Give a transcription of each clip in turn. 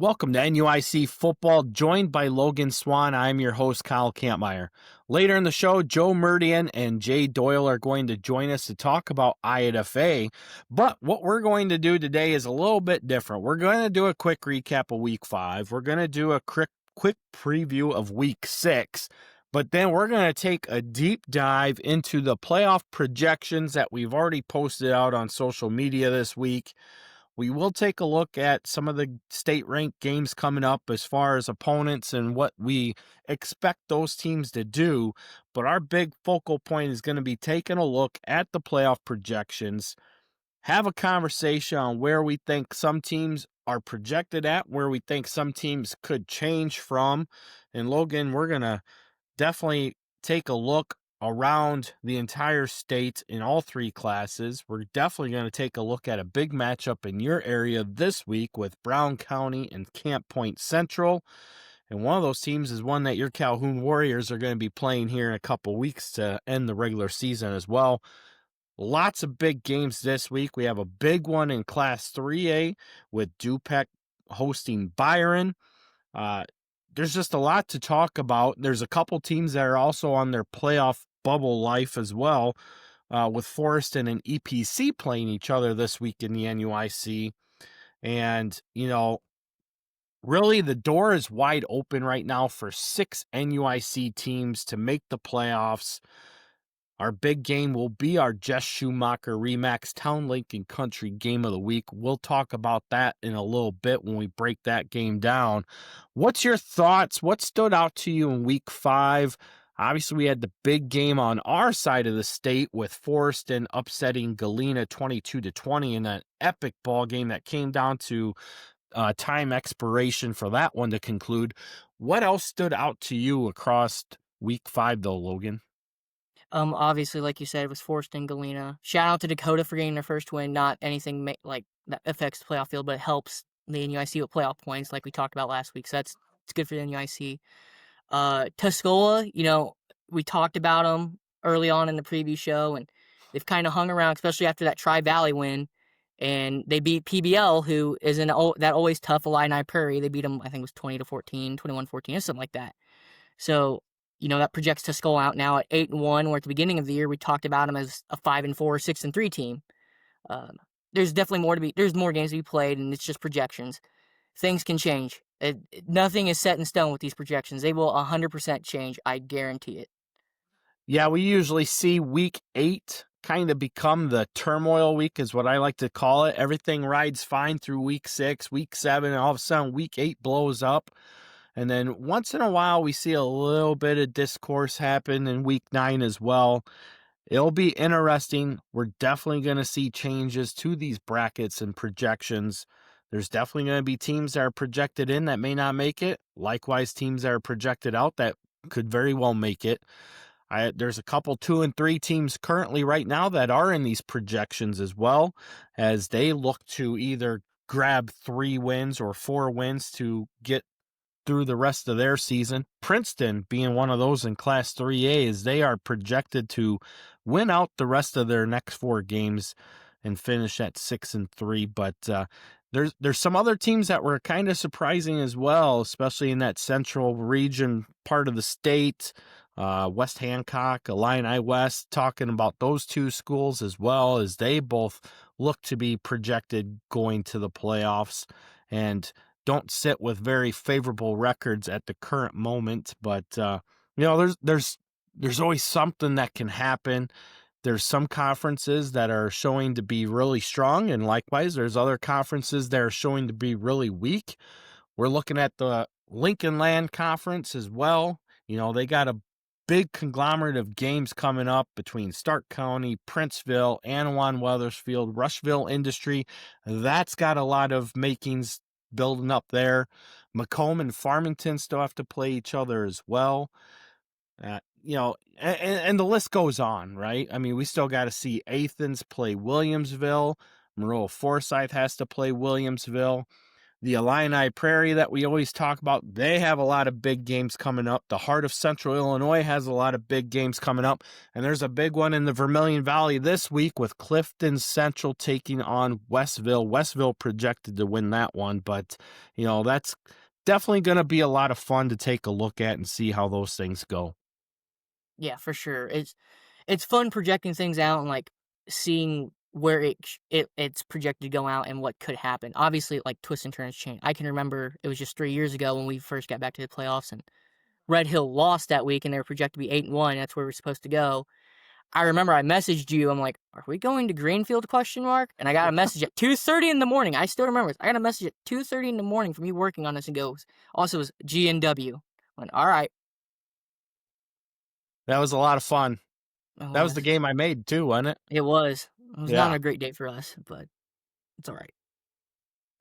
Welcome to NUIC Football, joined by Logan Swan. I'm your host, Kyle Kampmier. Later in the show, Joe Merdian and Jay Doyle are going to join us to talk about I8FA. But what we're going to do today is a little bit different. We're going to do a quick recap of Week 5. We're going to do a quick preview of Week 6. But then we're going to take a deep dive into the playoff projections that we've already posted out on social media this week. We will take a look at some of the state-ranked games coming up as far as opponents and what we expect those teams to do. But our big focal point is going to be taking a look at the playoff projections, have a conversation on where we think some teams are projected at, where we think some teams could change from. And Logan, we're going to definitely take a look around the entire state in all three classes. We're definitely going to take a look at a big matchup in your area this week with Brown County and Camp Point Central. And one of those teams is one that your Calhoun Warriors are going to be playing here in a couple weeks to end the regular season as well. Lots of big games this week. We have a big one in Class 3A with Dupec hosting Byron. There's just a lot to talk about. There's a couple teams that are also on their playoff bubble life as well, with Forreston and EPC playing each other this week in the NUIC. And, really the door is wide open right now for 6 NUIC teams to make the playoffs. Our big game will be our Jess Schumacher Remax Town Lincoln Country Game of the Week. We'll talk about that in a little bit when we break that game down. What's your thoughts? What stood out to you in Week 5? Obviously, we had the big game on our side of the state with Forreston upsetting Galena 22-20 in an epic ball game that came down to time expiration for that one to conclude. What else stood out to you across Week 5, though, Logan? Obviously, like you said, it was Forreston Galena. Shout out to Dakota for getting their first win. Not anything like that affects the playoff field, but it helps the NUIC with playoff points, like we talked about last week. So it's good for the NUIC. Tuscola, we talked about them early on in the preview show, and they've kind of hung around, especially after that Tri-Valley win. And they beat PBL, who is that always tough Illini Prairie. They beat them, I think it was 20-14, 21-14, or something like that. So that projects Tuscola out now at 8-1, where at the beginning of the year we talked about them as a 5-4, 6-3 team. There's definitely there's more games to be played, and it's just projections. Things can change. Nothing is set in stone with these projections. They will 100% change. I guarantee it. Yeah, we usually see Week 8 kind of become the turmoil week, is what I like to call it. Everything rides fine through Week 6, Week 7, and all of a sudden Week 8 blows up. And then once in a while, we see a little bit of discourse happen in Week 9 as well. It'll be interesting. We're definitely going to see changes to these brackets and projections. There's definitely going to be teams that are projected in that may not make it. Likewise, teams that are projected out that could very well make it. There's a couple 2 and 3 teams currently right now that are in these projections as well, as they look to either grab 3 wins or 4 wins to get through the rest of their season. Princeton being one of those in Class 3A, as they are projected to win out the rest of their next 4 games and finish at 6-3. But there's some other teams that were kind of surprising as well, especially in that central region part of the state. West Hancock, Illini West, talking about those 2 schools as well, as they both look to be projected going to the playoffs and don't sit with very favorable records at the current moment. But there's always something that can happen. There's some conferences that are showing to be really strong, and likewise there's other conferences that are showing to be really weak. We're looking at the Lincoln Land Conference as well. They got a big conglomerate of games coming up between Stark County, Princeville, Anawan, Wethersfield, Rushville Industry. That's got a lot of makings building up there. Macomb and Farmington still have to play each other as well. And the list goes on, right? I mean, we still got to see Athens play Williamsville. Maroa Forsyth has to play Williamsville. The Illini Prairie that we always talk about, they have a lot of big games coming up. The Heart of Central Illinois has a lot of big games coming up. And there's a big one in the Vermilion Valley this week with Clifton Central taking on Westville. Westville projected to win that one, but, that's definitely going to be a lot of fun to take a look at and see how those things go. Yeah, for sure. It's fun projecting things out and like seeing where it's projected to go out and what could happen. Obviously, like twists and turns change. I can remember it was just 3 years ago when we first got back to the playoffs and Red Hill lost that week and they were projected to be 8-1. That's where we're supposed to go. I remember I messaged you. I'm like, "Are we going to Greenfield?" ? And I got a message at 2:30 in the morning. I still remember this. I got a message at 2:30 in the morning from you working on this and goes, also it was GNW. I went, all right. That was a lot of fun. That was the game I made too, wasn't it? It was. It was not a great day for us, but it's all right.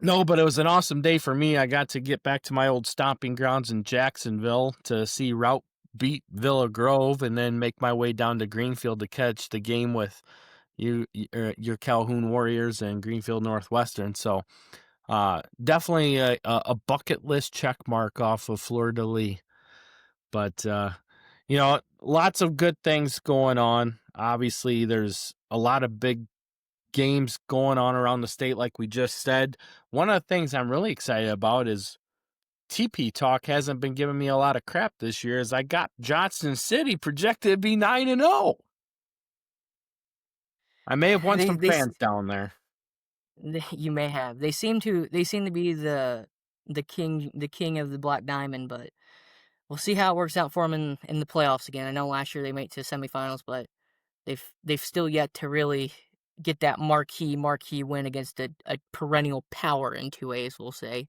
No, but it was an awesome day for me. I got to get back to my old stomping grounds in Jacksonville to see Route beat Villa Grove and then make my way down to Greenfield to catch the game with your Calhoun Warriors and Greenfield Northwestern. So definitely a bucket list check mark off of Fleur-de-Lis. But, lots of good things going on. Obviously, there's a lot of big games going on around the state, like we just said. One of the things I'm really excited about is TP Talk hasn't been giving me a lot of crap this year, as I got Johnson City projected to be 9-0. I may have won some fans down there. You may have. They seem to be the king of the Black Diamond, but we'll see how it works out for them in the playoffs again. I know last year they made it to semifinals, but they've still yet to really get that marquee win against a perennial power in 2A, we'll say.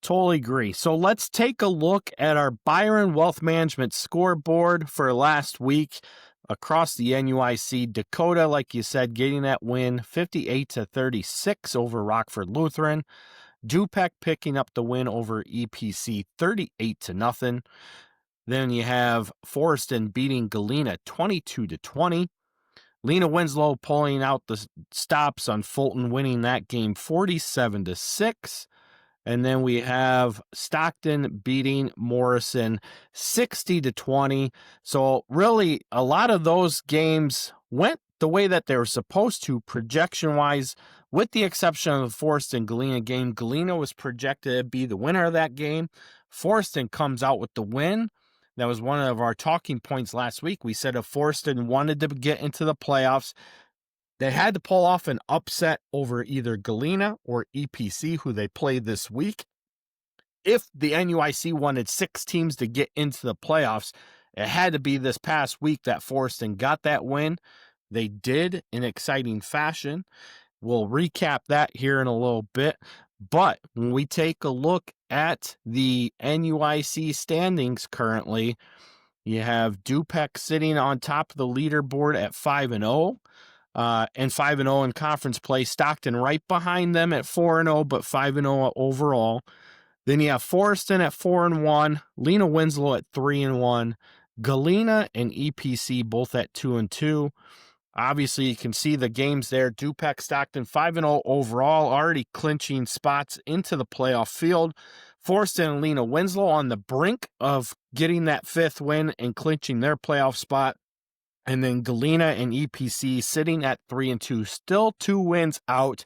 Totally agree. So let's take a look at our Byron Wealth Management scoreboard for last week across the NUIC. Dakota, like you said, getting that win 58-36 over Rockford Lutheran. Dupec picking up the win over EPC 38-0. Then you have Forreston beating Galena 22-20. Lena Winslow pulling out the stops on Fulton, winning that game 47-6. And then we have Stockton beating Morrison 60-20. So really, a lot of those games went the way that they were supposed to projection-wise, with the exception of the Forreston Galena game. Galena was projected to be the winner of that game. Forreston comes out with the win. That was one of our talking points last week. We said if Forreston wanted to get into the playoffs, they had to pull off an upset over either Galena or EPC, who they played this week. If the NUIC wanted 6 teams to get into the playoffs, it had to be this past week that Forreston got that win. They did in exciting fashion. We'll recap that here in a little bit. But when we take a look at the NUIC standings currently, you have Dupec sitting on top of the leaderboard at 5-0. And 5-0 in conference play. Stockton right behind them at 4-0, but 5-0 overall. Then you have Forreston at 4-1, Lena Winslow at 3-1, Galena and EPC both at 2-2. Obviously, you can see the games there. Dupec, Stockton 5-0 overall, already clinching spots into the playoff field. Forreston and Lena Winslow on the brink of getting that 5th win and clinching their playoff spot. And then Galena and EPC sitting at 3-2, still 2 wins out.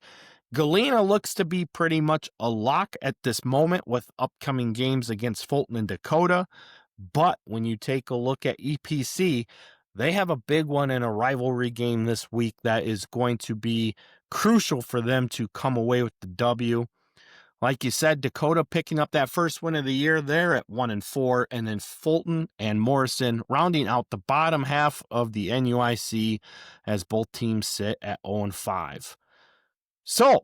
Galena looks to be pretty much a lock at this moment with upcoming games against Fulton and Dakota. But when you take a look at EPC, they have a big one in a rivalry game this week that is going to be crucial for them to come away with the W. Like you said, Dakota picking up that first win of the year. They're at 1-4, and then Fulton and Morrison rounding out the bottom half of the NUIC as both teams sit at 0-5. So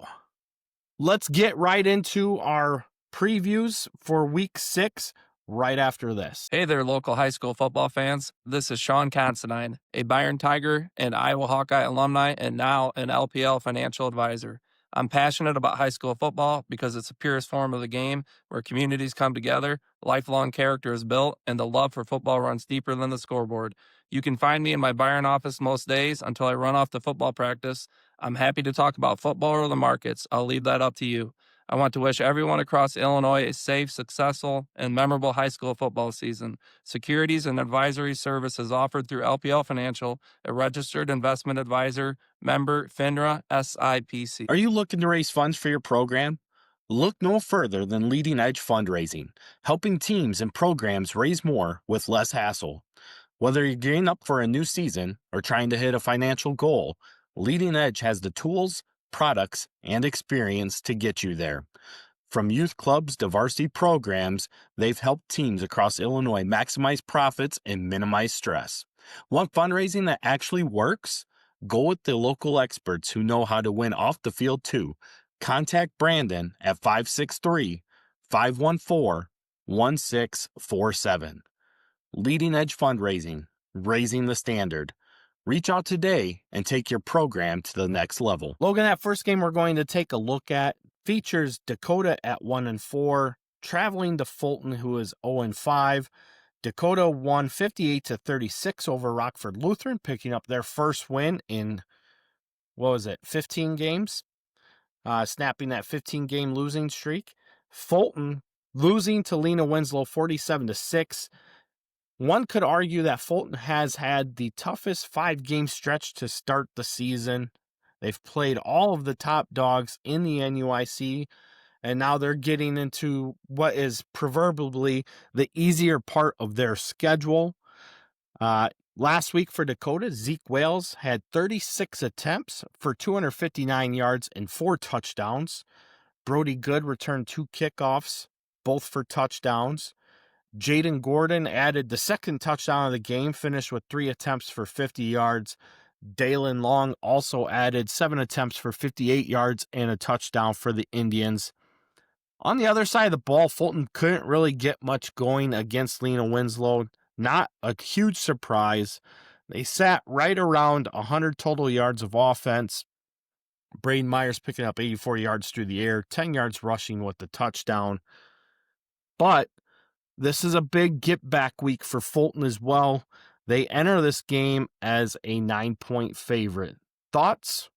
let's get right into our previews for week 6 right after this. Hey there, local high school football fans. This is Sean Considine, a Byron Tiger and Iowa Hawkeye alumni, and now an LPL financial advisor. I'm passionate about high school football because it's the purest form of the game where communities come together, lifelong character is built, and the love for football runs deeper than the scoreboard. You can find me in my Byron office most days until I run off to football practice. I'm happy to talk about football or the markets. I'll leave that up to you. I want to wish everyone across Illinois a safe, successful, and memorable high school football season. Securities and advisory services offered through LPL Financial, a registered investment advisor, member FINRA SIPC. Are you looking to raise funds for your program? Look no further than Leading Edge Fundraising, helping teams and programs raise more with less hassle. Whether you're gearing up for a new season or trying to hit a financial goal, Leading Edge has the tools, products, and experience to get you there. From youth clubs to varsity programs, they've helped teams across Illinois maximize profits and minimize stress. Want fundraising that actually works? Go with the local experts who know how to win off the field too. Contact Brandon at 563-514-1647. Leading Edge Fundraising, raising the standard. Reach out today and take your program to the next level. Logan, that first game we're going to take a look at features Dakota at 1-4, traveling to Fulton, who is 0-5. Dakota won 58-36 over Rockford Lutheran, picking up their first win in, 15 games? Snapping that 15-game losing streak. Fulton losing to Lena Winslow 47-6. One could argue that Fulton has had the toughest 5-game stretch to start the season. They've played all of the top dogs in the NUIC, and now they're getting into what is proverbially the easier part of their schedule. Last week for Dakota, Zeke Wales had 36 attempts for 259 yards and 4 touchdowns. Brody Good returned 2 kickoffs, both for touchdowns. Jaden Gordon added the second touchdown of the game, finished with 3 attempts for 50 yards. Dalen Long also added 7 attempts for 58 yards and a touchdown for the Indians. On the other side of the ball, Fulton couldn't really get much going against Lena Winslow. Not a huge surprise. They sat right around 100 total yards of offense. Braden Myers picking up 84 yards through the air, 10 yards rushing with the touchdown. But this is a big get-back week for Fulton as well. They enter this game as a 9-point favorite. Thoughts?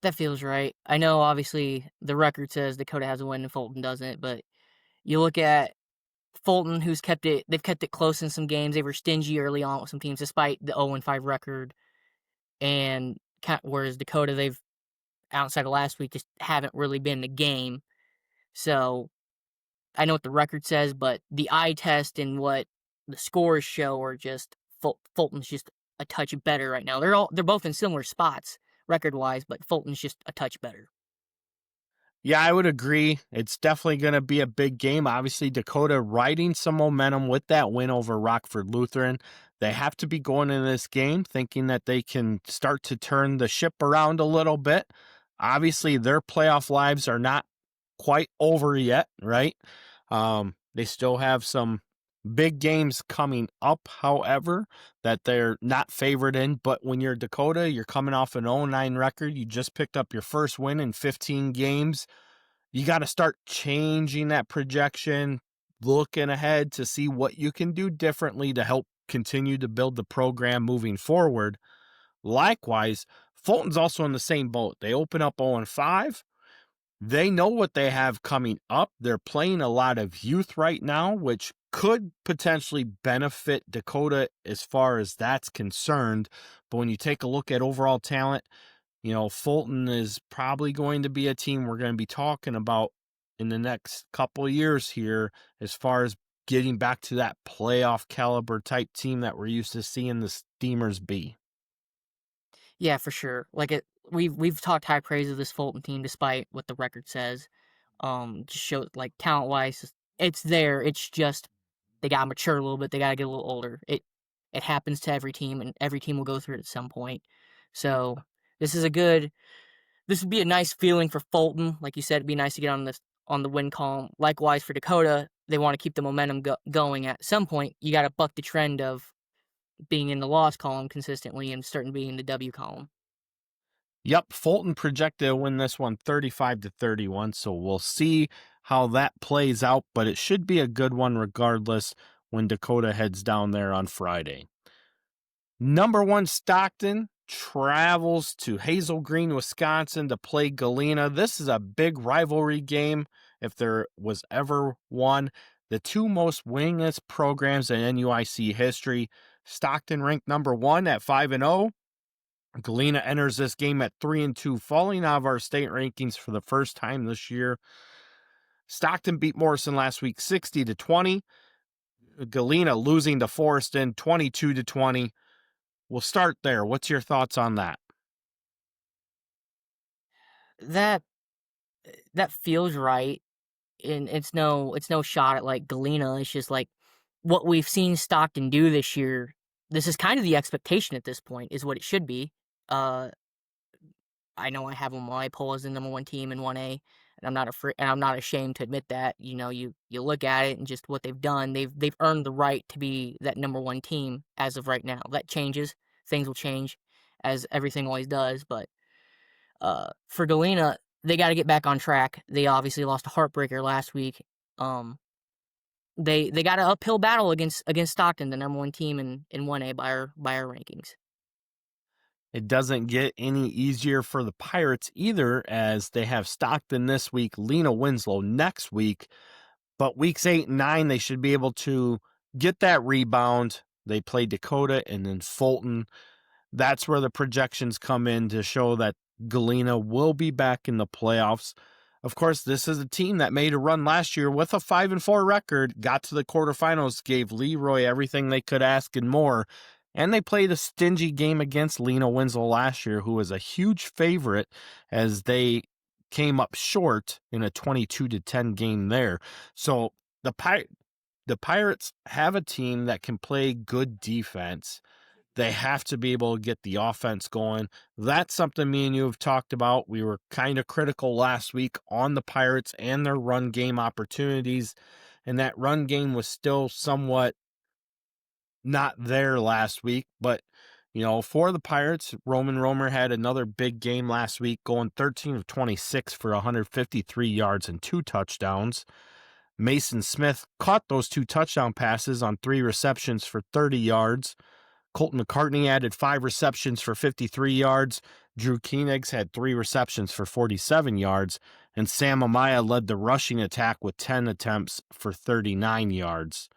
That feels right. I know, obviously, the record says Dakota has a win and Fulton doesn't, but you look at Fulton, they've kept it close in some games. They were stingy early on with some teams, despite the 0-5 record. And whereas Dakota, they've, outside of last week, just haven't really been in the game. So I know what the record says, but the eye test and what the scores show are just Fulton's just a touch better right now. They're both in similar spots record-wise, but Fulton's just a touch better. Yeah, I would agree. It's definitely going to be a big game. Obviously, Dakota riding some momentum with that win over Rockford Lutheran. They have to be going into this game thinking that they can start to turn the ship around a little bit. Obviously, their playoff lives are not quite over yet, right? They still have some big games coming up, however, that they're not favored in. But when you're Dakota, you're coming off an 0-9 record. You just picked up your first win in 15 games. You got to start changing that projection, looking ahead to see what you can do differently to help continue to build the program moving forward. Likewise, Fulton's also in the same boat. They open up 0-5. They know what they have coming up. They're playing a lot of youth right now, which could potentially benefit Dakota as far as that's concerned. But when you take a look at overall talent, Fulton is probably going to be a team we're going to be talking about in the next couple of years here as far as getting back to that playoff caliber type team that we're used to seeing the Steamers be. Yeah, for sure. We've talked high praise of this Fulton team despite what the record says. Just show talent wise, it's there. It's just they gotta mature a little bit. They gotta get a little older. It happens to every team, and every team will go through it at some point. So this would be a nice feeling for Fulton. Like you said, it'd be nice to get on the win column. Likewise for Dakota, they want to keep the momentum going. At some point, you got to buck the trend of being in the loss column consistently and starting being in the W column. Yep, Fulton projected to win this one 35-31, so we'll see how that plays out, but it should be a good one regardless when Dakota heads down there on Friday. Number 1 Stockton travels to Hazel Green, Wisconsin to play Galena. This is a big rivalry game if there was ever one. The two most winningest programs in NUIC history. Stockton ranked number 1 at 5-0. Galena enters this game at 3-2, falling out of our state rankings for the first time this year. Stockton beat Morrison last week 60-20. Galena losing to Forreston 22-20. We'll start there. What's your thoughts on that? That feels right, and it's no shot at like Galena. It's just like what we've seen Stockton do this year. This is kind of the expectation at this point, is what it should be. I know I have them on my poll as the number 1 team in 1A, and I'm not ashamed to admit that. You know, you look at it and just what they've done. They've earned the right to be that number 1 team as of right now. That changes. Things will change, as everything always does. But for Galena, they got to get back on track. They obviously lost a heartbreaker last week. They got an uphill battle against Stockton, the number 1 team in 1A by our rankings. It doesn't get any easier for the Pirates either, as they have Stockton this week, Lena Winslow next week. But weeks 8 and 9, they should be able to get that rebound. They play Dakota and then Fulton. That's where the projections come in to show that Galena will be back in the playoffs. Of course, this is a team that made a run last year with a 5-4 record, got to the quarterfinals, gave Leroy everything they could ask and more. And they played a stingy game against Lena Winslow last year, who was a huge favorite, as they came up short in a 22-10 game there. So the Pirates have a team that can play good defense. They have to be able to get the offense going. That's something me and you have talked about. We were kind of critical last week on the Pirates and their run game opportunities, and that run game was still somewhat not there last week. But, you know, for the Pirates, Roman Romer had another big game last week, going 13 of 26 for 153 yards and 2 touchdowns. Mason Smith caught those 2 touchdown passes on 3 receptions for 30 yards. Colton McCartney added 5 receptions for 53 yards. Drew Koenigs had 3 receptions for 47 yards. And Sam Amaya led the rushing attack with 10 attempts for 39 yards.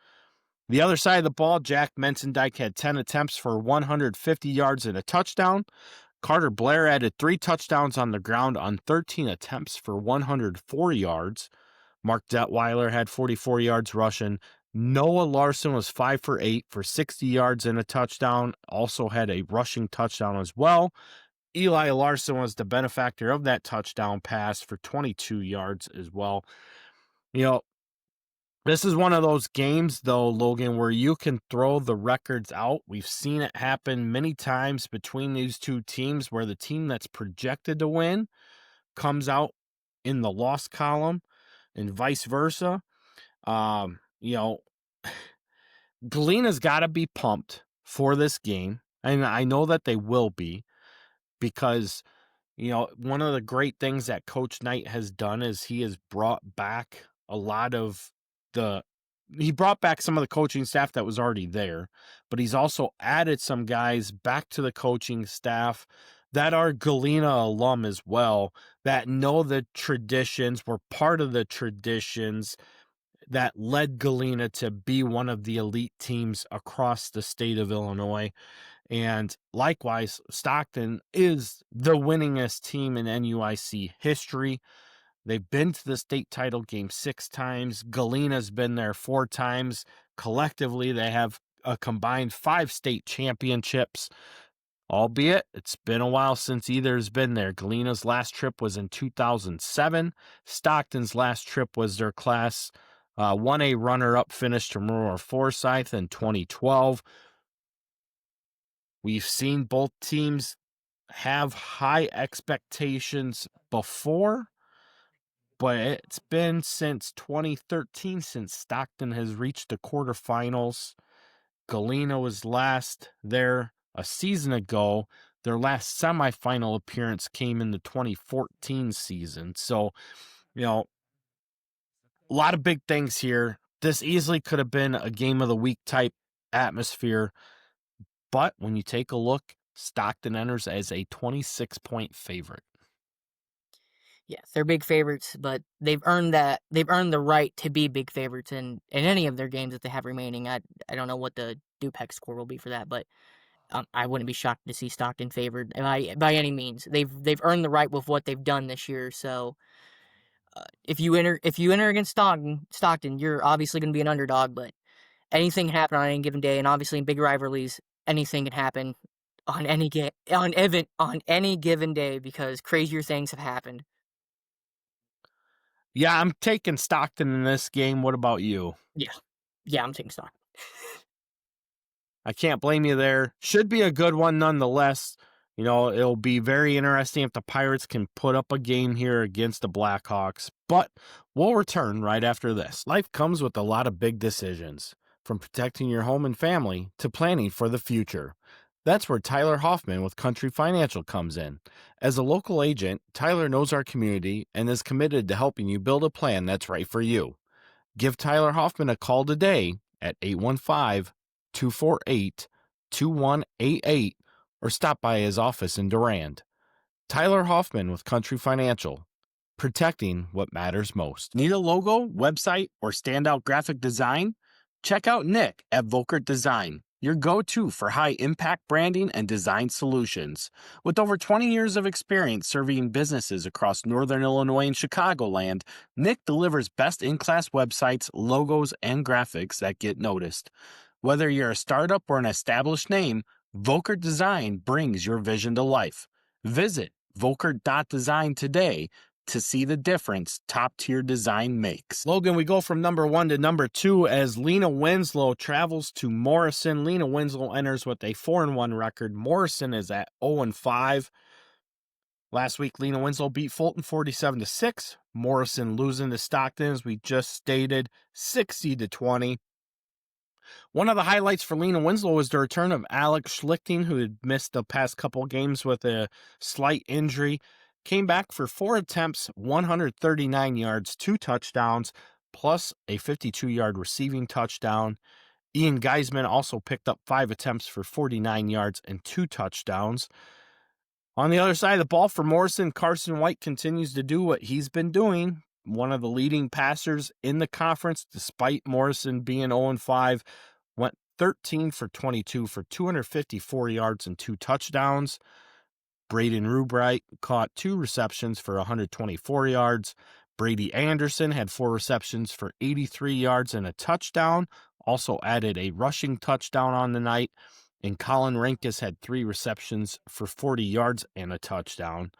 The other side of the ball, Jack Mensendijk had 10 attempts for 150 yards and a touchdown. Carter Blair added 3 touchdowns on the ground on 13 attempts for 104 yards. Mark Detweiler had 44 yards rushing. Noah Larson was 5 for 8 for 60 yards and a touchdown. Also had a rushing touchdown as well. Eli Larson was the benefactor of that touchdown pass for 22 yards as well. You know, this is one of those games, though, Logan, where you can throw the records out. We've seen it happen many times between these two teams, where the team that's projected to win comes out in the loss column and vice versa. You know, Galena's got to be pumped for this game, and I know that they will be, because, you know, one of the great things that Coach Knight has done is he has brought back he brought back some of the coaching staff that was already there, but he's also added some guys back to the coaching staff that are Galena alum as well, that know the traditions, were part of the traditions that led Galena to be one of the elite teams across the state of Illinois. And likewise, Stockton is the winningest team in NUIC history. They've been to the state title game 6 times. Galena's been there 4 times. Collectively, they have a combined 5 state championships, albeit it's been a while since either has been there. Galena's last trip was in 2007. Stockton's last trip was their Class 1A runner-up finish to Aurora Forsyth in 2012. We've seen both teams have high expectations before, but it's been since 2013 since Stockton has reached the quarterfinals. Galena was last there a season ago. Their last semifinal appearance came in the 2014 season. So, you know, a lot of big things here. This easily could have been a game of the week type atmosphere. But when you take a look Stockton enters as a 26-point favorite. Yes, they're big favorites, but they've earned that. They've earned the right to be big favorites in any of their games that they have remaining. I don't know what the Dupec score will be for that, but I wouldn't be shocked to see Stockton favored by any means. They've earned the right with what they've done this year. So if you enter against Stockton, you're obviously going to be an underdog. But anything can happen on any given day, and obviously in big rivalries, anything can happen on any given day because crazier things have happened. Yeah, I'm taking Stockton in this game. What about you? Yeah, I'm taking Stockton. I can't blame you there. Should be a good one nonetheless. You know, it'll be very interesting if the Pirates can put up a game here against the Blackhawks. But we'll return right after this. Life comes with a lot of big decisions, from protecting your home and family to planning for the future. That's where Tyler Hoffman with Country Financial comes in. As a local agent, Tyler knows our community and is committed to helping you build a plan that's right for you. Give Tyler Hoffman a call today at 815-248-2188 or stop by his office in Durand. Tyler Hoffman with Country Financial, protecting what matters most. Need a logo, website, or standout graphic design? Check out Nick at Volkert Design, your go-to for high-impact branding and design solutions. With over 20 years of experience serving businesses across Northern Illinois and Chicagoland, Nick delivers best-in-class websites, logos, and graphics that get noticed. Whether you're a startup or an established name, Volkert Design brings your vision to life. Visit Volkert.design today to see the difference top-tier design makes. Logan, we go from number 1 to number 2 as Lena Winslow travels to Morrison. Lena Winslow enters with a 4-1 record. Morrison is at 0-5. Last week, Lena Winslow beat Fulton 47-6. Morrison losing to Stockton, as we just stated, 60-20. One of the highlights for Lena Winslow was the return of Alex Schlichting, who had missed the past couple games with a slight injury. Came back for 4 attempts, 139 yards, 2 touchdowns, plus a 52-yard receiving touchdown. Ian Geisman also picked up 5 attempts for 49 yards and 2 touchdowns. On the other side of the ball for Morrison, Carson White continues to do what he's been doing. One of the leading passers in the conference, despite Morrison being 0-5, went 13 for 22 for 254 yards and 2 touchdowns. Braden Rubright caught 2 receptions for 124 yards. Brady Anderson had 4 receptions for 83 yards and a touchdown. Also added a rushing touchdown on the night. And Colin Rinkus had 3 receptions for 40 yards and a touchdown.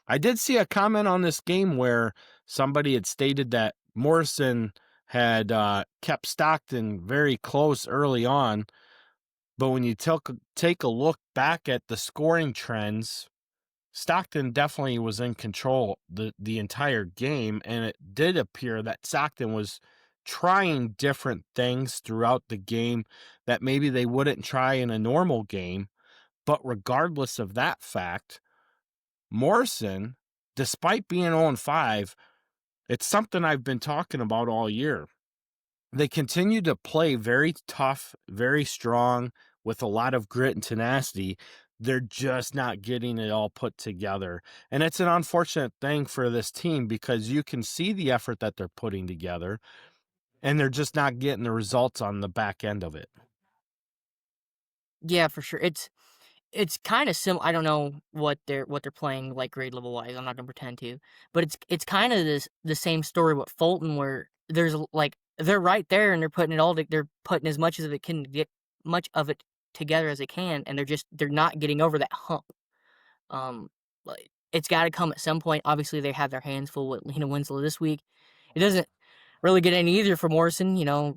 I did see a comment on this game where somebody had stated that Morrison had kept Stockton very close early on. But when you take a look back at the scoring trends, Stockton definitely was in control the entire game, and it did appear that Stockton was trying different things throughout the game that maybe they wouldn't try in a normal game. But regardless of that fact, Morrison, despite being 0-5, it's something I've been talking about all year. They continue to play very tough, very strong, with a lot of grit and tenacity. They're just not getting it all put together. And it's an unfortunate thing for this team because you can see the effort that they're putting together, and they're just not getting the results on the back end of it. Yeah, for sure. It's kind of similar. I don't know what they're playing like grade level wise. I'm not gonna pretend to, but it's kind of the same story with Fulton, where there's like they're right there and they're putting as much as it can get much of it together as they can, and they're not getting over that hump. Like, it's got to come at some point. Obviously, they have their hands full with Lena Winslow this week. It doesn't really get any easier for Morrison.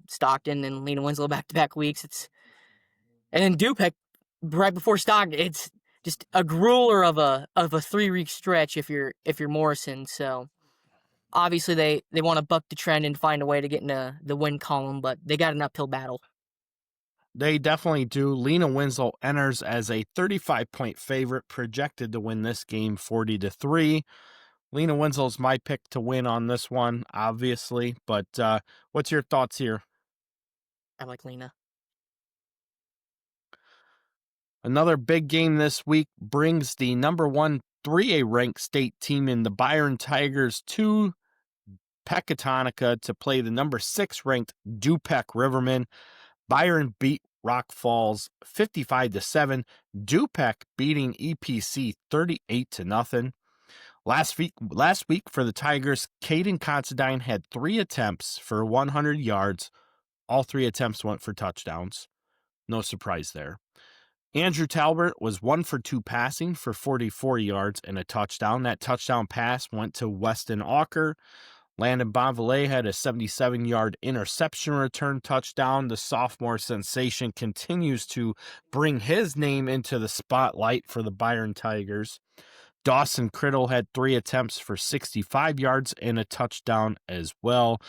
Stockton and Lena Winslow back-to-back weeks. And then Dupec right before Stockton. It's just a grueler of a 3-week stretch if you're Morrison. So obviously they want to buck the trend and find a way to get in the win column, but they got an uphill battle. They definitely do. Lena Winslow enters as a 35-point favorite, projected to win this game 40-3. Lena Winslow's my pick to win on this one, obviously. But what's your thoughts here? I like Lena. Another big game this week brings the number 1 3A ranked state team in the Byron Tigers to Pecatonica to play the number 6 ranked Dupec Rivermen. Byron beat Rock Falls 55-7. Dupec beating EPC 38-0. Last week for the Tigers, Caden Considine had 3 attempts for 100 yards. All 3 attempts went for touchdowns. No surprise there. Andrew Talbert was 1 for 2 passing for 44 yards and a touchdown. That touchdown pass went to Weston Auker. Landon Bonvalet had a 77-yard interception return touchdown. The sophomore sensation continues to bring his name into the spotlight for the Byron Tigers. Dawson Criddle had 3 attempts for 65 yards and a touchdown as well.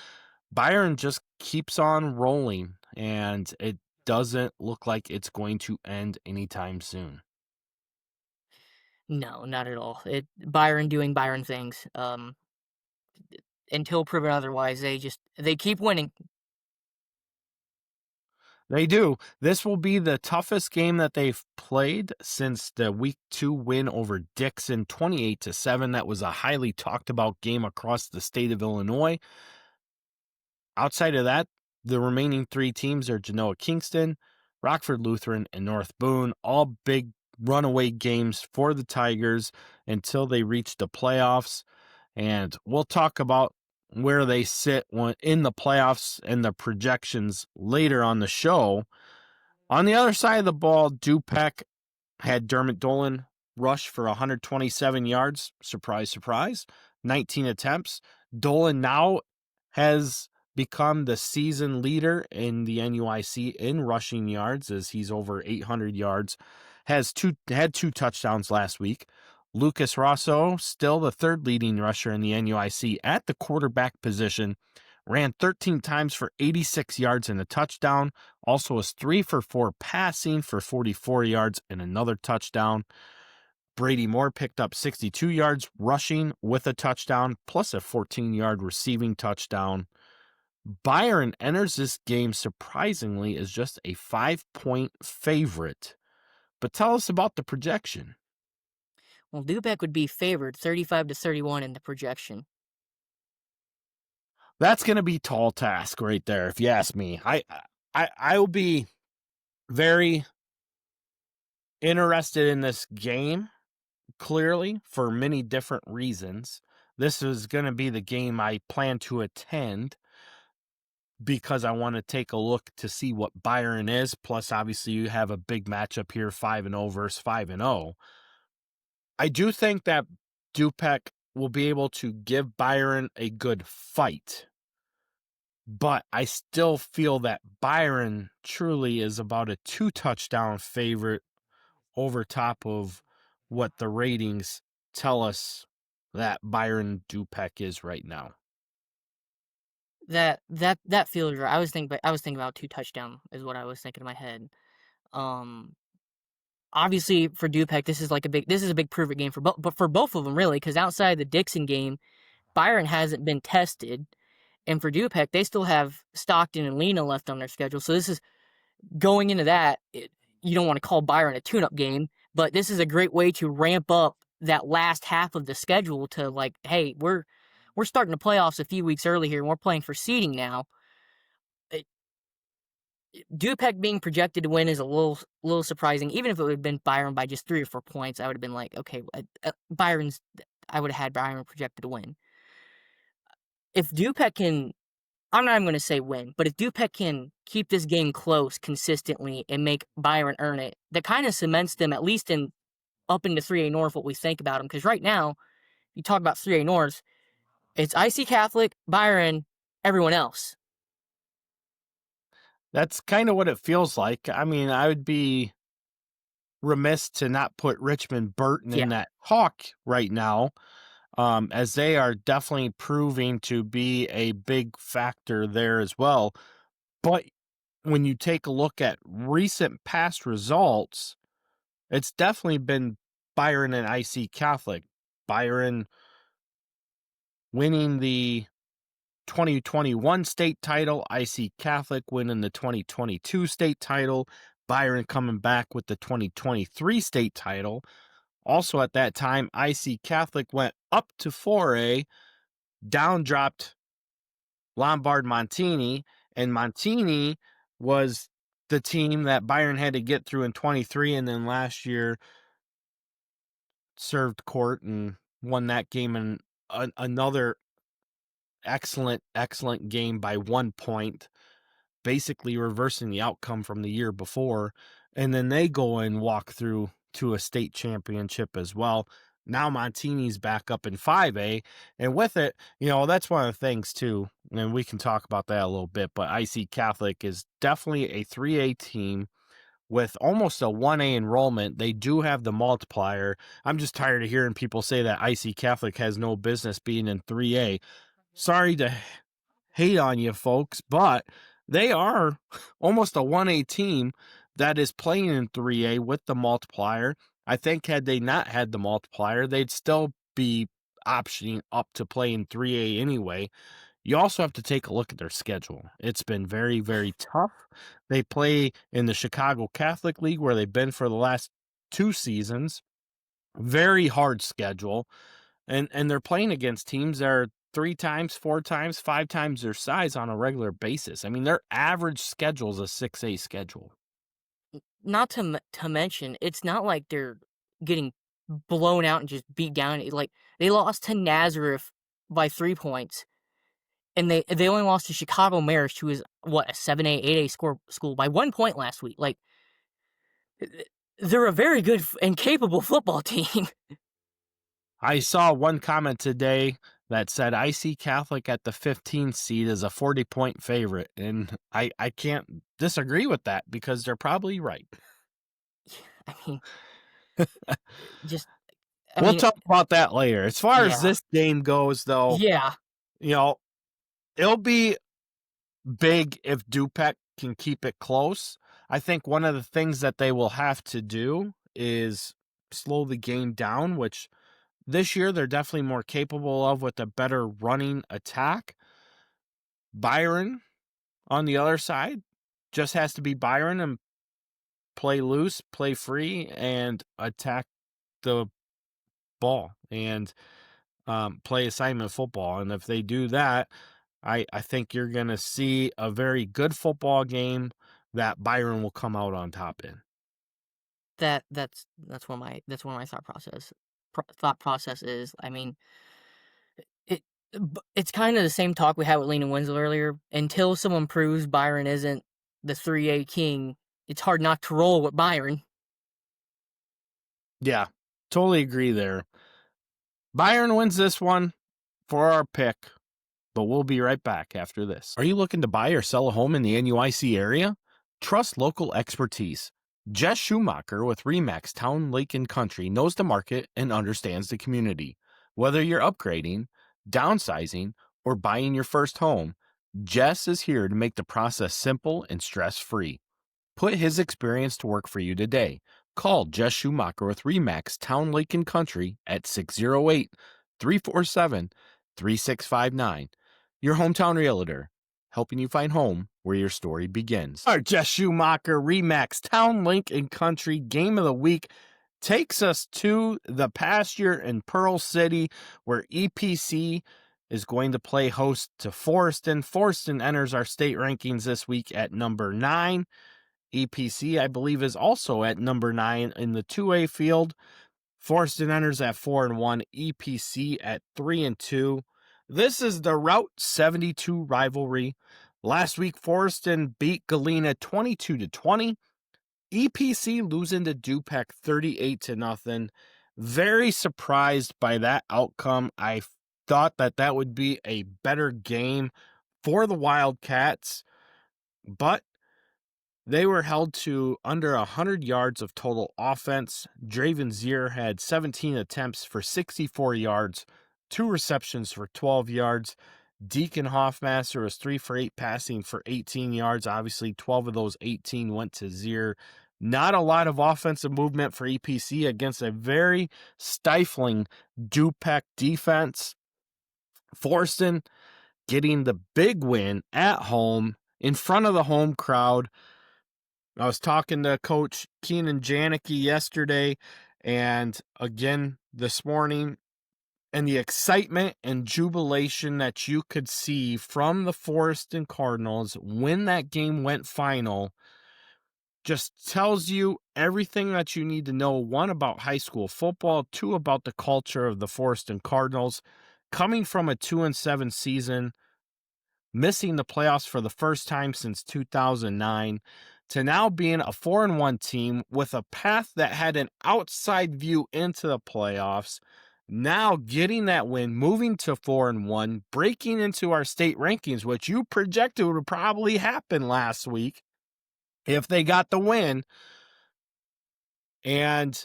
Byron just keeps on rolling, and it doesn't look like it's going to end anytime soon. No, not at all. Byron doing Byron things. Until proven otherwise, they keep winning. They do. This will be the toughest game that they've played since the week 2 win over Dixon 28-7. That was a highly talked about game across the state of Illinois. Outside of that, the remaining 3 teams are Genoa Kingston, Rockford Lutheran, and North Boone, all big runaway games for the Tigers until they reach the playoffs. And we'll talk about where they sit in the playoffs and the projections later on the show. On the other side of the ball, Dupec had Dermot Dolan rush for 127 yards. Surprise, surprise. 19 attempts. Dolan now has become the season leader in the NUIC in rushing yards as he's over 800 yards. Had 2 touchdowns last week. Lucas Rosso, still the 3rd leading rusher in the NUIC at the quarterback position, ran 13 times for 86 yards and a touchdown. Also was 3 for 4 passing for 44 yards and another touchdown. Brady Moore picked up 62 yards rushing with a touchdown, plus a 14-yard receiving touchdown. Byron enters this game surprisingly as just a 5-point favorite. But tell us about the projection. Well, Dupec would be favored 35-31 in the projection. That's going to be a tall task right there, if you ask me. I will be very interested in this game, clearly, for many different reasons. This is going to be the game I plan to attend because I want to take a look to see what Byron is. Plus, obviously, you have a big matchup here, 5-0 versus 5-0. I do think that Dupec will be able to give Byron a good fight, but I still feel that Byron truly is about a 2-touchdown favorite over top of what the ratings tell us that Byron Dupec is right now. That feels right. I was thinking about 2 touchdown is what I was thinking in my head. Obviously for Dupec, this is a big prove it game for both of them really, because outside the Dixon game, Byron hasn't been tested, and for Dupec, they still have Stockton and Lena left on their schedule. So this is going into that. You don't want to call Byron a tune-up game, but this is a great way to ramp up that last half of the schedule to like, hey, we're starting the playoffs a few weeks early here, and we're playing for seeding now. Dupec being projected to win is a little surprising. Even if it would have been Byron by just 3 or 4 points, I would have been like, okay, I would have had Byron projected to win. If Dupec can, I'm not even going to say win, but if Dupec can keep this game close consistently and make Byron earn it, that kind of cements them at least up into 3A North, what we think about them. Because right now, you talk about 3A North, it's IC Catholic, Byron, everyone else. That's kind of what it feels like. I mean, I would be remiss to not put Richmond Burton in that talk right now, as they are definitely proving to be a big factor there as well. But when you take a look at recent past results, it's definitely been Byron and IC Catholic. Byron winning the 2021 state title, IC Catholic winning the 2022 state title. Byron coming back with the 2023 state title. Also at that time, IC Catholic went up to 4A, down dropped Lombard Montini, and Montini was the team that Byron had to get through in 23, and then last year served court and won that game in another excellent game by 1 point, basically reversing the outcome from the year before. And then they go and walk through to a state championship as well. Now Montini's back up in 5A, and with it, that's one of the things too, and we can talk about that a little bit, but IC Catholic is definitely a 3A team with almost a 1A enrollment. They do have the multiplier. I'm just tired of hearing people say that IC Catholic has no business being in 3A. Sorry to hate on you folks, but they are almost a 1A team that is playing in 3A with the multiplier. I think had they not had the multiplier, they'd still be optioning up to play in 3A anyway. You also have to take a look at their schedule. It's been very, very tough. They play in the Chicago Catholic League, where they've been for the last 2 seasons. Very hard schedule. And they're playing against teams that are 3 times, 4 times, 5 times their size on a regular basis. I mean, their average schedule is a 6A schedule. Not to mention, it's not like they're getting blown out and just beat down. Like, they lost to Nazareth by 3 points, and they only lost to Chicago Marist, who is a 7A, 8A school by 1 point last week. Like, they're a very good and capable football team. I saw one comment today that said IC Catholic at the 15th seed is a 40-point favorite, and I can't disagree with that because they're probably right. I mean, we'll talk about that later. As far as this game goes, though, it'll be big if Dupec can keep it close. I think one of the things that they will have to do is slow the game down, which this year they're definitely more capable of with a better running attack. Byron, on the other side, just has to be Byron and play loose, play free, and attack the ball and play assignment football. And if they do that, I think you're going to see a very good football game that Byron will come out on top in. That's one of my thought process is. I mean, it's kind of the same talk we had with Lena Winslow earlier. Until someone proves Byron isn't the 3A king, it's hard not to roll with Byron. Yeah, totally agree there. Byron wins this one for our pick, but we'll be right back after this. Are you looking to buy or sell a home in the NUIC area? Trust local expertise. Jess Schumacher with RE/MAX Town, Lake, and Country knows the market and understands the community. Whether you're upgrading, downsizing, or buying your first home, Jess is here to make the process simple and stress-free. Put his experience to work for you today. Call Jess Schumacher with RE/MAX Town, Lake, and Country at 608-347-3659. Your hometown realtor, helping you find home where your story begins. Our Jess Schumacher RE/MAX Town, Lake, and Country Game of the Week takes us to the pasture in Pearl City, where EPC is going to play host to Forreston. Forreston enters our state rankings this week at number 9. EPC, I believe, is also at number 9 in the 2A field. Forreston enters at 4-1, EPC at 3-2. This is the Route 72 rivalry. Last week, Forreston beat Galena 22-20. EPC losing to Dupec 38-0. Very surprised by that outcome. I thought that would be a better game for the Wildcats, but they were held to under 100 yards of total offense. Draven Zier had 17 attempts for 64 yards, 2 receptions for 12 yards. Deacon Hoffmaster was 3 for 8 passing for 18 yards. Obviously, 12 of those 18 went to Zier. Not a lot of offensive movement for EPC against a very stifling Dupec defense. Forreston getting the big win at home in front of the home crowd. I was talking to Coach Keenan Janicki yesterday and again this morning, and the excitement and jubilation that you could see from the Forreston Cardinals when that game went final just tells you everything that you need to know, one, about high school football, two, about the culture of the Forreston Cardinals. Coming from a 2-7 season, missing the playoffs for the first time since 2009, to now being a 4-1 team with a path that had an outside view into the playoffs, now getting that win, moving to 4-1, breaking into our state rankings, which you projected would probably happen last week if they got the win. And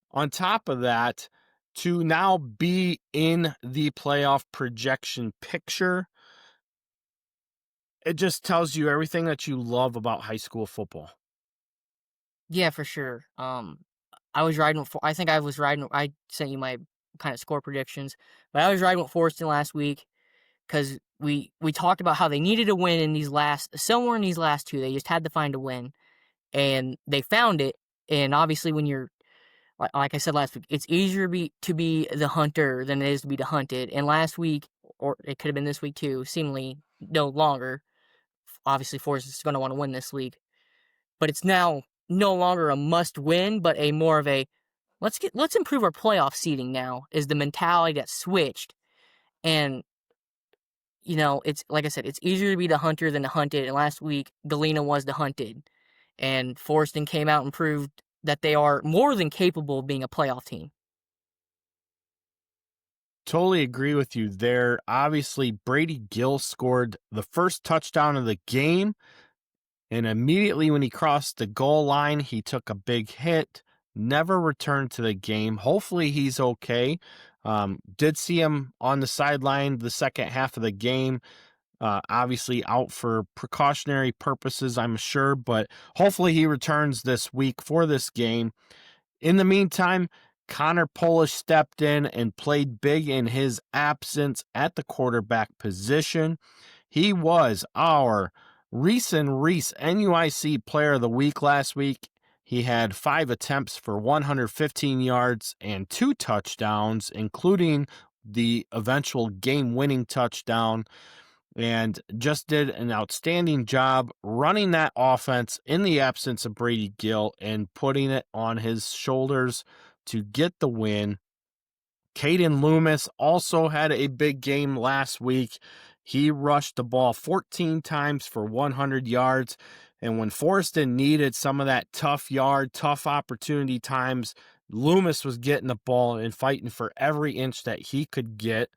on top of that, to now be in the playoff projection picture, it just tells you everything that you love about high school football. Yeah, for sure. I was riding with. I think I was riding. I sent you my kind of score predictions, but I was riding with Forreston last week because we talked about how they needed a win in these somewhere in these last two. They just had to find a win, and they found it. And obviously, when you're like I said last week, it's easier to be the hunter than it is to be the hunted. And last week, or it could have been this week too, seemingly no longer. Obviously, Forreston's going to want to win this week, but it's now no longer a must win, but a more of a let's improve our playoff seeding now is the mentality that switched. And it's like I said, it's easier to be the hunter than the hunted. And last week, Galena was the hunted, and Forreston came out and proved that they are more than capable of being a playoff team. Totally agree with you there. Obviously, Brady Gill scored the first touchdown of the game, and immediately when he crossed the goal line, he took a big hit, never returned to the game. Hopefully he's okay. Did see him on the sideline the second half of the game. Obviously out for precautionary purposes, I'm sure, but hopefully he returns this week for this game. In the meantime, Connor Polish stepped in and played big in his absence at the quarterback position. He was our Reese NUIC Player of the Week last week. He had 5 attempts for 115 yards and 2 touchdowns, including the eventual game-winning touchdown, and just did an outstanding job running that offense in the absence of Brady Gill and putting it on his shoulders to get the win. Caden Loomis also had a big game last week. He rushed the ball 14 times for 100 yards. And when Forreston needed some of that tough opportunity times, Loomis was getting the ball and fighting for every inch that he could get.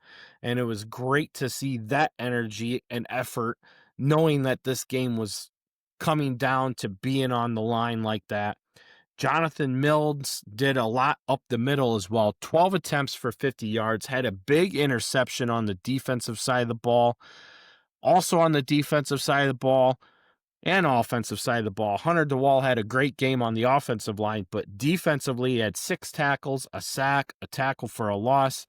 And it was great to see that energy and effort, knowing that this game was coming down to being on the line like that. Jonathan Mills did a lot up the middle as well. 12 attempts for 50 yards, had a big interception on the defensive side of the ball. Also on the defensive side of the ball and offensive side of the ball, Hunter DeWall had a great game on the offensive line, but defensively he had 6 tackles, a sack, a tackle for a loss.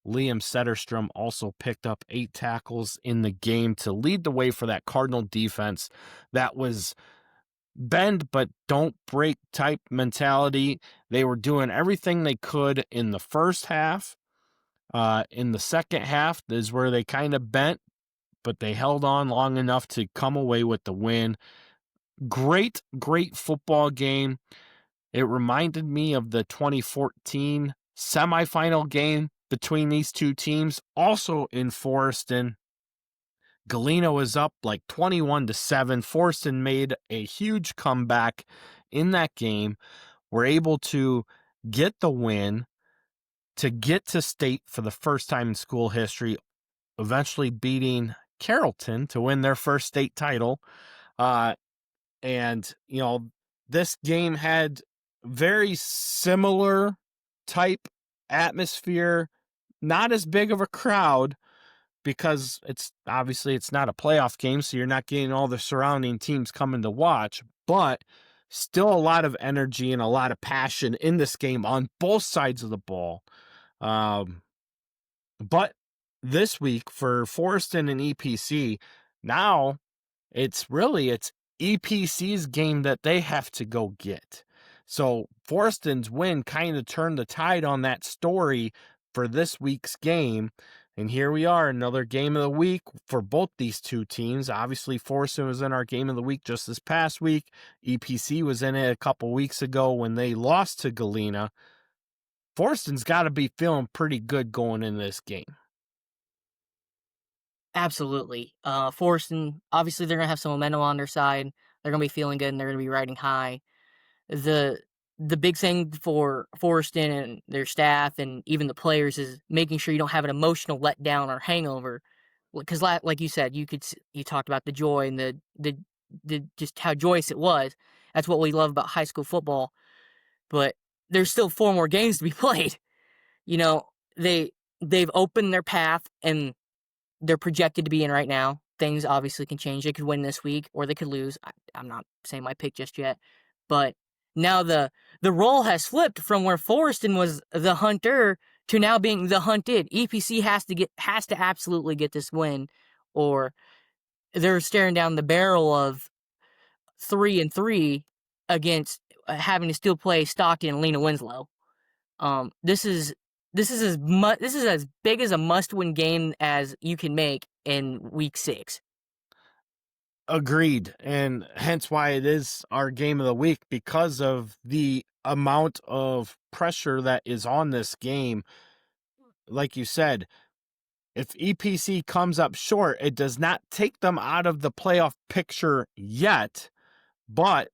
Liam Setterstrom also picked up 8 tackles in the game to lead the way for that Cardinal defense that was bend but don't break type mentality. They were doing everything they could in the first half. In the second half is where they kind of bent, but they held on long enough to come away with the win. Great football game. It reminded me of the 2014 semifinal game between these two teams, also in Forreston. Galena was up like 21-7. Forreston made a huge comeback in that game. Were able to get the win to get to state for the first time in school history, eventually beating Carrollton to win their first state title. And, this game had very similar type atmosphere, not as big of a crowd, because it's not a playoff game, so you're not getting all the surrounding teams coming to watch, but still a lot of energy and a lot of passion in this game on both sides of the ball. But this week for Forreston and EPC, now it's EPC's game that they have to go get. So Forreston's win kind of turned the tide on that story for this week's game. And here we are, another game of the week for both these two teams. Obviously, Forreston was in our game of the week just this past week. EPC was in it a couple weeks ago when they lost to Galena. Forreston's got to be feeling pretty good going in this game. Absolutely. Forreston, obviously they're going to have some momentum on their side. They're going to be feeling good and they're going to be riding high. The big thing for Forreston and their staff and even the players is making sure you don't have an emotional letdown or hangover. Because like you said, you talked about the joy and the just how joyous it was. That's what we love about high school football. But there's still 4 more games to be played. You know, they've opened their path and they're projected to be in right now. Things obviously can change. They could win this week or they could lose. I'm not saying my pick just yet. But now the role has flipped from where Forreston was the hunter to now being the hunted. EPC has to absolutely get this win, or they're staring down the barrel of 3-3 against having to still play Stockton and Lena Winslow. This is as big as a must-win game as you can make in week 6. Agreed, and hence why it is our game of the week, because of the amount of pressure that is on this game. Like you said, if EPC comes up short, it does not take them out of the playoff picture yet, but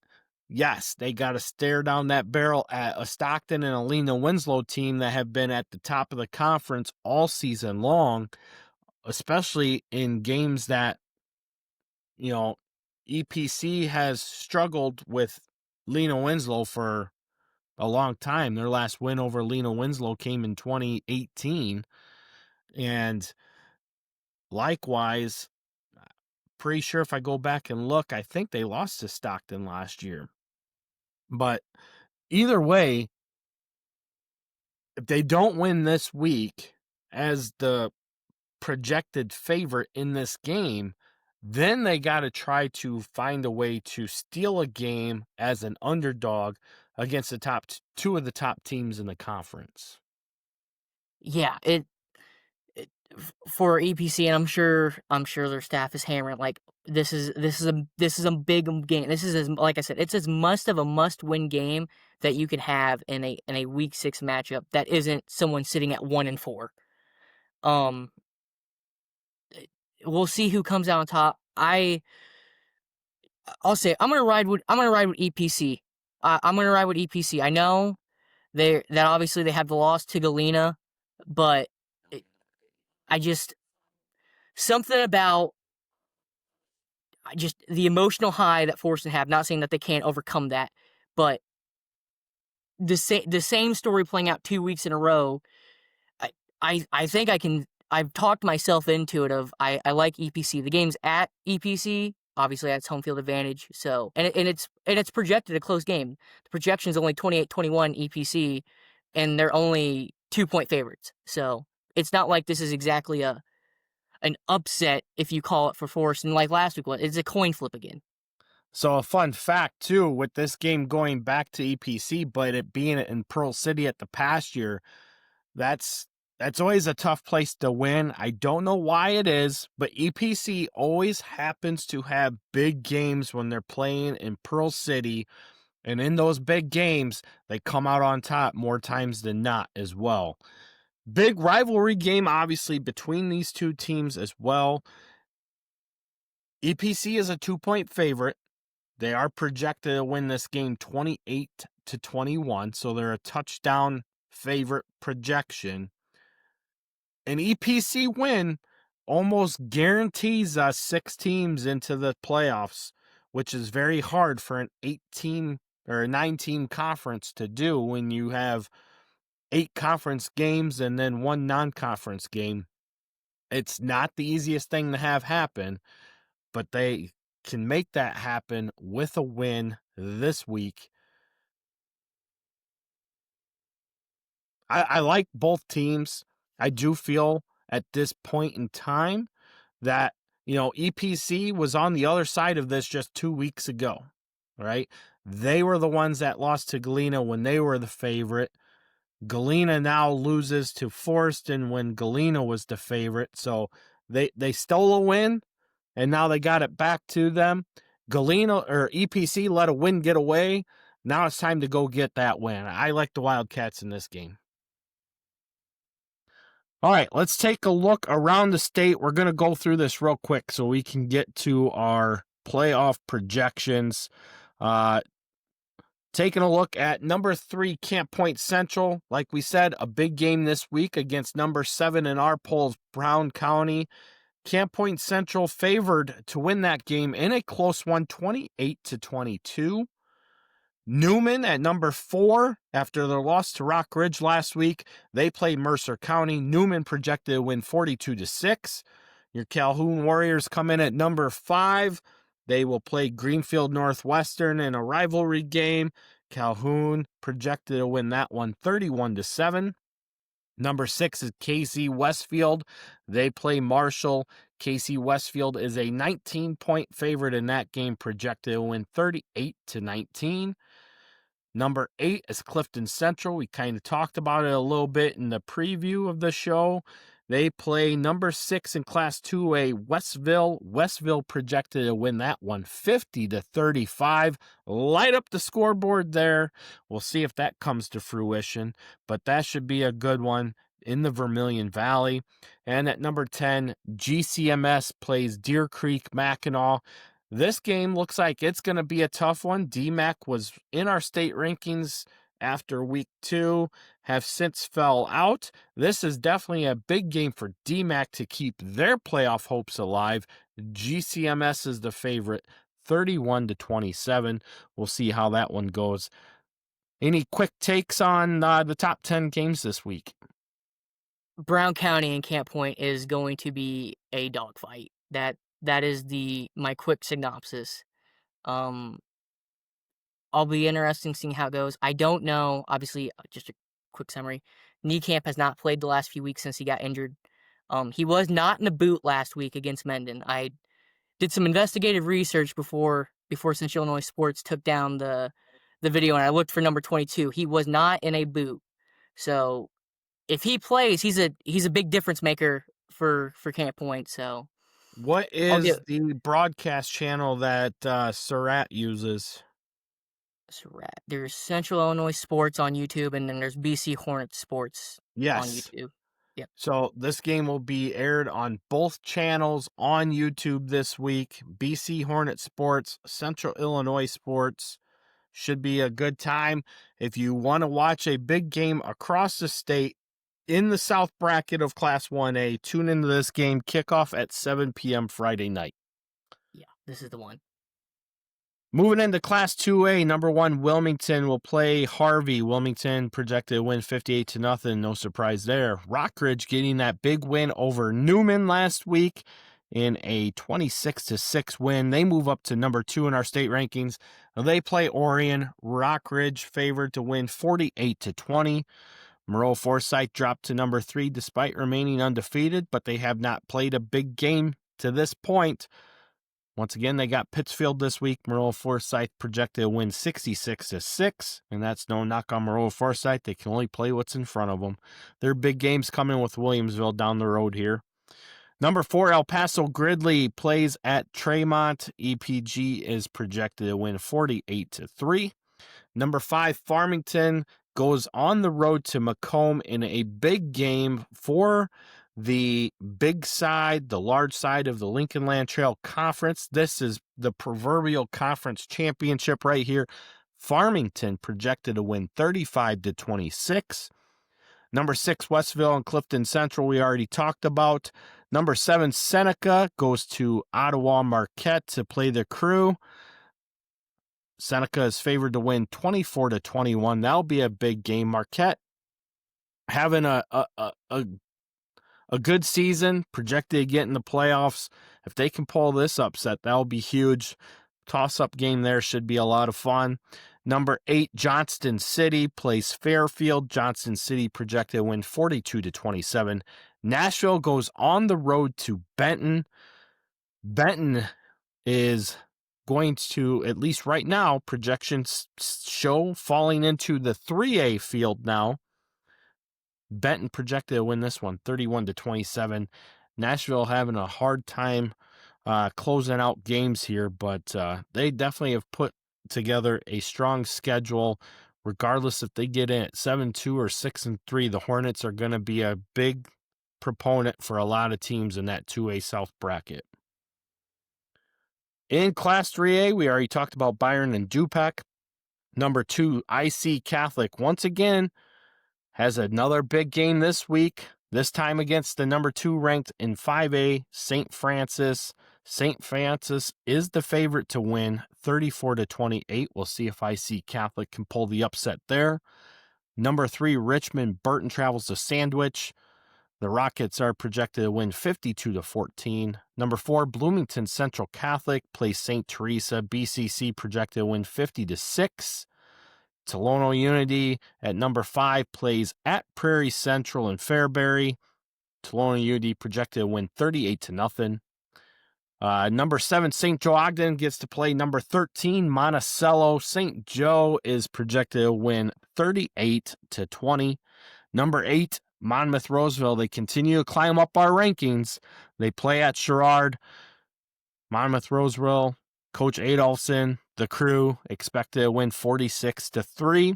yes, they got to stare down that barrel at a Stockton and a Lena Winslow team that have been at the top of the conference all season long, especially in games that, EPC has struggled with Lena Winslow for a long time. Their last win over Lena Winslow came in 2018. And likewise, pretty sure if I go back and look, I think they lost to Stockton last year. But either way, if they don't win this week as the projected favorite in this game, then they got to try to find a way to steal a game as an underdog against the top two of the top teams in the conference. Yeah, it for EPC, and I'm sure their staff is hammering like this is a big game. This is, as like I said, it's as must win game that you can have in a week 6 matchup that isn't someone sitting at 1-4. We'll see who comes out on top. I'll say I'm gonna ride with EPC. I'm gonna ride with EPC. I know that obviously they have the loss to Galena, but something about just the emotional high that Forreston have. Not saying that they can't overcome that, but the same story playing out 2 weeks in a row. I think I can. I've talked myself into it. I like EPC. The game's at EPC. Obviously, that's home field advantage. So, and it's projected a close game. The projection is only 28-21 EPC, and they're only 2-point favorites. So it's not like this is exactly an upset, if you call it, for Forreston like last week was. It's a coin flip again. So a fun fact too, with this game going back to EPC, but it being in Pearl City at the past year, that's always a tough place to win. I don't know why it is, but EPC always happens to have big games when they're playing in Pearl City. And in those big games, they come out on top more times than not as well. Big rivalry game, obviously, between these two teams as well. EPC is a 2-point favorite. They are projected to win this game 28-21, so they're a touchdown favorite projection. An EPC win almost guarantees us 6 teams into the playoffs, which is very hard for an 8-team or a 9-team conference to do when you have 8 conference games and then 1 non-conference game. It's not the easiest thing to have happen, but they can make that happen with a win this week. I like both teams. I do feel at this point in time that EPC was on the other side of this just 2 weeks ago, right? They were the ones that lost to Galena when they were the favorite. Galena now loses to Forreston when Galena was the favorite. So they stole a win, and now they got it back to them. Galena or EPC let a win get away. Now it's time to go get that win. I like the Wildcats in this game. All right, let's take a look around the state. We're going to go through this real quick so we can get to our playoff projections. Taking a look at number 3, Camp Point Central. Like we said, a big game this week against number 7 in our polls, Brown County. Camp Point Central favored to win that game in a close one, 28-22. Newman at number 4, after their loss to Rock Ridge last week, they play Mercer County. Newman projected to win 42-6. Your Calhoun Warriors come in at number 5. They will play Greenfield Northwestern in a rivalry game. Calhoun projected to win that one 31-7. Number 6 is KC Westfield. They play Marshall. KC Westfield is a 19-point favorite in that game, projected to win 38-19. Number 8 is Clifton Central. We kind of talked about it a little bit in the preview of the show. They play number 6 in Class 2A, Westville. Westville projected to win that one 50-35. Light up the scoreboard there. We'll see if that comes to fruition, but that should be a good one in the Vermilion Valley. And at number 10, GCMS plays Deer Creek Mackinac. This game looks like it's going to be a tough one. DMAC was in our state rankings after week 2, have since fell out. This is definitely a big game for DMAC to keep their playoff hopes alive. GCMS is the favorite, 31-27. We'll see how that one goes. Any quick takes on the top 10 games this week? Brown County and Camp Point is going to be a dogfight. That is my quick synopsis. I'll be interested seeing how it goes. I don't know. Obviously, just a quick summary. Niekamp has not played the last few weeks since he got injured. He was not in a boot last week against Mendon. I did some investigative research before Central Illinois Sports took down the video, and I looked for number 22. He was not in a boot. So if he plays, he's a big difference maker for Camp Point. So what is the broadcast channel that Surratt uses? There's Central Illinois Sports on YouTube, and then there's BC Hornet Sports on YouTube. Yep. So this game will be aired on both channels on YouTube this week. BC Hornet Sports, Central Illinois Sports. Should be a good time. If you want to watch a big game across the state in the South bracket of Class 1A, tune into this game. Kickoff at 7 p.m. Friday night. Yeah, this is the one. Moving into Class 2A, number 1, Wilmington will play Harvey. Wilmington projected to win 58-0. No surprise there. Rockridge getting that big win over Newman last week in a 26-6 win. They move up to number 2 in our state rankings. They play Orion. Rockridge favored to win 48-20. Moreau Forsyth dropped to number 3 despite remaining undefeated, but they have not played a big game to this point. Once again, they got Pittsfield this week. Moreau Forsyth projected to win 66-6, and that's no knock on Moreau Forsyth. They can only play what's in front of them. Their big game's coming with Williamsville down the road here. Number 4, El Paso Gridley plays at Tremont. EPG is projected to win 48-3. Number 5, Farmington goes on the road to Macomb in a big game for the big side, the large side of the Lincoln Land Trail Conference. This is the proverbial conference championship right here. Farmington projected to win 35-26. Number 6, Westville and Clifton Central, we already talked about. Number 7, Seneca goes to Ottawa Marquette to play the Crew. Seneca is favored to win 24-21. That'll be a big game. Marquette having a good season, projected to get in the playoffs. If they can pull this upset, that'll be huge. Toss-up game there should be a lot of fun. Number 8, Johnston City plays Fairfield. Johnston City projected to win 42-27. Nashville goes on the road to Benton. Benton is going to, at least right now, projections show falling into the 3A field now. Benton projected to win this one 31-27. Nashville having a hard time closing out games here, but they definitely have put together a strong schedule. Regardless if they get in at 7-2 or 6-3, the Hornets are going to be a big proponent for a lot of teams in that 2A South bracket. In Class 3A, we already talked about Byron and Dupec. Number 2, IC Catholic, once again, has another big game this week, this time against the number 2 ranked in 5A, St. Francis. St. Francis is the favorite to win, 34-28. We'll see if IC Catholic can pull the upset there. Number 3, Richmond Burton travels to Sandwich. The Rockets are projected to win 52-14. Number 4, Bloomington Central Catholic plays St. Teresa. BCC projected to win 50-6. Tolono Unity at number 5 plays at Prairie Central in Fairbury. Tolono Unity projected to win 38-0. Number 7, St. Joe Ogden gets to play number 13, Monticello. St. Joe is projected to win 38-20. Number 8, Monmouth Roseville. They continue to climb up our rankings. They play at Sherrard. Monmouth Roseville, Coach Adolphson, the crew expected to win 46-3.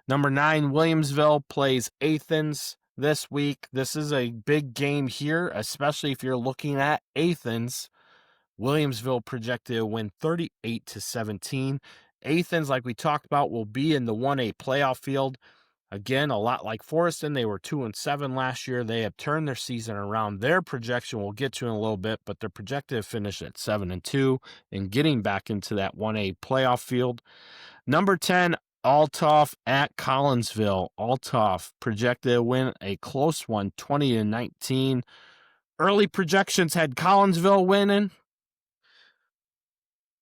Number 9, Williamsville plays Athens this week. This is a big game here, especially if you're looking at Athens. Williamsville projected to win 38-17. Athens, like we talked about, will be in the 1A playoff field. Again, a lot like Forreston, they were 2-7 last year. They have turned their season around. Their projection we'll get to in a little bit, but they're projected to finish at 7-2 and getting back into that 1A playoff field. Number 10, Althoff at Collinsville. Althoff projected to win a close one, 20-19. Early projections had Collinsville winning.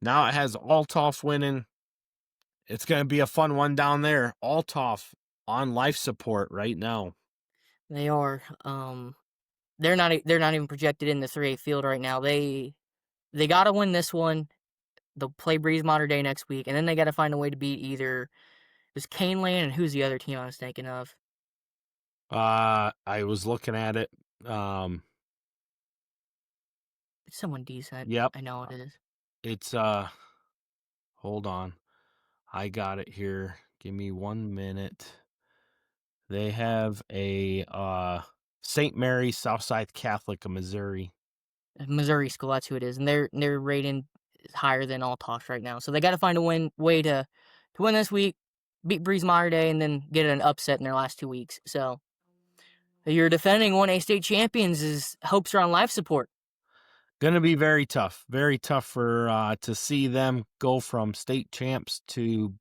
Now it has Althoff winning. It's going to be a fun one down there. Althoff on life support right now. They are. They're not even projected in the 3A field right now. They got to win this one. They'll play Breeze Mater Dei next week, and then they got to find a way to beat either it was Caneland and who's the other team I was thinking of? I was looking at it. It's someone decent. Yep. I know it is. It's hold on. I got it here. Give me 1 minute. They have a St. Mary Southside Catholic of Missouri. Missouri school, that's who it is. And their rating is higher than Althoff right now. So they got to find a way to win this week, beat Breeze Mater Dei, and then get an upset in their last 2 weeks. So you're defending 1A state champions. His hopes are on life support. Going to be very tough for to see them go from state champs to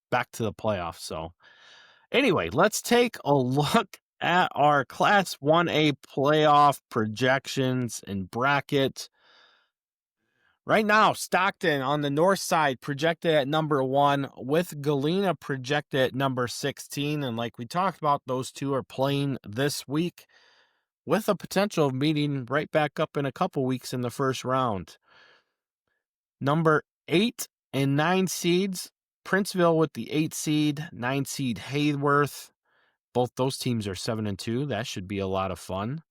back to the playoffs. So anyway, let's take a look at our Class 1A playoff projections and bracket. Right now, Stockton on the north side projected at number 1 with Galena projected at number 16. And like we talked about, those two are playing this week with a potential of meeting right back up in a couple weeks in the first round. Number 8 and 9 seeds, Princeville with the 8 seed, 9 seed Hayworth. Both those teams are 7-2. That should be a lot of fun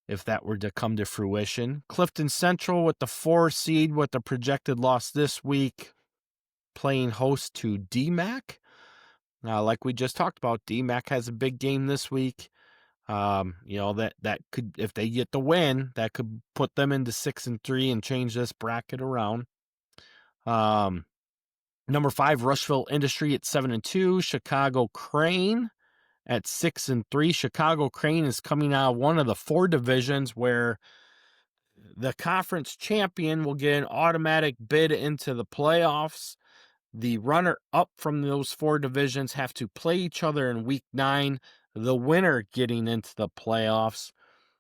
if that were to come to fruition. Clifton Central with the 4 seed with the projected loss this week, playing host to DMAC. Now, like we just talked about, DMAC has a big game this week. That could, if they get the win, that could put them into 6-3 and change this bracket around. Number 5, Rushville Industry at 7-2. Chicago Crane at 6-3. Chicago Crane is coming out of one of the 4 divisions where the conference champion will get an automatic bid into the playoffs. The runner-up from those 4 divisions have to play each other in week 9. The winner getting into the playoffs.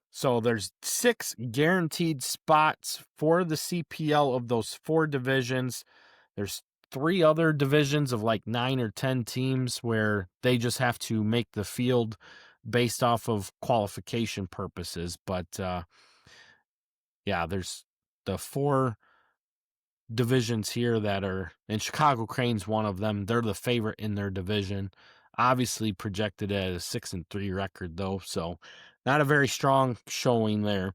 So there's 6 guaranteed spots for the CPL of those 4 divisions. There's 3 other divisions of like 9 or 10 teams where they just have to make the field based off of qualification purposes. But there's the 4 divisions here that are, and Chicago Crane's one of them. They're the favorite in their division. Obviously projected at a 6-3 record though, so not a very strong showing there.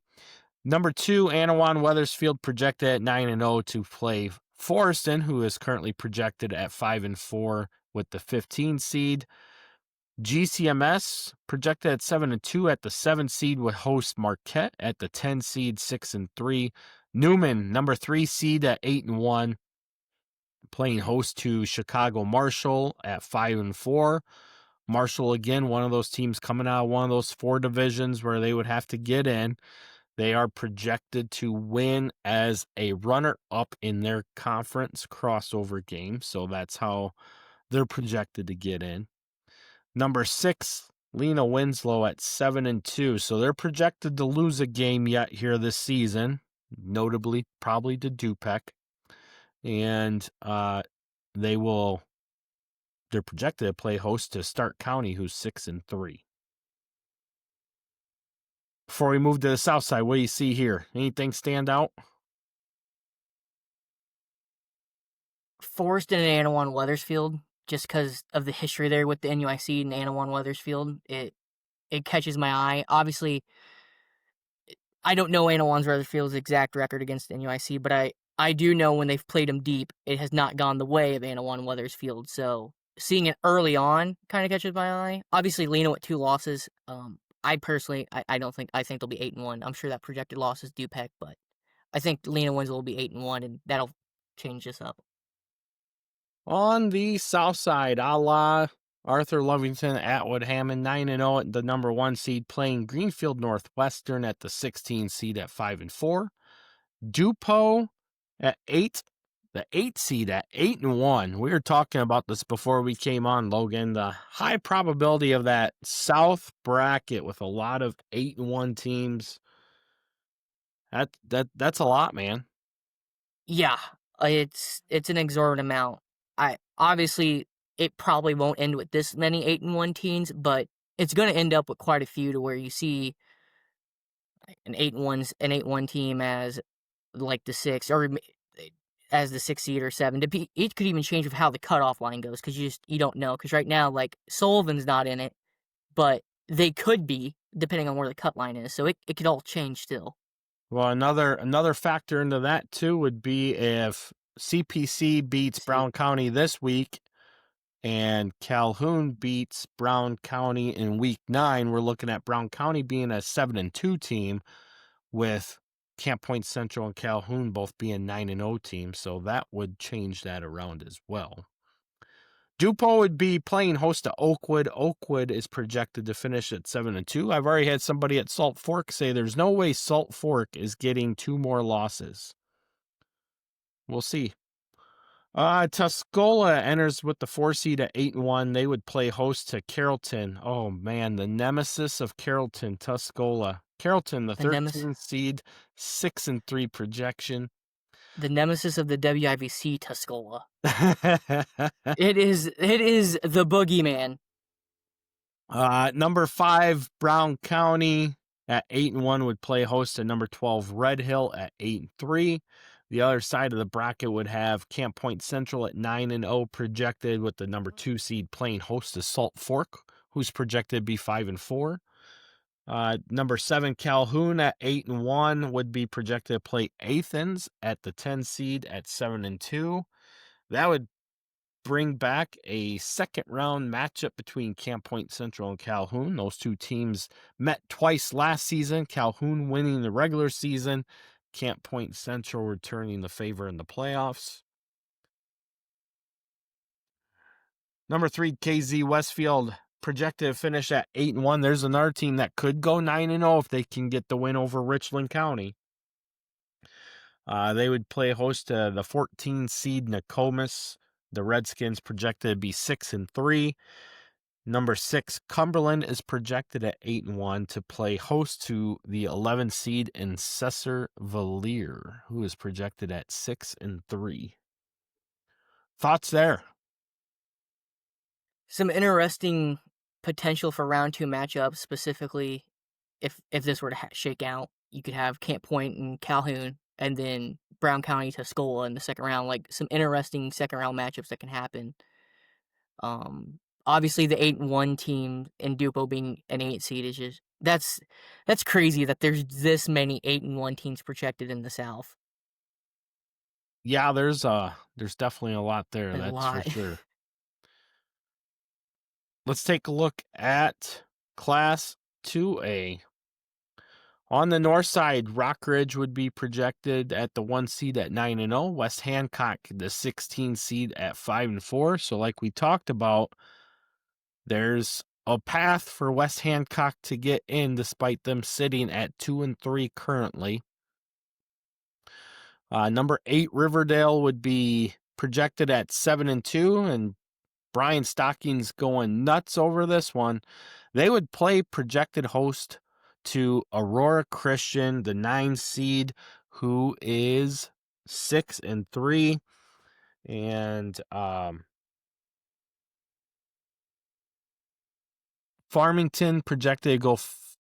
Number 2, Anawan Wethersfield projected at 9-0 to play Forreston, who is currently projected at 5-4 with the 15 seed. GCMS projected at 7-2 at the 7 seed would host Marquette at the 10 seed 6-3. Newman, number 3 seed at 8-1, playing host to Chicago Marshall at 5-4. Marshall, again, one of those teams coming out of one of those 4 divisions where they would have to get in. They are projected to win as a runner-up in their conference crossover game, so that's how they're projected to get in. Number 6, Lena Winslow at 7-2, so they're projected to lose a game yet here this season, notably probably to Dupec, and they're projected to play host to Stark County, who's 6-3. Before we move to the south side, what do you see here? Anything stand out? Forreston and Anawan Wethersfield, just because of the history there with the NUIC and Anawan Wethersfield, it catches my eye. Obviously, I don't know Anawan Wethersfield's exact record against the NUIC, but I do know when they've played them deep, it has not gone the way of Anawan Wethersfield. So seeing it early on kind of catches my eye. Obviously, Lena with 2 losses. I personally, I think they'll be 8-1. I'm sure that projected loss is Dupec, but I think Lena Winslow will be 8-1, and that'll change this up. On the south side, a la Arthur Lovington, Atwood Hammond, 9-0 at the number 1 seed, playing Greenfield Northwestern at the 16 seed at 5-4. Dupo at 8, the 8 seed at 8-1. We were talking about this before we came on, Logan. The high probability of that south bracket with a lot of 8-1 teams. That's a lot, man. Yeah, it's an exorbitant amount. Obviously it probably won't end with this many 8-1 teams, but it's going to end up with quite a few to where you see an 8-1 team as like the 6 or as the 6 seed or 7. It could even change with how the cutoff line goes because you don't know. Because right now, like Sullivan's not in it, but they could be depending on where the cut line is. So it could all change still. Well, another factor into that too would be if CPC beats Brown County this week and Calhoun beats Brown County in week 9, we're looking at Brown County being a 7-2 team with Camp Point Central and Calhoun both being 9-0 teams, so that would change that around as well. Dupo would be playing host to Oakwood. Oakwood is projected to finish at 7-2. I've already had somebody at Salt Fork say there's no way Salt Fork is getting 2 more losses. We'll see. Tuscola enters with the 4 seed at 8-1. They would play host to Carrollton. Oh man, the nemesis of Carrollton, Tuscola. Carrollton, the 13th seed, 6-3 projection. The nemesis of the WIVC, Tuscola. It is the boogeyman. Number 5, Brown County at 8-1 would play host to number 12, Red Hill at 8-3. The other side of the bracket would have Camp Point Central at 9-0 projected, with the number 2 seed playing host to Salt Fork, who's projected to be 5-4. Number 7, Calhoun at 8-1 would be projected to play Athens at the 10 seed at 7-2. That would bring back a second round matchup between Camp Point Central and Calhoun. Those 2 teams met twice last season, Calhoun winning the regular season, Camp Point Central returning the favor in the playoffs. Number 3, KZ Westfield, projected to finish at 8-1. There's another team that could go 9-0 if they can get the win over Richland County. They would play host to the 14 seed Nokomis. The Redskins projected to be 6-3. Number 6, Cumberland is projected at 8-1 to play host to the 11 seed Incessor Valier, who is projected at 6-3. Thoughts there? Some interesting potential for round 2 matchups, specifically if this were to shake out. You could have Camp Point and Calhoun and then Brown County to Tuscola in the second round. Like some interesting second round matchups that can happen. Obviously the 8-1 team in Dupo being an 8 seed is just that's crazy that there's this many 8-1 teams projected in the South. Yeah, there's definitely a lot there. There's a That's lot. for sure. Let's take a look at Class 2A. On the north side, Rock Ridge would be projected at the 1 seed at 9-0. West Hancock, the 16 seed at 5-4. So like we talked about, there's a path for West Hancock to get in despite them sitting at 2-3 currently. Number 8, Riverdale would be projected at 7-2, and Brian Stocking's going nuts over this one. They would play projected host to Aurora Christian, the 9 seed, who is 6-3, and Farmington projected to go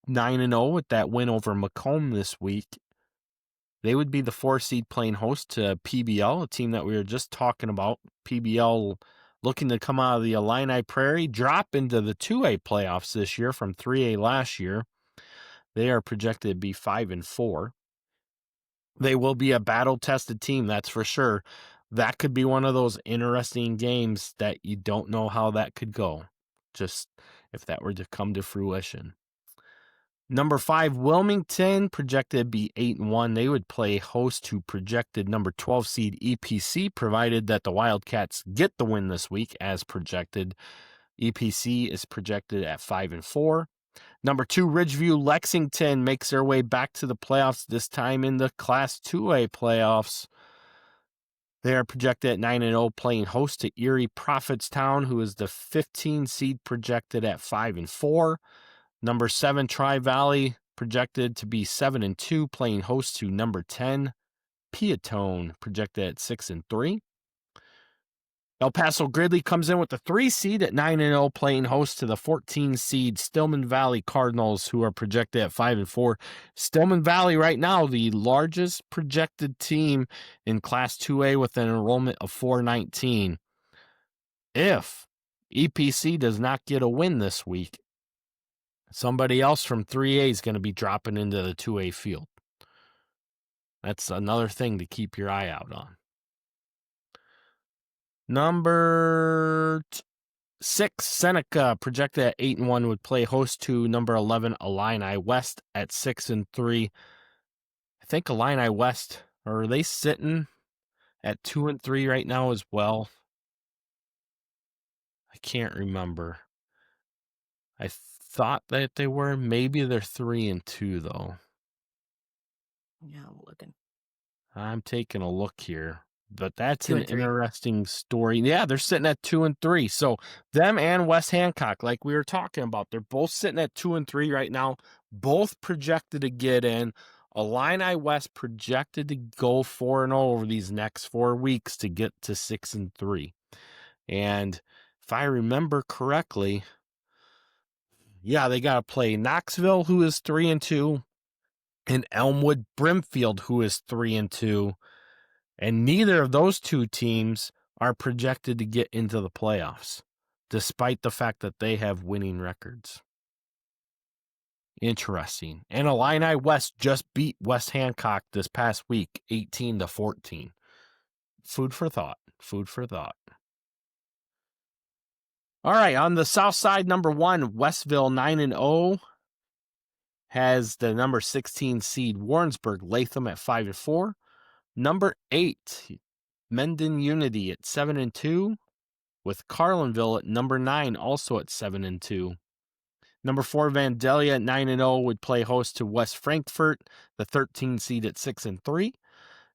9-0 with that win over Macomb this week. They would be the 4 seed playing host to PBL, a team that we were just talking about. PBL looking to come out of the Illini Prairie, drop into the 2A playoffs this year from 3A last year. They are projected to be 5-4. They will be a battle-tested team, that's for sure. That could be one of those interesting games that you don't know how that could go, just if that were to come to fruition. Number 5, Wilmington, projected to be 8-1. They would play host to projected number 12 seed EPC, provided that the Wildcats get the win this week as projected. EPC is projected at 5-4. Number 2, Ridgeview Lexington makes their way back to the playoffs, this time in the Class 2A playoffs. They are projected at 9-0, playing host to Erie Prophetstown, who is the 15 seed, projected at 5-4. Number 7, Tri-Valley, projected to be 7-2, playing host to number 10, Piatone, projected at 6-3. El Paso Gridley comes in with the 3 seed at 9-0, playing host to the 14 seed Stillman Valley Cardinals, who are projected at 5-4. Stillman Valley right now, the largest projected team in Class 2A with an enrollment of 419. If EPC does not get a win this week, somebody else from 3A is going to be dropping into the 2A field. That's another thing to keep your eye out on. Number 6, Seneca, projected at 8-1, would play host to number 11, Illini West at 6-3. I think Illini West, are they sitting at 2-3 right now as well? I can't remember. I thought that they were. Maybe they're 3-2 though. Yeah, I'm looking. I'm taking a look here, but that's 2 an and 3. interesting story. Yeah, they're sitting at 2-3. So them and West Hancock, like we were talking about, they're both sitting at 2-3 right now. Both projected to get in. Illini West projected to go 4-0 over these next 4 weeks to get to 6-3. And if I remember correctly, yeah, they got to play Knoxville, who is 3-2, and Elmwood Brimfield, who is 3-2. And neither of those 2 teams are projected to get into the playoffs, despite the fact that they have winning records. Interesting. And Illini West just beat West Hancock this past week, 18-14. Food for thought. Food for thought. All right, on the south side, number 1, Westville 9-0 has the number 16 seed Warrensburg Latham at 5-4. Number 8, Mendon Unity at 7-2, with Carlinville at number 9 also at 7-2. Number 4, Vandalia at 9-0 would play host to West Frankfort, the 13 seed at 6-3.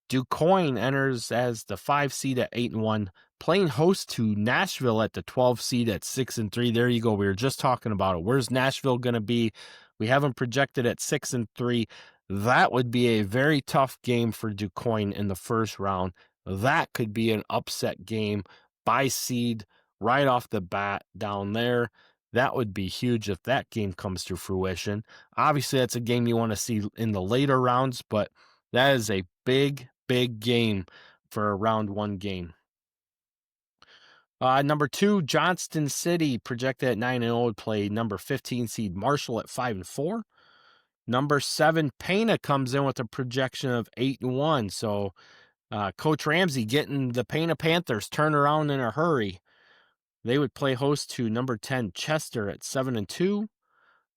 DuQuoin enters as the 5 seed at 8-1, playing host to Nashville at the 12 seed at 6-3. There you go. We were just talking about it. Where's Nashville going to be? We have them projected at 6-3. That would be a very tough game for DuQuoin in the first round. That could be an upset game by seed right off the bat down there. That would be huge if that game comes to fruition. Obviously, that's a game you want to see in the later rounds, but that is a big game for a round 1 game. Number 2, Johnston City, projected at 9-0, would play number 15 seed Marshall at 5-4. Number 7, Pana comes in with a projection of 8-1. So Coach Ramsey getting the Pana Panthers turned around in a hurry. They would play host to number 10 Chester at 7-2.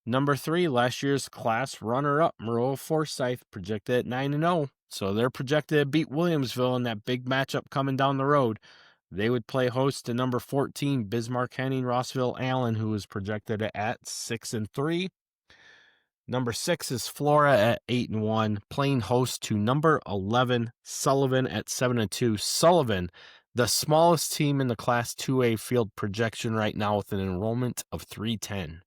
Number 3, last year's class runner-up Maroa Forsyth, projected at 9-0. So they're projected to beat Williamsville in that big matchup coming down the road. They would play host to number 14, Bismarck Henning Rossville Allen, who is projected at 6-3. Number 6 is Flora at 8-1, playing host to number 11, Sullivan at 7-2. Sullivan, the smallest team in the Class 2A field projection right now with an enrollment of 310.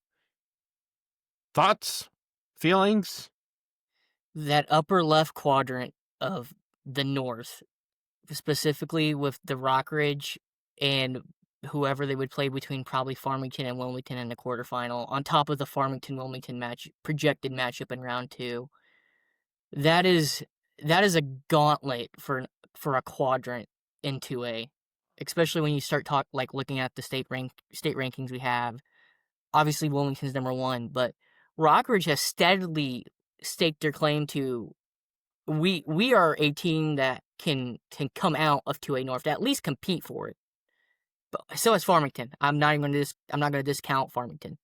Thoughts? Feelings? That upper left quadrant of the North, specifically with the Rockridge and whoever they would play between probably Farmington and Wilmington in the quarterfinal, on top of the Farmington-Wilmington projected matchup in round 2. That is a gauntlet for a quadrant in 2A, especially when you start looking at the state rankings we have. Obviously, Wilmington's number 1, but Rockridge has steadily staked their claim to we are a team that can come out of 2A North, to at least compete for it. But so is Farmington. I'm not going to discount Farmington.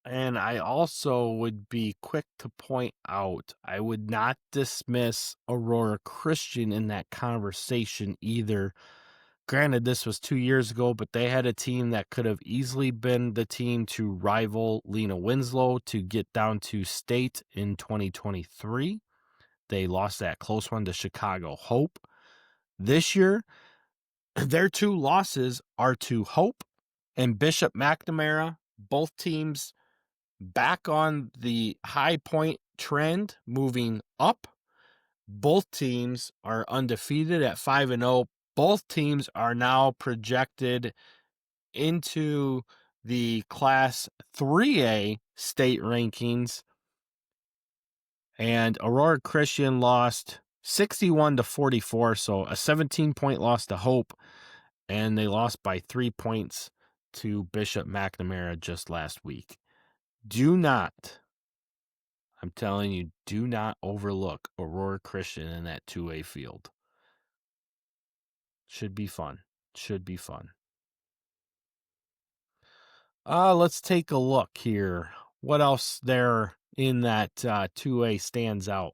And I also would be quick to point out, I would not dismiss Aurora Christian in that conversation either. Granted, this was 2 years ago, but they had a team that could have easily been the team to rival Lena Winslow to get down to state in 2023. They lost that close one to Chicago Hope. This year, their 2 losses are to Hope and Bishop McNamara, both teams back on the high point trend, moving up. Both teams are undefeated at 5-0. Both teams are now projected into the Class 3A state rankings. And Aurora Christian lost 61-44, so a 17-point loss to Hope, and they lost by 3 points to Bishop McNamara just last week. I'm telling you, do not overlook Aurora Christian in that 2A field. Should be fun. Let's take a look here. What else there in that 2A stands out?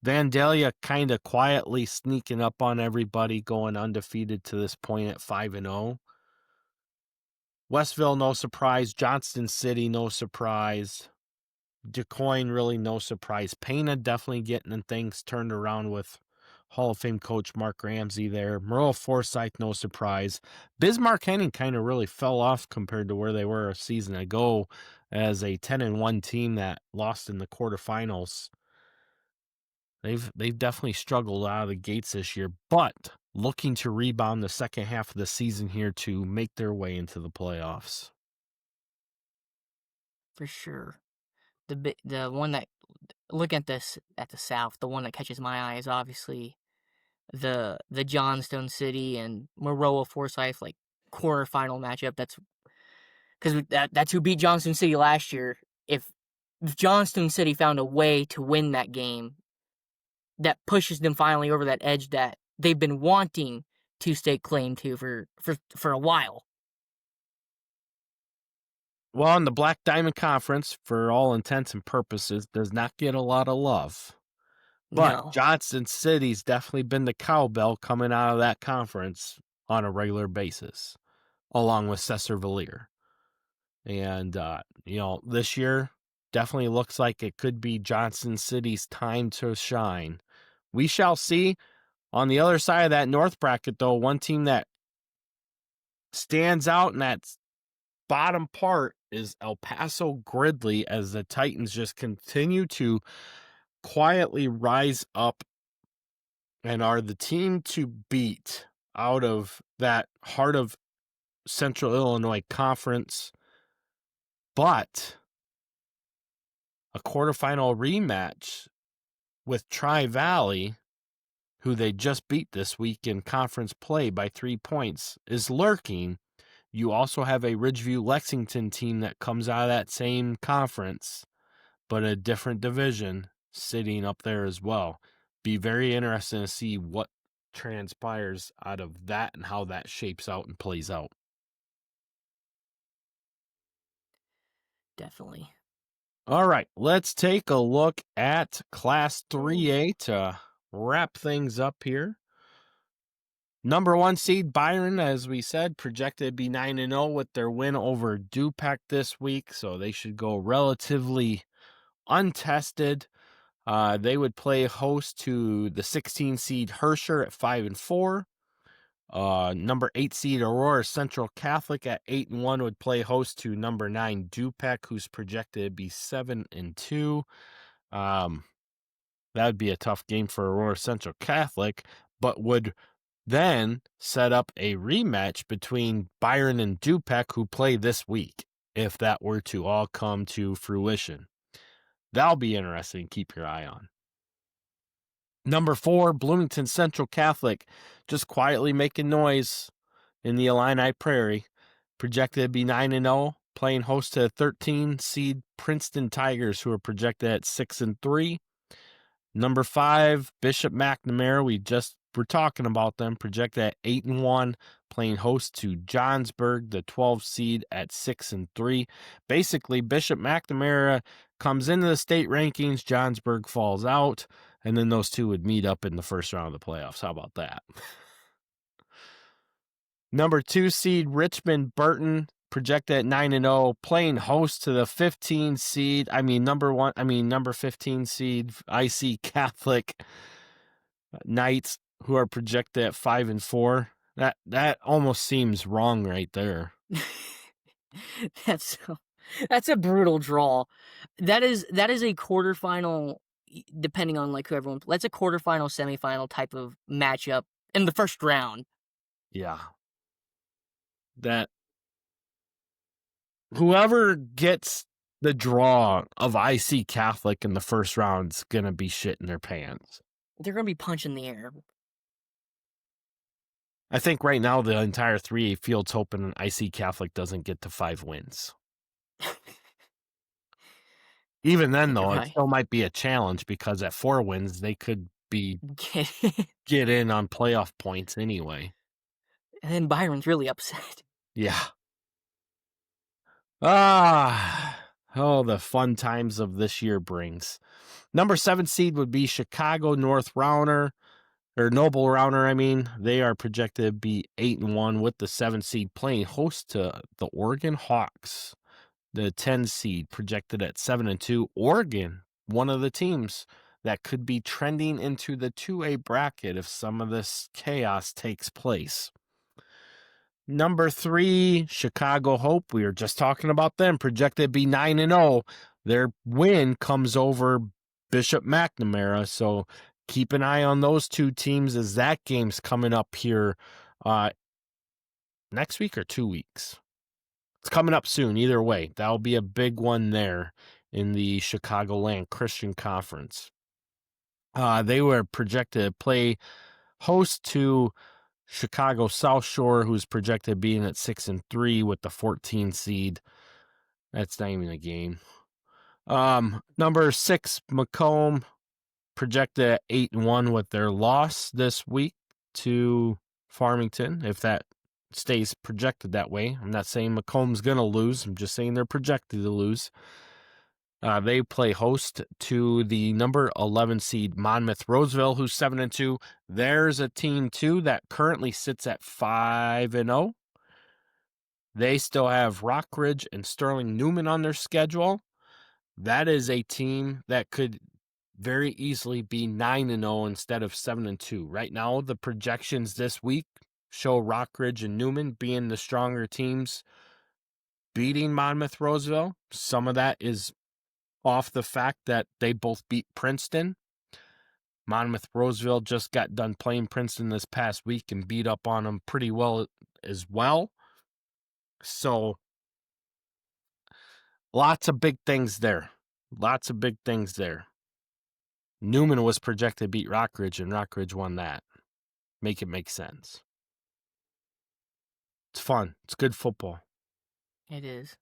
Vandalia kind of quietly sneaking up on everybody, going undefeated to this point at 5-0. Westville, no surprise. Johnston City, no surprise. DuQuoin, really no surprise. Pana definitely getting things turned around with Hall of Fame coach Mark Ramsey there. Merle Forsyth, no surprise. Bismarck Henning kind of really fell off compared to where they were a season ago as a 10-1 team that lost in the quarterfinals. They've definitely struggled out of the gates this year, but looking to rebound the second half of the season here to make their way into the playoffs. For sure. The one that, look at this at the South, the one that catches my eye is obviously the Johnstone City and Maroa Forsyth quarterfinal matchup. That's because that's who beat Johnstone City last year. If Johnstone City found a way to win that game, that pushes them finally over that edge that they've been wanting to stake claim to for a while. Well, in the Black Diamond Conference, for all intents and purposes, does not get a lot of love. But No. Johnston City's definitely been the cowbell coming out of that conference on a regular basis, along with Cesar-Valier. And, this year definitely looks like it could be Johnston City's time to shine. We shall see. On the other side of that North bracket, though, one team that stands out in that bottom part is El Paso Gridley, as the Titans just continue to quietly rise up and are the team to beat out of that heart of Central Illinois Conference. But a quarterfinal rematch with Tri-Valley who they just beat this week in conference play by 3 points, is lurking. You also have a Ridgeview Lexington team that comes out of that same conference, but a different division sitting up there as well. Be very interesting to see what transpires out of that and how that shapes out and plays out. Definitely. All right, let's take a look at Class 3A to wrap things up here. Number 1 seed Byron, as we said, projected to be 9-0 with their win over Dupac this week, so they should go relatively untested. They would play host to the 16 seed Herscher at 5-4. Number 8 seed Aurora Central Catholic at 8-1 would play host to number 9 Dupac, who's projected to be 7-2. That would be a tough game for Aurora Central Catholic, but would then set up a rematch between Byron and Dupac, who play this week, if that were to all come to fruition. That'll be interesting. Keep your eye on. Number 4, Bloomington Central Catholic, just quietly making noise in the Illini Prairie. Projected to be 9-0, playing host to 13 seed Princeton Tigers, who are projected at 6-3. Number 5, Bishop McNamara, we just were talking about them, projected at 8-1, playing host to Johnsburg, the 12 seed at 6-3. Basically, Bishop McNamara comes into the state rankings, Johnsburg falls out, and then those two would meet up in the first round of the playoffs. How about that? Number 2 seed Richmond Burton, projected at 9-0, playing host to the 15 seed. Number 15 seed IC Catholic Knights, who are projected at 5-4. That almost seems wrong right there. That's a brutal draw. That is a quarterfinal, depending on like who everyone. That's a quarterfinal, semifinal type of matchup in the first round. Yeah. That whoever gets the draw of IC Catholic in the first round is gonna be shitting their pants. They're gonna be punching the air. I think right now the entire 3A field's hoping IC Catholic doesn't get to 5 wins. Even then, though, Right. it still might be a challenge because at 4 wins, they could be get in on playoff points anyway. And then Byron's really upset. Yeah. The fun times of this year brings. Number 7 seed would be Chicago North Rauner, or Noble Rauner, They are projected to be 8-1 with the 7 seed playing host to the Oregon Hawks. The 10 seed projected at 7-2. Oregon, one of the teams that could be trending into the 2A bracket if some of this chaos takes place. Number 3, Chicago Hope. We were just talking about them. Projected to be 9-0. Their win comes over Bishop McNamara. So keep an eye on those two teams as that game's coming up here next week or 2 weeks. It's coming up soon. Either way, that'll be a big one there in the Chicagoland Christian Conference. They were projected to play host to Chicago South Shore, who's projected being at 6-3 with the 14 seed. That's not even a game. Number 6, Macomb, projected at 8-1 with their loss this week to Farmington, if that stays projected that way. I'm not saying Macomb's going to lose. I'm just saying they're projected to lose. They play host to the number 11 seed Monmouth Roseville, who's 7-2. There's a team, too, that currently sits at 5-0. They still have Rockridge and Sterling Newman on their schedule. That is a team that could very easily be 9-0 instead of 7-2. Right now, the projections this week show Rockridge and Newman being the stronger teams, beating Monmouth Roseville. Some of that is off the fact that they both beat Princeton. Monmouth Roseville just got done playing Princeton this past week and beat up on them pretty well as well. So, lots of big things there. Newman was projected to beat Rockridge, and Rockridge won that. Make it make sense. It's fun. It's good football. It is.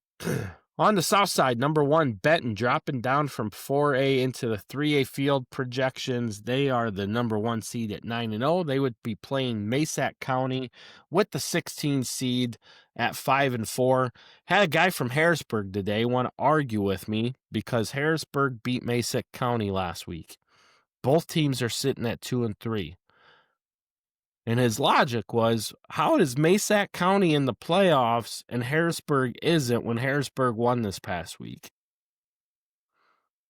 On the south side, number 1, Benton, dropping down from 4A into the 3A field projections. They are the number 1 seed at 9-0. They would be playing Masac County with the 16 seed at 5-4. Had a guy from Harrisburg today want to argue with me because Harrisburg beat Masac County last week. Both teams are sitting at 2-3. And his logic was, how is Masac County in the playoffs and Harrisburg isn't when Harrisburg won this past week?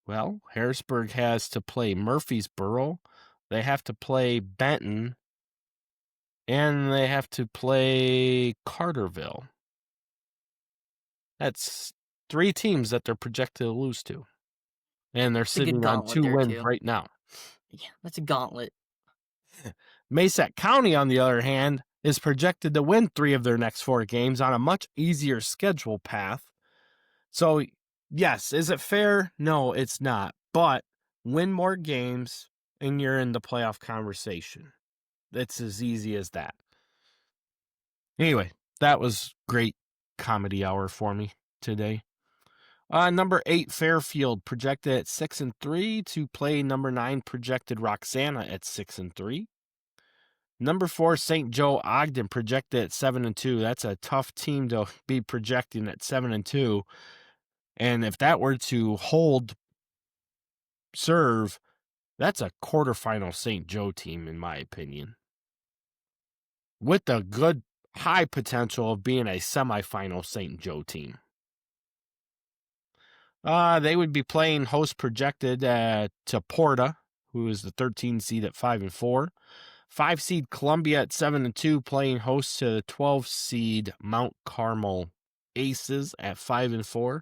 Well, Harrisburg has to play Murfreesboro, they have to play Benton, and they have to play Carterville. That's 3 teams that they're projected to lose to. And they're sitting on 2 wins right now. Yeah, that's a gauntlet. Masac County, on the other hand, is projected to win 3 of their next 4 games on a much easier schedule path. So, yes, is it fair? No, it's not. But win more games and you're in the playoff conversation. It's as easy as that. Anyway, that was great comedy hour for me today. Number 8, Fairfield, projected at 6-3 to play number 9, projected Roxana at 6-3. Number 4, St. Joe Ogden, projected at 7-2. That's a tough team to be projecting at 7-2. And if that were to hold serve, that's a quarterfinal St. Joe team, in my opinion, with the good high potential of being a semifinal St. Joe team. They would be playing host projected to Porta, who is the 13 seed at 5-4. 5 seed Columbia at 7-2, playing host to the 12 seed Mount Carmel Aces at 5-4.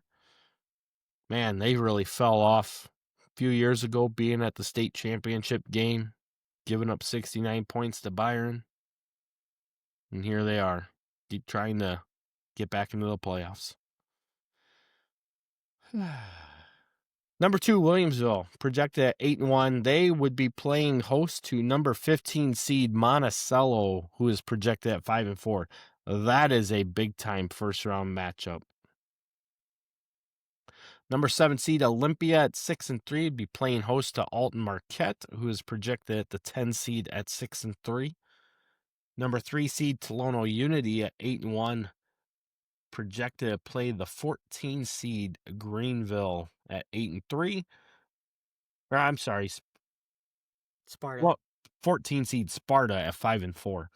Man, they really fell off a few years ago, being at the state championship game, giving up 69 points to Byron. And here they are, keep trying to get back into the playoffs. Number 2, Williamsville, projected at 8-1. They would be playing host to number 15 seed Monticello, who is projected at 5-4. That is a big-time first-round matchup. Number 7 seed Olympia at 6-3 would be playing host to Alton Marquette, who is projected at the 10 seed at 6-3. Number 3 seed Tolono Unity at 8-1. Projected to play the 14 seed Greenville at 8-3. Or I'm sorry, Sparta. Well, 14 seed Sparta at 5-4.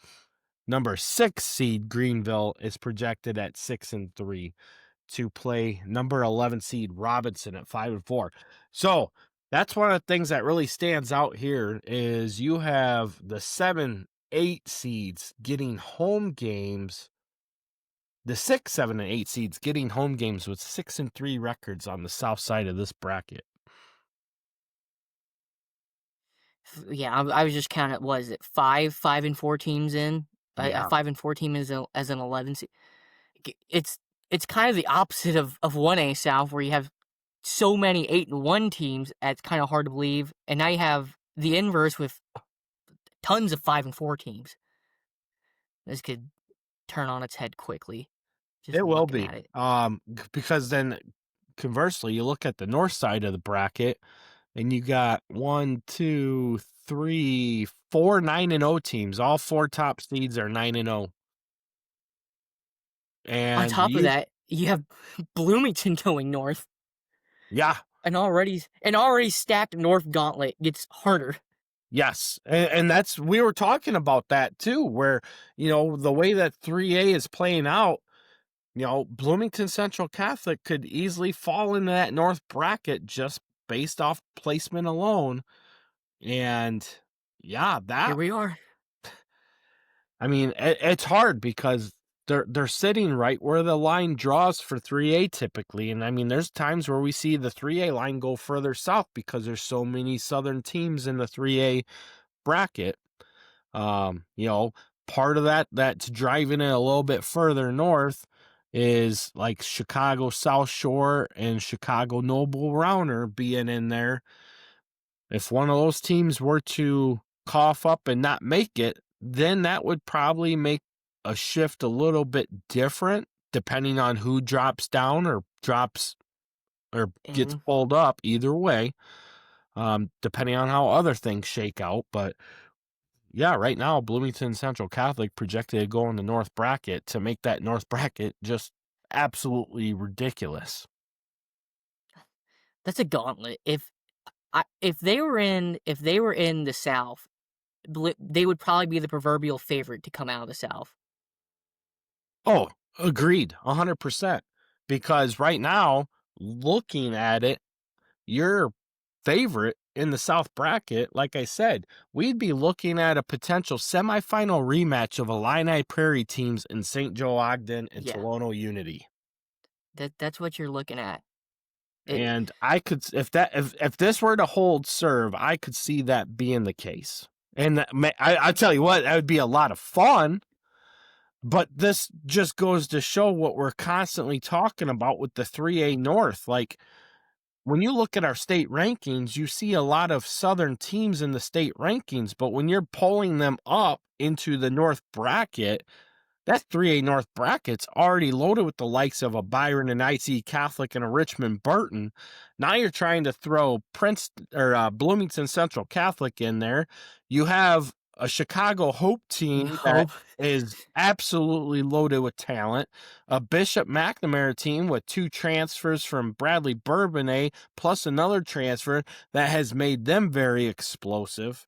Number 6 seed Greenville is projected at 6-3 to play number 11 seed Robinson at 5-4. So that's one of the things that really stands out here is you have the 7, 8 seeds getting home games. The 6, 7, and 8 seeds getting home games with 6-3 records on the south side of this bracket. Yeah, I was just counting. Was it 5-4 teams in? Yeah. A 5-4 team as an 11 seed. It's kind of the opposite of 1A South, where you have so many 8-1 teams. It's kind of hard to believe, and now you have the inverse with tons of 5-4 teams. This could turn on its head quickly. It will be. Because then conversely, you look at the north side of the bracket and you got 1, 2, 3, 4 9-0 teams. All 4 top seeds are 9-0. And on top of that, you have Bloomington going north. Yeah. An already stacked North Gauntlet gets harder. Yes. And that's, we were talking about that too, where, the way that 3A is playing out, Bloomington Central Catholic could easily fall into that north bracket just based off placement alone. And yeah, Here we are. I mean, it's hard because they're sitting right where the line draws for 3A typically. And I mean, there's times where we see the 3A line go further south because there's so many southern teams in the 3A bracket. Part of that's driving it a little bit further north is like Chicago South Shore and Chicago Noble Rauner being in there. If one of those teams were to cough up and not make it, then that would probably make a shift a little bit different depending on who drops down or gets pulled up, either way, depending on how other things shake out. But yeah, right now, Bloomington Central Catholic projected to go in the North bracket to make that North bracket just absolutely ridiculous. That's a gauntlet. If they were in the South, they would probably be the proverbial favorite to come out of the South. Oh, agreed, 100%. Because right now, looking at it, your favorite in the South bracket, like I said, we'd be looking at a potential semifinal rematch of Illini Prairie teams in St. Joe Ogden and Tolono Unity. That's what you're looking at. And I could, if this were to hold serve, I could see that being the case. And I tell you what, that would be a lot of fun. But this just goes to show what we're constantly talking about with the 3A North. Like, when you look at our state rankings, you see a lot of Southern teams in the state rankings, but when you're pulling them up into the North bracket, that 3A North bracket's already loaded with the likes of a Byron and IC Catholic and a Richmond Burton. Now you're trying to throw Bloomington Central Catholic in there. You have a Chicago Hope team that is absolutely loaded with talent, a Bishop McNamara team with 2 transfers from Bradley Bourbonnais, plus another transfer that has made them very explosive.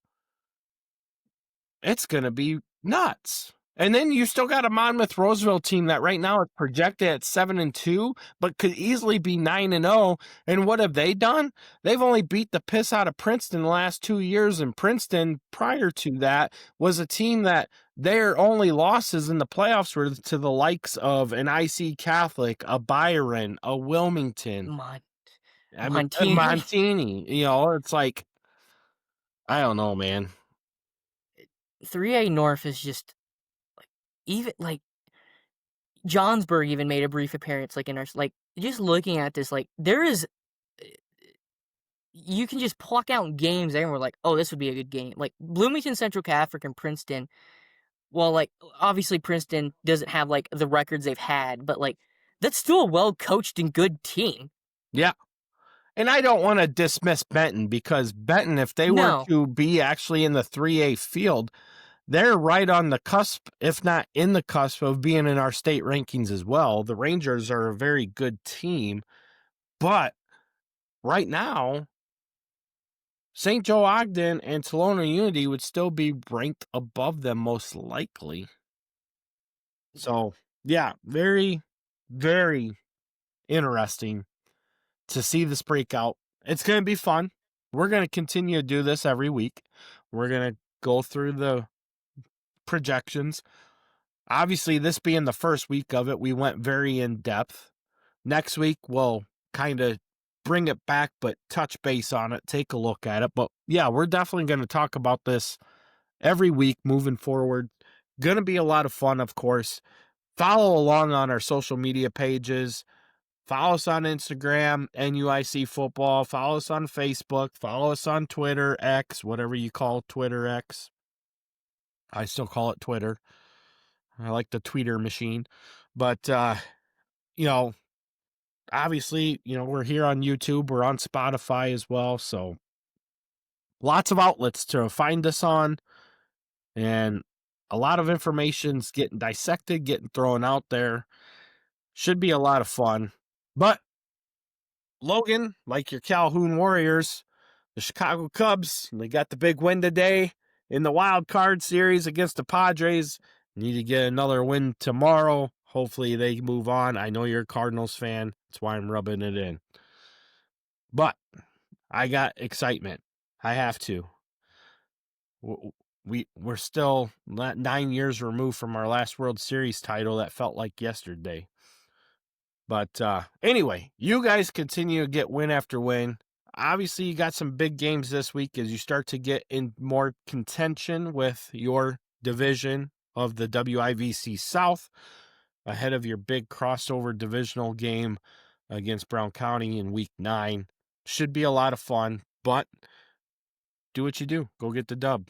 It's going to be nuts. And then you still got a Monmouth Roseville team that right now is projected at 7-2, but could easily be 9-0. And what have they done? They've only beat the piss out of Princeton the last 2 years, and Princeton, prior to that, was a team that their only losses in the playoffs were to the likes of an IC Catholic, a Byron, a Wilmington, Montini. You know, it's like, I don't know, man. 3A North is just even like Johnsburg even made a brief appearance in our just looking at this, there is, you can just pluck out games there and we're like, oh, this would be a good game. Like Bloomington Central Catholic and Princeton, well, obviously Princeton doesn't have the records they've had, but that's still a well coached and good team. Yeah. And I don't want to dismiss Benton, because Benton, if they were to be actually in the 3A field, they're right on the cusp, if not in the cusp, of being in our state rankings as well. The Rangers are a very good team, but right now, St. Joe Ogden and Tolono Unity would still be ranked above them most likely. So, yeah, very, very interesting to see this breakout. It's going to be fun. We're going to continue to do this every week. We're going to go through the projections. Obviously, this being the first week of it, we went very in depth. Next week, we'll kind of bring it back, but touch base on it, take a look at it. But yeah, we're definitely going to talk about this every week moving forward. Going to be a lot of fun, of course. Follow along on our social media pages. Follow us on Instagram, NUIC Football. Follow us on Facebook. Follow us on Twitter, X, whatever you call Twitter, X. I still call it Twitter. I like the tweeter machine. But, obviously, we're here on YouTube. We're on Spotify as well. So lots of outlets to find us on. And a lot of information's getting dissected, getting thrown out there. Should be a lot of fun. But Logan, like your Calhoun Warriors, the Chicago Cubs, they got the big win today in the wild card series against the Padres. Need to get another win tomorrow. Hopefully they move on. I know you're a Cardinals fan. That's why I'm rubbing it in. But I got excitement. I have to. We're still 9 years removed from our last World Series title. That felt like yesterday. But anyway, you guys continue to get win after win. Obviously, you got some big games this week as you start to get in more contention with your division of the WIVC South ahead of your big crossover divisional game against Brown County in Week 9. Should be a lot of fun, but do what you do. Go get the dub.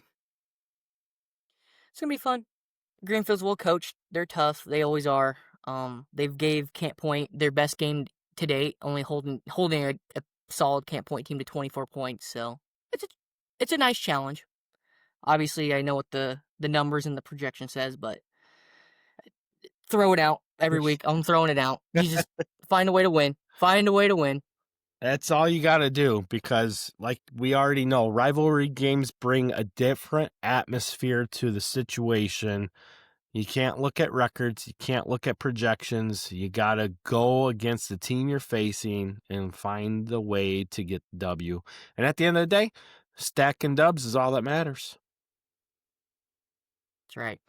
It's gonna be fun. Greenfield's well coached. They're tough. They always are. They've gave Camp Point their best game to date, only holding a solid Camp Point team to 24 points. So it's a nice challenge. Obviously, I know what the numbers and the projection says, but throw it out every week. I'm throwing it out. You just find a way to win. Find a way to win. That's all you got to do because, like we already know, rivalry games bring a different atmosphere to the situation. You can't look at records. You can't look at projections. You got to go against the team you're facing and find the way to get the W. And at the end of the day, stacking dubs is all that matters. That's right.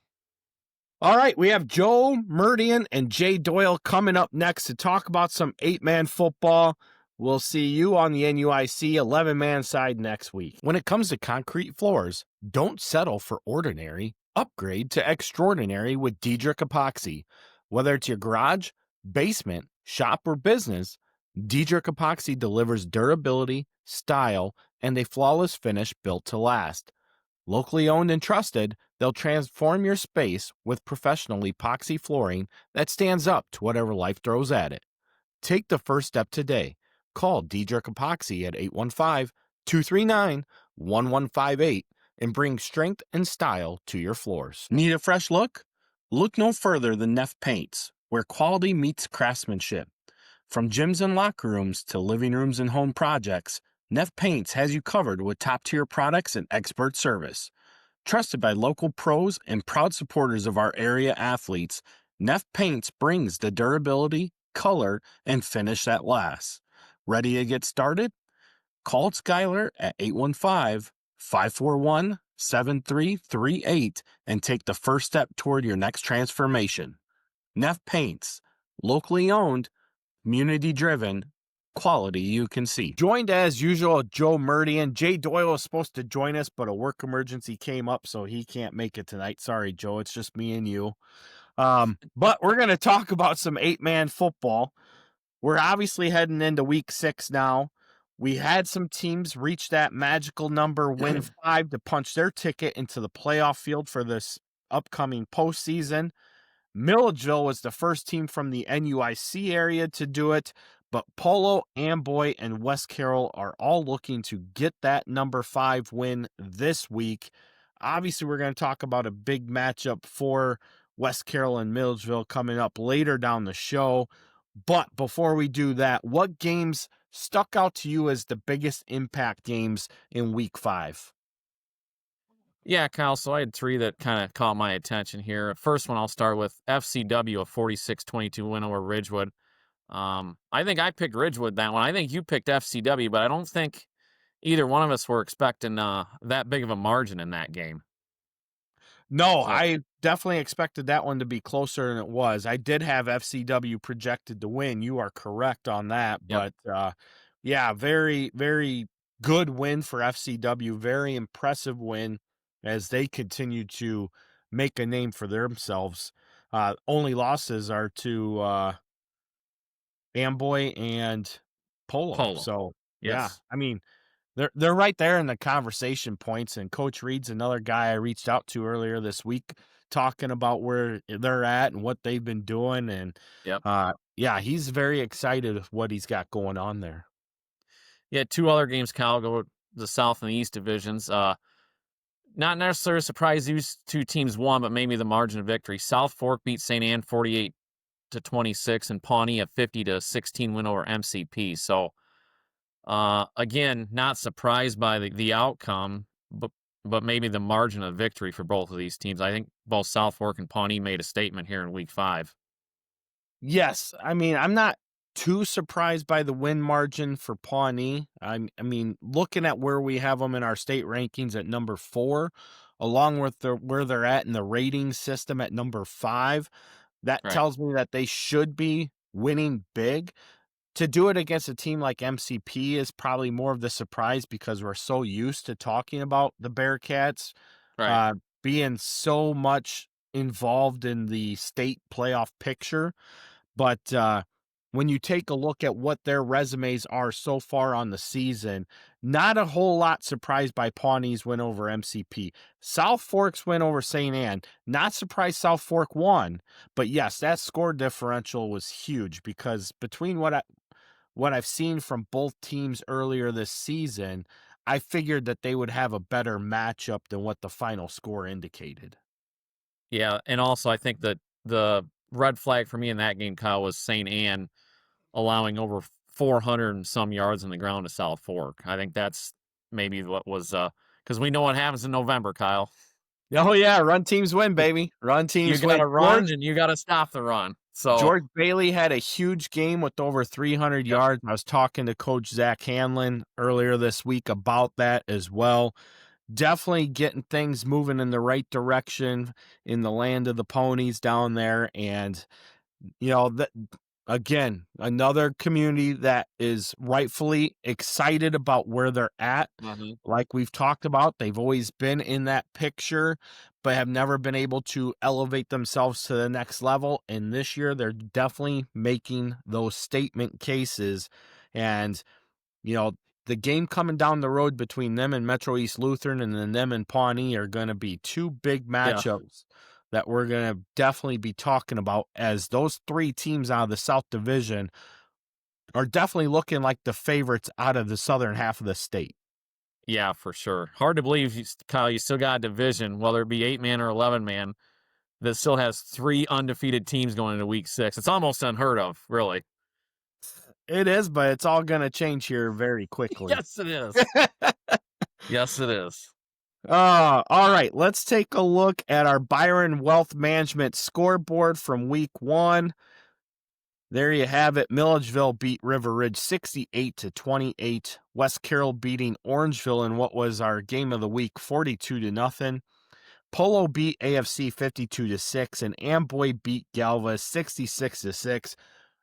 All right, we have Joe Merdian and Jay Doyle coming up next to talk about some 8-man football. We'll see you on the NUIC 11-man side next week. When it comes to concrete floors, don't settle for ordinary. Upgrade to extraordinary with Diedrich Epoxy. Whether it's your garage, basement, shop, or business, Diedrich Epoxy delivers durability, style, and a flawless finish built to last. Locally owned and trusted, they'll transform your space with professional epoxy flooring that stands up to whatever life throws at it. Take the first step today. Call Diedrich Epoxy at 815-239-1158 and bring strength and style to your floors. Need a fresh look? Look no further than Neff Paints, where quality meets craftsmanship. From gyms and locker rooms to living rooms and home projects, Neff Paints has you covered with top-tier products and expert service. Trusted by local pros and proud supporters of our area athletes, Neff Paints brings the durability, color, and finish that lasts. Ready to get started? Call Skylar at 815-541-7338 and take the first step toward your next transformation. Neff Paints, locally owned, community-driven, quality you can see. Joined as usual, Joe Merdian. Jay Doyle was supposed to join us, but a work emergency came up, so he can't make it tonight. Sorry, Joe. It's just me and you. But we're going to talk about some 8-man football. We're obviously heading into week 6 now. We had some teams reach that magical number, win 5, to punch their ticket into the playoff field for this upcoming postseason. Milledgeville was the first team from the NUIC area to do it, but Polo, Amboy, and West Carroll are all looking to get that number 5 win this week. Obviously, we're going to talk about a big matchup for West Carroll and Milledgeville coming up later down the show. But before we do that, what games stuck out to you as the biggest impact games in week 5? Yeah, Kyle, so I had 3 that kind of caught my attention here. First one, I'll start with FCW, a 46-22 win over Ridgewood. I think I picked Ridgewood that one. I think you picked FCW, but I don't think either one of us were expecting that big of a margin in that game. No, I definitely expected that one to be closer than it was. I did have FCW projected to win. You are correct on that. Yep. But, yeah, very, very good win for FCW. Very impressive win as they continue to make a name for themselves. Only losses are to Amboy and Polo. So, yes. Yeah, I mean, they're right there in the conversation points, and Coach Reed's another guy I reached out to earlier this week talking about where they're at and what they've been doing. And yeah, he's very excited with what he's got going on there. Yeah, 2 other games, Kyle, go to the South and the East divisions. Not necessarily a surprise these 2 teams won, but maybe the margin of victory. South Fork beat St. Anne 48-26, and Pawnee a 50-16 win over MCP. So, again, not surprised by the outcome, but maybe the margin of victory for both of these teams. I think both South Fork and Pawnee made a statement here in week 5. Yes, I mean, I'm not too surprised by the win margin for Pawnee. I mean, looking at where we have them in our state rankings at number 4, along with where they're at in the rating system at number 5, that tells me that they should be winning big. To do it against a team like MCP is probably more of the surprise because we're so used to talking about the Bearcats being so much involved in the state playoff picture. But when you take a look at what their resumes are so far on the season, not a whole lot surprised by Pawnee's win over MCP. South Fork's win over St. Anne, not surprised South Fork won, but yes, that score differential was huge because between what I've seen from both teams earlier this season, I figured that they would have a better matchup than what the final score indicated. Yeah, and also I think that the red flag for me in that game, Kyle, was St. Anne allowing over 400 and some yards on the ground to South Fork. I think that's maybe what was because we know what happens in November, Kyle. Oh yeah, run teams win, baby. Run teams You win. got to run and you got to stop the run. So George Bailey had a huge game with over 300 yards. I was talking to Coach Zach Hanlon earlier this week about that as well. Definitely getting things moving in the right direction in the land of the ponies down there. And, again, another community that is rightfully excited about where they're at. Like we've talked about, they've always been in that picture, but have never been able to elevate themselves to the next level. And this year, they're definitely making those statement cases. And, the game coming down the road between them and Metro East Lutheran and then them and Pawnee are going to be two big matchups that we're going to definitely be talking about, as those three teams out of the South Division are definitely looking like the favorites out of the southern half of the state. Yeah, for sure. Hard to believe, Kyle, you still got a division, whether it be 8-man or 11-man, that still has 3 undefeated teams going into week 6. It's almost unheard of, really. It is, but it's all going to change here very quickly. Yes, it is. Yes, it is. All right, let's take a look at our Byron Wealth Management scoreboard from week 1. There you have it. Milledgeville beat River Ridge 68-28. West Carroll beating Orangeville in what was our game of the week 42-0. Polo beat AFC 52-6, and Amboy beat Galva 66-6.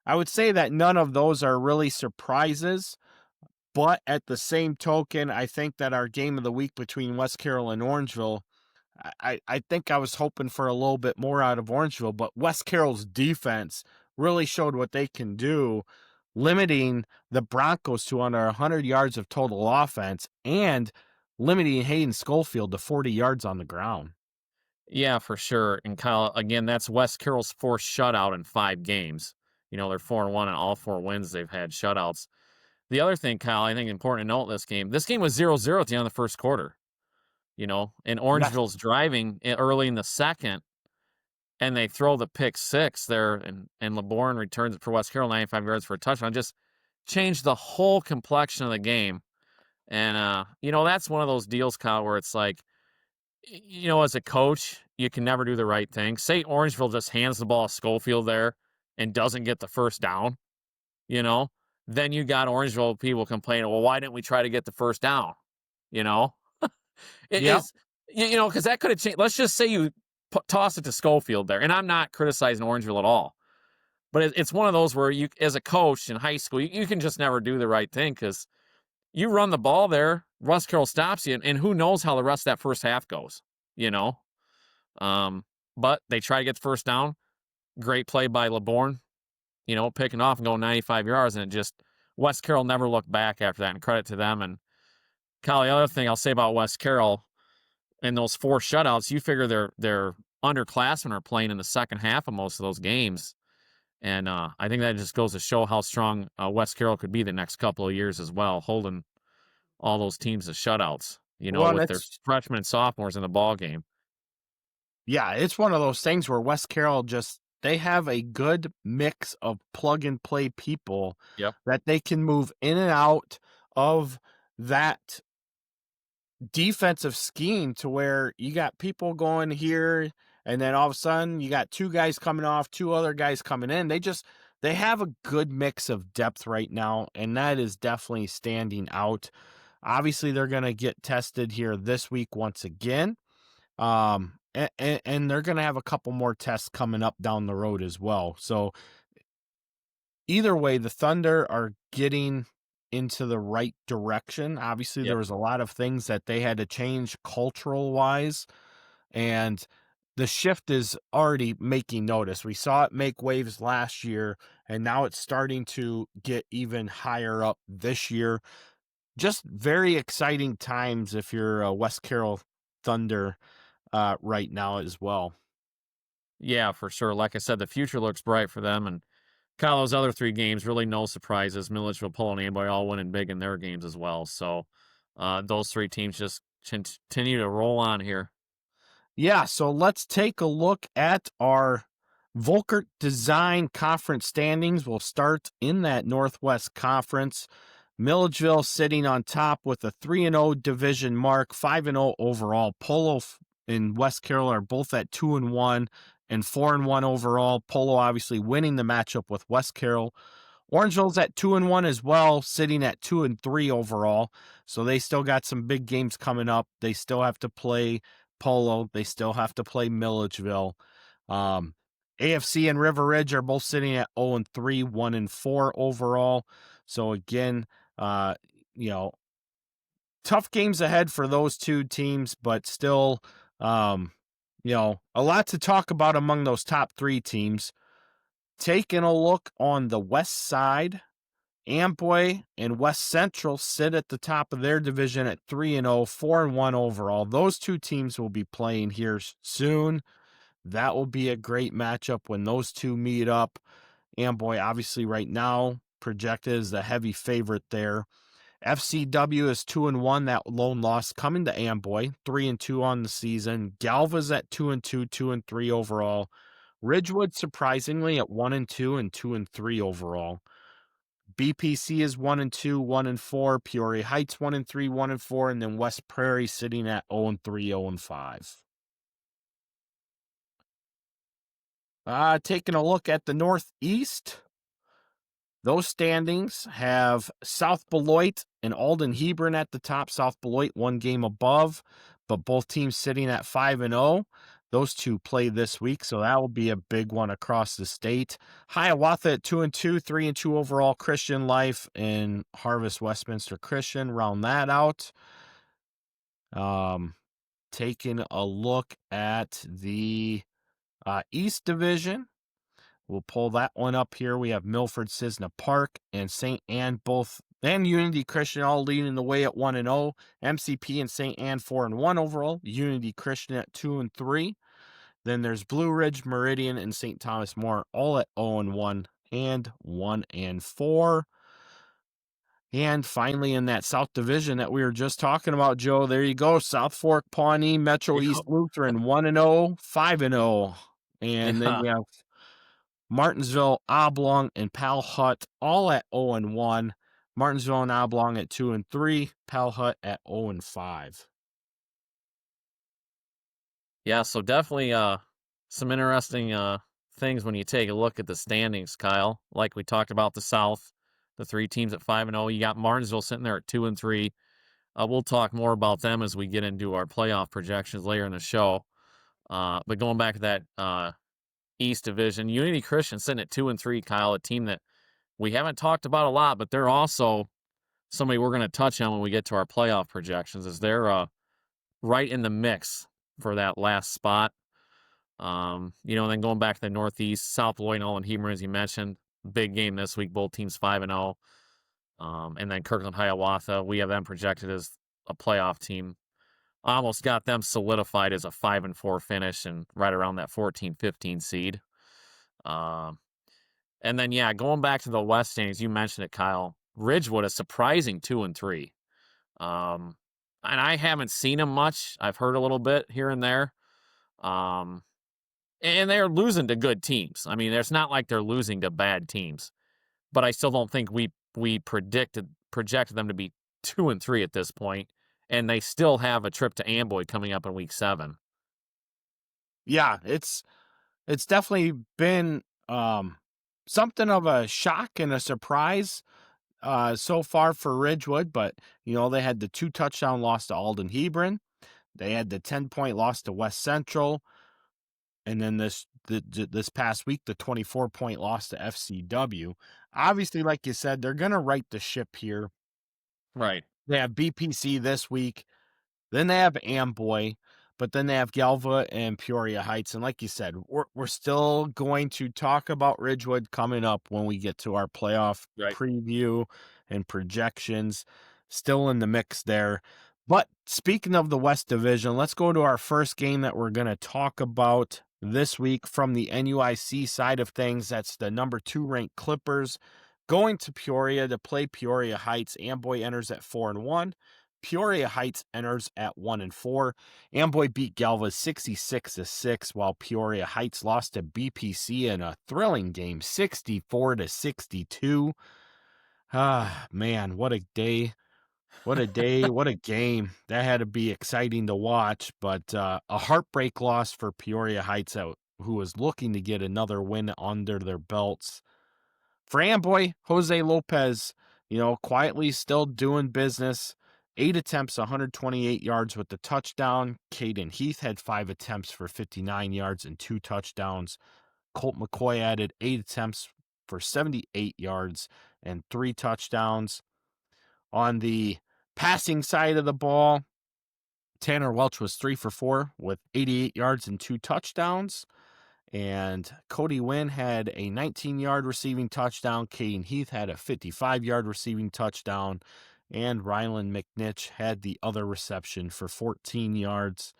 I would say that none of those are really surprises, but at the same token, I think that our game of the week between West Carroll and Orangeville, I think I was hoping for a little bit more out of Orangeville, but West Carroll's defense really showed what they can do, limiting the Broncos to under 100 yards of total offense and limiting Hayden Schofield to 40 yards on the ground. Yeah, for sure. And Kyle, again, that's West Carroll's 4th shutout in 5 games. They're 4-1 in all 4 wins they've had shutouts. The other thing, Kyle, I think important to note this game was 0-0 at the end of the first quarter. And Orangeville's driving early in the second, and they throw the pick 6 there, and LeBourne returns it for West Carroll, 95 yards for a touchdown. Just changed the whole complexion of the game. And, that's one of those deals, Kyle, where it's like, as a coach, you can never do the right thing. Say Orangeville just hands the ball to Schofield there and doesn't get the first down, then you got Orangeville people complaining, well, why didn't we try to get the first down? It is, because that could have changed. Let's just say you toss it to Schofield there, and I'm not criticizing Orangeville at all, but it's one of those where you, as a coach in high school, you can just never do the right thing because you run the ball there, West Carroll stops you, and who knows how the rest of that first half goes, But they try to get the first down. Great play by LeBourne, picking off and going 95 yards, and West Carroll never looked back after that, and credit to them. And Kyle, the other thing I'll say about West Carroll, in those 4 shutouts, you figure their underclassmen are playing in the second half of most of those games. And I think that just goes to show how strong West Carroll could be the next couple of years as well, holding all those teams to shutouts, with their freshmen and sophomores in the ball game. Yeah, it's one of those things where West Carroll they have a good mix of plug-and-play people that they can move in and out of that defensive scheme to where you got people going here, and then all of a sudden you got 2 guys coming off, 2 other guys coming in. They have a good mix of depth right now, and that is definitely standing out. Obviously, they're going to get tested here this week once again. And they're going to have a couple more tests coming up down the road as well. So either way, the Thunder are getting into the right direction. Obviously, there was a lot of things that they had to change cultural wise. And the shift is already making notice. We saw it make waves last year, and now it's starting to get even higher up this year. Just very exciting times if you're a West Carroll Thunder right now as well. Yeah, for sure. Like I said, the future looks bright for them. And Kyle, those other 3 games, really no surprises. Milledgeville, Polo, and Amboy all winning big in their games as well. So those 3 teams just continue to roll on here. Yeah, so let's take a look at our Volkert Design Conference standings. We'll start in that Northwest Conference. Milledgeville sitting on top with a 3-0 division mark, 5-0 overall. Polo and West Carroll are both at 2-1 and 4-1 overall. Polo obviously winning the matchup with West Carroll. Orangeville's at 2-1 as well, sitting at 2-3 overall. So they still got some big games coming up. They still have to play Polo. They still have to play Milledgeville. AFC and River Ridge are both sitting at 0-3, 1-4 overall. So again, tough games ahead for those 2 teams, but still, a lot to talk about among those top 3 teams. Taking a look on the west side, Amboy and West Central sit at the top of their division at 3-0, 4-1 overall. Those 2 teams will be playing here soon. That will be a great matchup when those 2 meet up. Amboy, obviously, right now, projected as the heavy favorite there. FCW is 2-1, that lone loss coming to Amboy, 3-2 on the season. Galva's at 2-2, 2-3 overall. Ridgewood, surprisingly, at 1-2 and 2-3 overall. BPC is 1-2, 1-4. Peoria Heights 1-3, 1-4, and then West Prairie sitting at 0-3, 0-5. Taking a look at the Northeast, those standings have South Beloit and Alden Hebron at the top. South Beloit 1 game above, but both teams sitting at 5-0. Those 2 play this week, so that will be a big one across the state. Hiawatha at 2-2, 3-2 overall. Christian Life and Harvest Westminster Christian round that out. Taking a look at the East Division. We'll pull that one up here. We have Milford, Cisna Park, and St. Anne both, and Unity Christian all leading the way at 1-0. MCP and St. Anne 4-1 overall. Unity Christian at 2-3. Then there's Blue Ridge, Meridian, and St. Thomas More all at 0-1 and 1-4. And finally, in that South Division that we were just talking about, Joe, there you go. South Fork, Pawnee, Metro East Lutheran 1-0, 5-0. And then we have Martinsville, Oblong, and Pal Hut all at 0-1. Martinsville and Oblong at 2-3. Pal Hut at 0-5. Yeah, so definitely some interesting things when you take a look at the standings, Kyle. Like we talked about the South, the 3 teams at 5-0. You got Martinsville sitting there at 2-3. We'll talk more about them as we get into our playoff projections later in the show. But going back to that East Division, Unity Christian sitting at 2-3, Kyle, a team that we haven't talked about a lot, but they're also somebody we're going to touch on when we get to our playoff projections, as they're right in the mix for that last spot. And then going back to the Northeast, South Beloit and Alden Hebron, as you mentioned, big game this week, both teams 5-0. And then Kirkland Hiawatha, we have them projected as a playoff team. Almost got them solidified as a 5-4 finish and right around that 14-15 seed. And then, going back to the West standings, you mentioned it, Kyle. Ridgewood, a surprising 2-3. And I haven't seen them much. I've heard a little bit here and there. And they're losing to good teams. I mean, it's not like they're losing to bad teams. But I still don't think we projected them to be 2-3 at this point. And they still have a trip to Amboy coming up in week 7. Yeah, it's definitely been something of a shock and a surprise so far for Ridgewood, but they had the 2 touchdown loss to Alden Hebron. They had the 10-point loss to West Central, and then this past week the 24-point loss to FCW. Obviously, like you said, they're gonna right the ship here. Right. They have BPC this week, then they have Amboy, but then they have Galva and Peoria Heights. And like you said, we're still going to talk about Ridgewood coming up when we get to our playoff preview and projections. Still in the mix there. But speaking of the West Division, let's go to our first game that we're going to talk about this week from the NUIC side of things. That's the number 2 ranked Clippers going to Peoria to play Peoria Heights. Amboy enters at 4-1. Peoria Heights enters at 1-4. Amboy beat Galva 66-6, while Peoria Heights lost to BPC in a thrilling game, 64-62. Ah, man, what a day. What a day, what a game. That had to be exciting to watch, but a heartbreak loss for Peoria Heights, who was looking to get another win under their belts. For Amboy, Jose Lopez, quietly still doing business. 8 attempts, 128 yards with the touchdown. Caden Heath had 5 attempts for 59 yards and 2 touchdowns. Colt McCoy added 8 attempts for 78 yards and 3 touchdowns. On the passing side of the ball, Tanner Welch was 3 for 4 with 88 yards and 2 touchdowns. And Cody Wynn had a 19-yard receiving touchdown. Caden Heath had a 55-yard receiving touchdown. And Rylan McNitch had the other reception for 14 yards.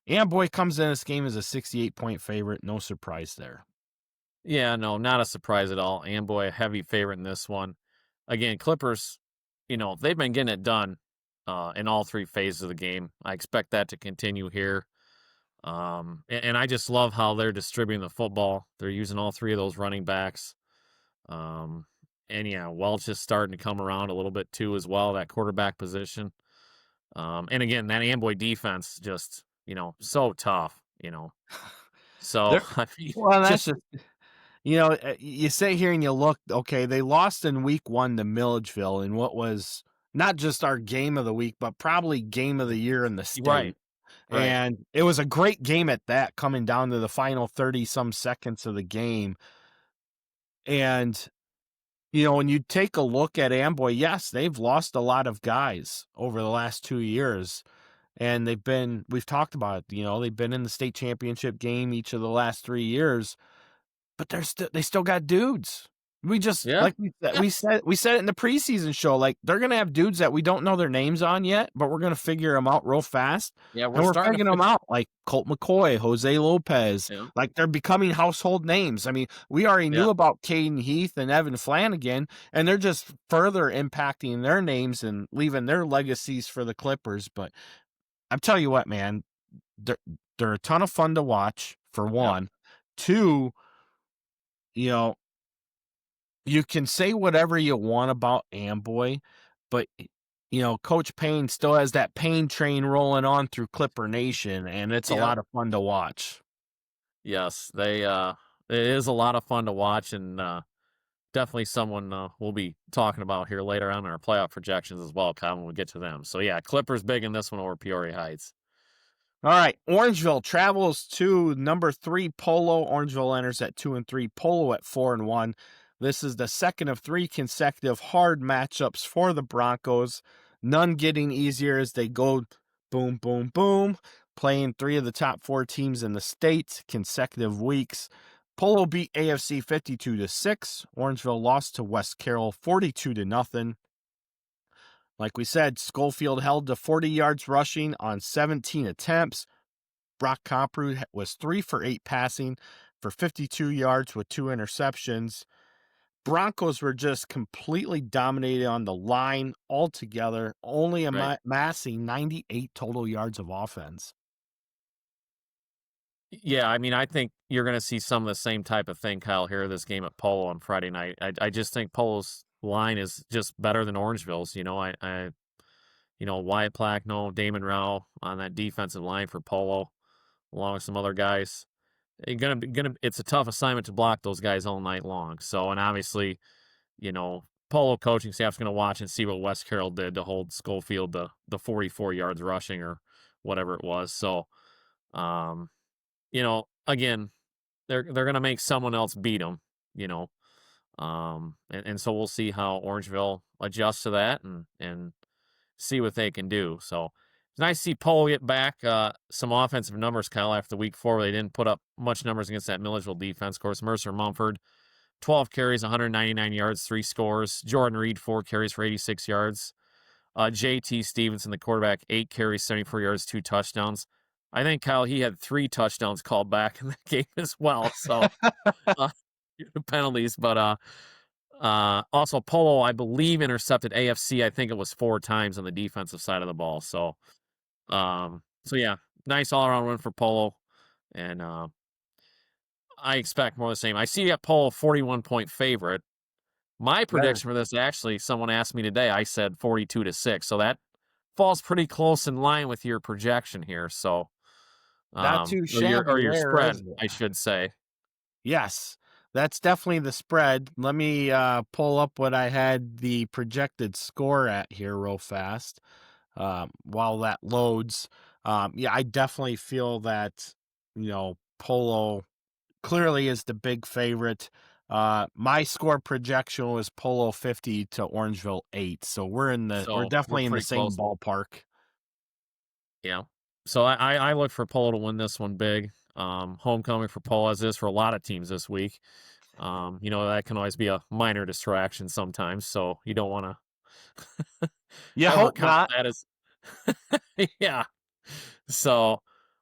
Amboy comes in this game as a 68-point favorite. No surprise there. Yeah, no, not a surprise at all. Amboy, a heavy favorite in this one. Again, Clippers, they've been getting it done in all 3 phases of the game. I expect that to continue here. And I just love how they're distributing the football. They're using all 3 of those running backs. And yeah, Welch is starting to come around a little bit too as well, that quarterback position. And again, that Amboy defense just, so tough, So, I mean, well, that's just you sit here and you look, okay, they lost in week 1 to Milledgeville in what was not just our game of the week, but probably game of the year in the state. Right. And it was a great game at that, coming down to the final 30-some seconds of the game. And, when you take a look at Amboy, yes, they've lost a lot of guys over the last 2 years. And we've talked about it, they've been in the state championship game each of the last 3 years. But they still got dudes. We just like we said it in the preseason show. Like, they're gonna have dudes that we don't know their names on yet, but we're gonna figure them out real fast. Yeah, we're figuring them out, like Colt McCoy, Jose Lopez. Yeah. Like, they're becoming household names. I mean, we already knew about Caden Heath and Evan Flanagan, and they're just further impacting their names and leaving their legacies for the Clippers. But I'm telling you what, man, they're a ton of fun to watch. For one, two. You can say whatever you want about Amboy, but, Coach Payne still has that Payne train rolling on through Clipper Nation, and it's a lot of fun to watch. Yes, it is a lot of fun to watch, and definitely someone we'll be talking about here later on in our playoff projections as well, Kyle, when we get to them. So, yeah, Clippers big in this one over Peoria Heights. All right, Orangeville travels to number 3 Polo. Orangeville enters at 2-3. Polo at 4-1. This is the second of 3 consecutive hard matchups for the Broncos. None getting easier as they go boom, boom, boom, playing 3 of the top 4 teams in the state consecutive weeks. Polo beat AFC 52-6. Orangeville lost to West Carroll 42-0. Like we said, Schofield held to 40 yards rushing on 17 attempts. Brock Comproot was 3 for 8 passing for 52 yards with 2 interceptions. Broncos were just completely dominated on the line altogether, only amassing 98 total yards of offense. Yeah, I mean, I think you're going to see some of the same type of thing, Kyle, here this game at Polo on Friday night. I just think Polo's line is just better than Orangeville's. Wyatt Plackno, Damon Rao on that defensive line for Polo, along with some other guys. It's a tough assignment to block those guys all night long. So, and obviously, Polo coaching staff's going to watch and see what West Carroll did to hold Schofield to the 44 yards rushing or whatever it was. So, again, they're going to make someone else beat them, and so we'll see how Orangeville adjusts to that and see what they can do. So It's nice to see Polo get back some offensive numbers, Kyle, after week 4 where they didn't put up much numbers against that Milledgeville defense. Of course, Mercer Mumford, 12 carries, 199 yards, 3 scores. Jordan Reed, 4 carries for 86 yards. JT Stevenson, the quarterback, 8 carries, 74 yards, 2 touchdowns. I think, Kyle, he had 3 touchdowns called back in the game as well. So penalties, but also Polo, I believe, intercepted AFC. I think it was 4 times on the defensive side of the ball. So yeah, nice all-around win for Polo, and I expect more of the same. I see at Polo 41-point favorite. My prediction for this, actually, someone asked me today. I said 42-6, so that falls pretty close in line with your projection here. So Not too or shabby your there, spread, is it? I should say. Yes, that's definitely the spread. Let me pull up what I had the projected score at here real fast while that loads. Yeah, I definitely feel that, Polo clearly is the big favorite. My score projection was Polo 50 to Orangeville 8. So we're definitely in the pretty same close. ballpark. Yeah. So I look for Polo to win this one big. Homecoming for Polo, as is for a lot of teams this week. That can always be a minor distraction sometimes. So you don't want to You hope not. that as yeah. So,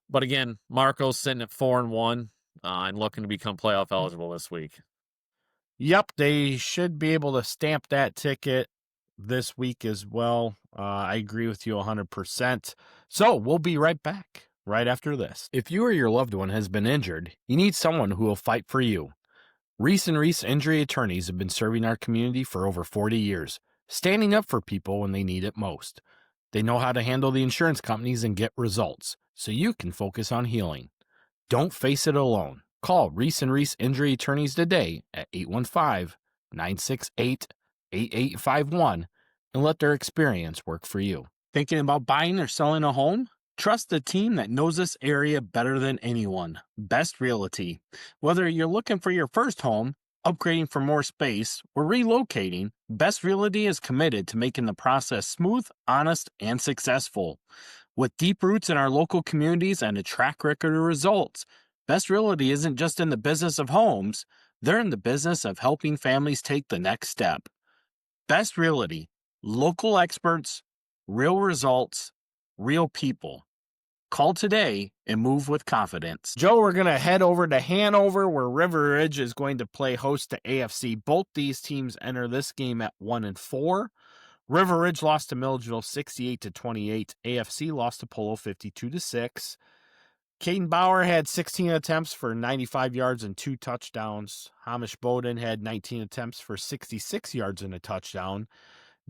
but again, Marco's sitting at 4-1 and looking to become playoff eligible this week. Yep, they should be able to stamp that ticket this week as well. I agree with you 100%. So we'll be right back right after this. If you or your loved one has been injured, you need someone who will fight for you. Reese and Reese Injury Attorneys have been serving our community for over 40 years, standing up for people when they need it most. They know how to handle the insurance companies and get results, so you can focus on healing. Don't face it alone. Call Reese and Reese Injury Attorneys today at 815-968-8851 and let their experience work for you. Thinking about buying or selling a home? Trust the team that knows this area better than anyone. Best Realty. Whether you're looking for your first home, upgrading for more space, or relocating, Best Realty is committed to making the process smooth, honest, and successful. With deep roots in our local communities and a track record of results, Best Realty isn't just in the business of homes, they're in the business of helping families take the next step. Best Realty, local experts, real results, real people. Call today and move with confidence. Joe, we're going to head over to Hanover, where River Ridge is going to play host to AFC. Both these teams enter this game at 1-4. River Ridge lost to Milledgeville 68-28. AFC lost to Polo 52-6. Caden Bauer had 16 attempts for 95 yards and 2 touchdowns. Hamish Bowden had 19 attempts for 66 yards and a touchdown.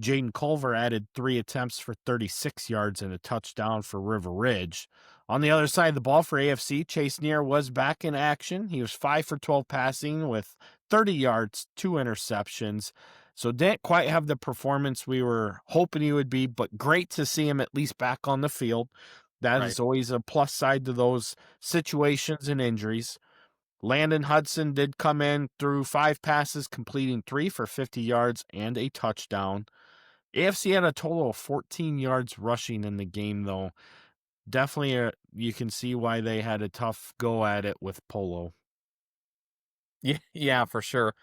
Jaden Culver added 3 attempts for 36 yards and a touchdown for River Ridge. On the other side of the ball for AFC, Chase Neer was back in action. He was 5 for 12 passing with 30 yards, 2 interceptions. So didn't quite have the performance we were hoping he would be, but great to see him at least back on the field. That is always a plus side to those situations and injuries. Landon Hudson did come in through 5 passes, completing 3 for 50 yards and a touchdown. AFC had a total of 14 yards rushing in the game, though. Definitely, you can see why they had a tough go at it with Polo. Yeah, for sure.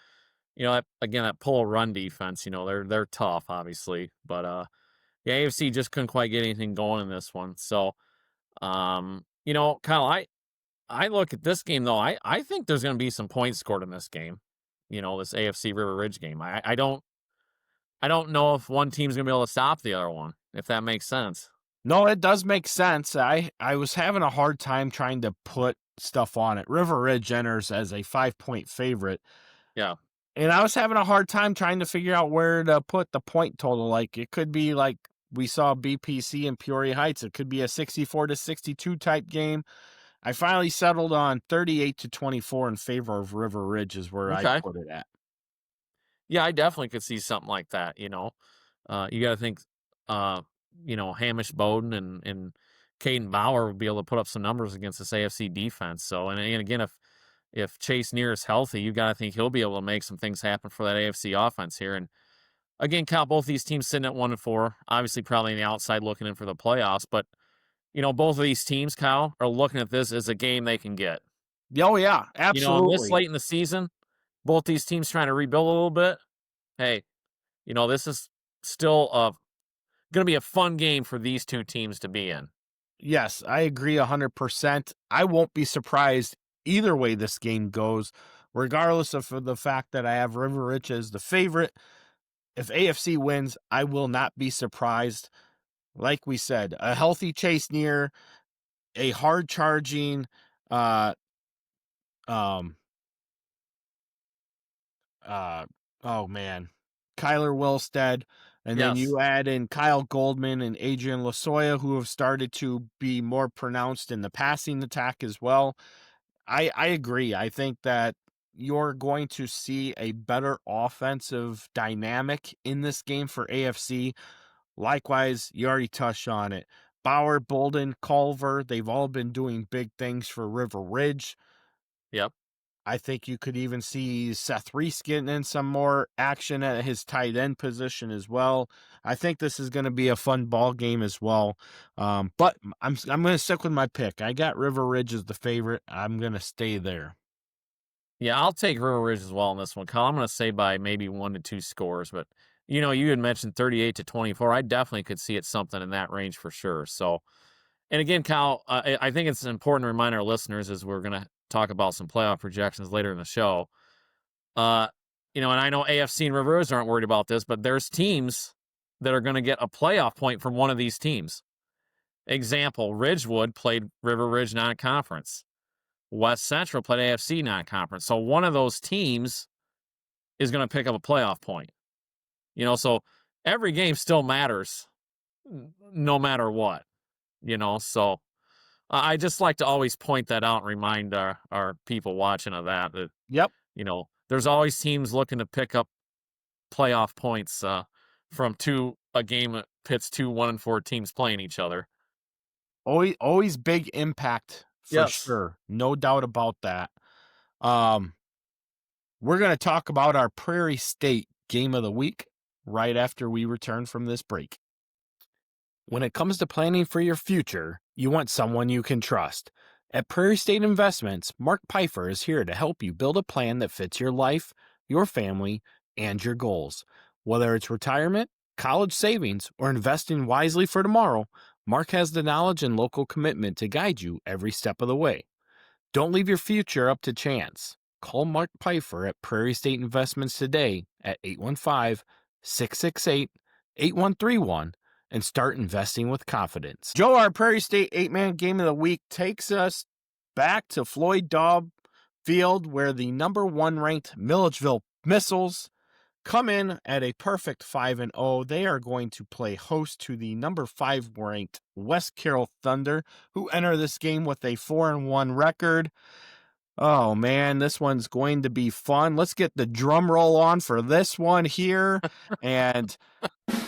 That Polo run defense, they're tough, obviously, but the AFC just couldn't quite get anything going in this one. So, Kyle, I look at this game though. I think there's going to be some points scored in this game. This AFC River Ridge game. I don't know if one team's going to be able to stop the other one, if that makes sense. No, it does make sense. I was having a hard time trying to put stuff on it. River Ridge enters as a 5-point favorite. Yeah. And I was having a hard time trying to figure out where to put the point total. Like, it could be like we saw BPC and Peoria Heights. It could be a 64-62 type game. I finally settled on 38-24 in favor of River Ridge is where I put it at. Yeah, I definitely could see something like that. You got to think, Hamish Bowden and Caden Bauer would be able to put up some numbers against this AFC defense. So, and again, if Chase Neer is healthy, you got to think he'll be able to make some things happen for that AFC offense here. And again, Cal, both these teams sitting at 1-4, obviously probably on the outside looking in for the playoffs, but both of these teams, Kyle, are looking at this as a game they can get. Oh, yeah, And this absolutely. late in the season, both these teams trying to rebuild a little bit. Hey, this is still going to be a fun game for these two teams to be in. Yes, I agree 100%. I won't be surprised either way this game goes, regardless of the fact that I have River Ridge as the favorite. If AFC wins, I will not be surprised. Like we said, a healthy Chase Near, a hard charging, oh man, Kyler Wilstead, and then Yes. you add in Kyle Goldman and Adrian Lasoya, who have started to be more pronounced in the passing attack as well. I agree. I think that you're going to see a better offensive dynamic in this game for AFC. Likewise, you already touched on it. Bauer, Bolden, Culver, they've all been doing big things for River Ridge. Yep. I think you could even see Seth Reese getting in some more action at his tight end position as well. I think this is going to be a fun ball game as well. But I'm going to stick with my pick. I got River Ridge as the favorite. I'm going to stay there. Yeah, I'll take River Ridge as well in this one, Kyle. I'm going to say by maybe 1 to 2 scores, but you had mentioned 38-24. I definitely could see it something in that range for sure. So, and again, Kyle, I think it's important to remind our listeners as we're going to talk about some playoff projections later in the show. And I know AFC and River Ridge aren't worried about this, but there's teams that are going to get a playoff point from one of these teams. Example, Ridgewood played River Ridge non-conference. West Central played AFC non-conference. So one of those teams is going to pick up a playoff point. So every game still matters no matter what, So I just like to always point that out and remind our people watching of that. Yep. There's always teams looking to pick up playoff points from a game that pits 2 1-4 teams playing each other. Always big impact for sure. No doubt about that. We're going to talk about our Prairie State game of the week right after we return from this break. When it comes to planning for your future, you want someone you can trust. At Prairie State Investments, Mark Pfeiffer is here to help you build a plan that fits your life, your family, and your goals. Whether it's retirement, college savings, or investing wisely for tomorrow, Mark has the knowledge and local commitment to guide you every step of the way. Don't leave your future up to chance. Call Mark Pfeiffer at Prairie State Investments today at 815-668-8131 and start investing with confidence. Joe, our Prairie State 8-man game of the week takes us back to Floyd Daub Field, where the number 1 ranked Milledgeville Missiles come in at a perfect 5-0. They are going to play host to the number 5 ranked West Carroll Thunder, who enter this game with a 4-1 record. Oh man, this one's going to be fun. Let's get the drum roll on for this one here. And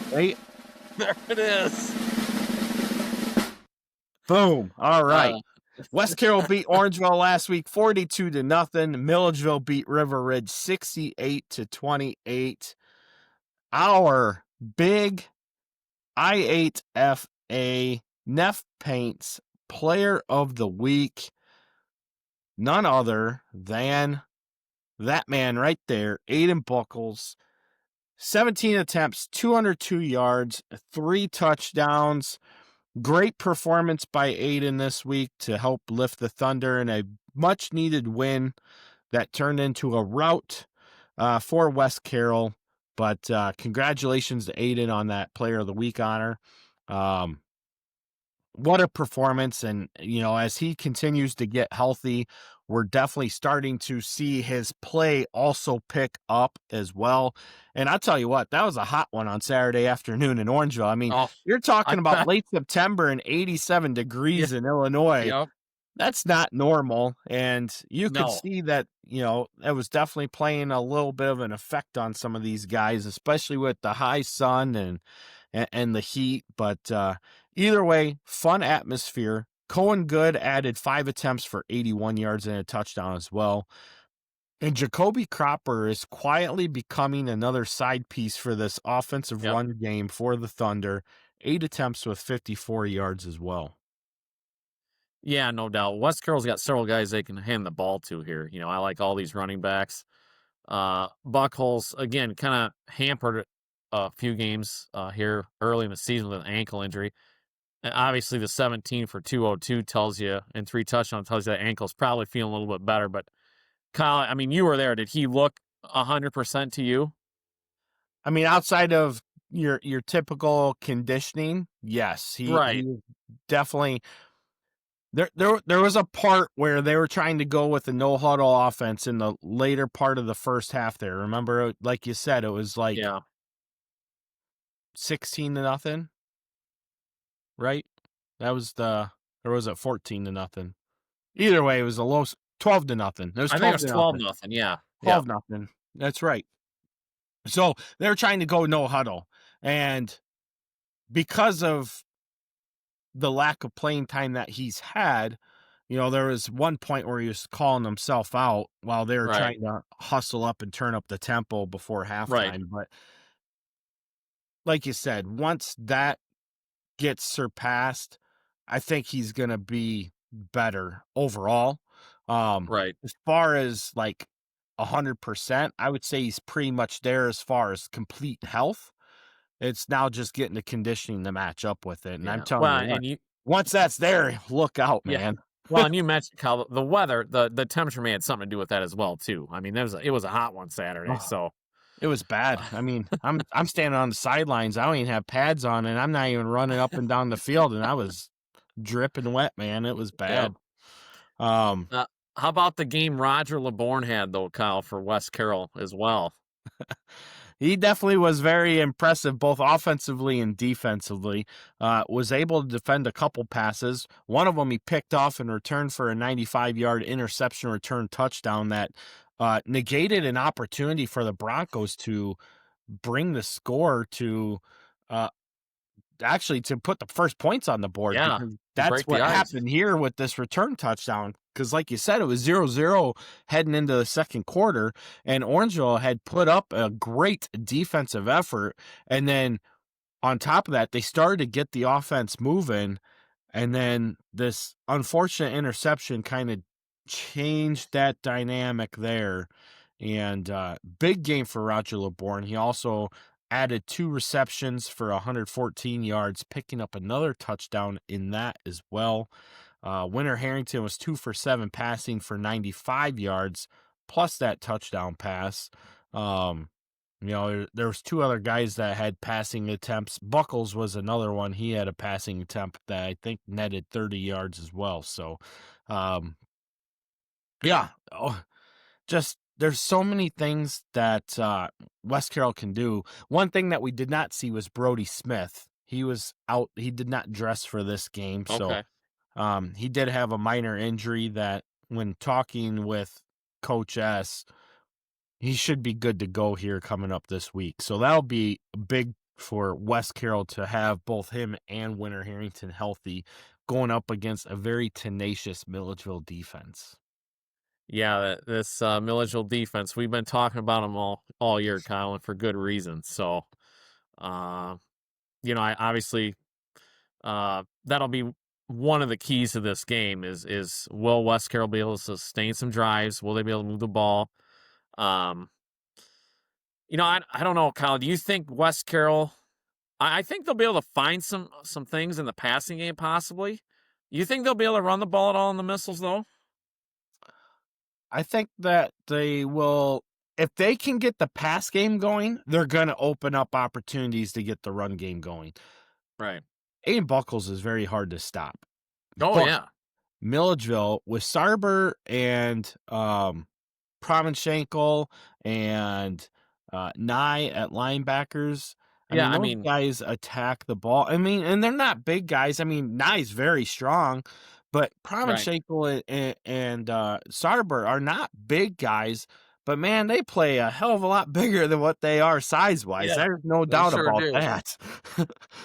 wait. There it is. Boom. All right. West Carroll beat Orangeville last week 42-0. Milledgeville beat River Ridge 68-28. Our big I8FA Neff Paints Player of the Week, none other than that man right there, Aiden Buckles. 17 attempts, 202 yards, 3 touchdowns. Great performance by Aiden this week to help lift the Thunder in a much-needed win that turned into a rout for West Carroll. But congratulations to Aiden on that Player of the Week honor. What a performance. And, as he continues to get healthy, we're definitely starting to see his play also pick up as well. And I'll tell you what, that was a hot one on Saturday afternoon in Orangeville. I mean, you're talking about late September and 87 degrees in Illinois. Yep. That's not normal. And you could see that, it was definitely playing a little bit of an effect on some of these guys, especially with the high sun and the heat. But either way, fun atmosphere. Cohen Good added 5 attempts for 81 yards and a touchdown as well. And Jacoby Cropper is quietly becoming another side piece for this offensive run game for the Thunder. 8 attempts with 54 yards as well. Yeah, no doubt. West Carroll's got several guys they can hand the ball to here. I like all these running backs. Buckholes, again, kind of hampered a few games here early in the season with an ankle injury. And obviously, the 17 for 202 tells you, and 3 touchdowns tells you that ankle's probably feeling a little bit better. But Kyle, I mean, you were there. Did he look 100% to you? I mean, outside of your typical conditioning, yes, Right. he definitely. There was a part where they were trying to go with the no huddle offense in the later part of the first half there. Remember, like you said, it was like Yeah. 16-0, right? That was or was it 14-0? Either way, it was a low 12-0. It was I 12 think it was to 12 nothing. nothing. Yeah. 12-0. That's right. So they're trying to go no huddle, and because of the lack of playing time that he's had, there was one point where he was calling himself out while they were Right. trying to hustle up and turn up the tempo before halftime. Right. But like you said, once that gets surpassed, I think he's going to be better overall. Right. As far as like 100%, I would say he's pretty much there as far as complete health. It's now just getting the conditioning to match up with it. And I'm telling Well, you what, and you, once that's there, look out, yeah. man. Well, and you mentioned, Kyle, the weather, the temperature may have something to do with that as well, too. I mean, it was a hot one Saturday, so. It was bad. I mean, I'm standing on the sidelines. I don't even have pads on, and I'm not even running up and down the field, and I was dripping wet, man. It was bad. How about the game Roger LeBourne had, though, Kyle, for West Carroll as well? He definitely was very impressive, both offensively and defensively. Was able to defend a couple passes. One of them he picked off in return for a 95-yard interception return touchdown that negated an opportunity for the Broncos to bring the score to actually to put the first points on the board. Yeah, Because that's break what the ice. happened here with this return touchdown. Because like you said, it was 0-0 heading into the second quarter, and Orangeville had put up a great defensive effort. And then on top of that, they started to get the offense moving. And then this unfortunate interception kind of changed that dynamic there. And big game for Roger LeBourne. He also added 2 receptions for 114 yards, picking up another touchdown in that as well. Winter Harrington was 2 for 7 passing for 95 yards, plus that touchdown pass. There was 2 other guys that had passing attempts. Buckles was another one. He had a passing attempt that I think netted 30 yards as well. So, just there's so many things that West Carroll can do. One thing that we did not see was Brody Smith. He was out. He did not dress for this game. So he did have a minor injury that when talking with Coach S, he should be good to go here coming up this week. So that'll be big for West Carroll to have both him and Winter Harrington healthy going up against a very tenacious Milledgeville defense. Yeah, this Milledgeville defense, we've been talking about them all year, Kyle, and for good reason. So, I obviously that'll be one of the keys to this game is will West Carroll be able to sustain some drives? Will they be able to move the ball? I don't know, Kyle. Do you think West Carroll? I think they'll be able to find some things in the passing game, possibly. You think they'll be able to run the ball at all in the missiles, though? I think that they will, if they can get the pass game going, they're going to open up opportunities to get the run game going. Right. Aiden Buckles is very hard to stop. Oh, But yeah. Milledgeville with Sarber and Provinshankle and Nye at linebackers. Those guys attack the ball. And they're not big guys. Nye's very strong, but Provinshankle and Sarber are not big guys. But man, they play a hell of a lot bigger than what they are size-wise. Yeah, There's no doubt sure about do. that.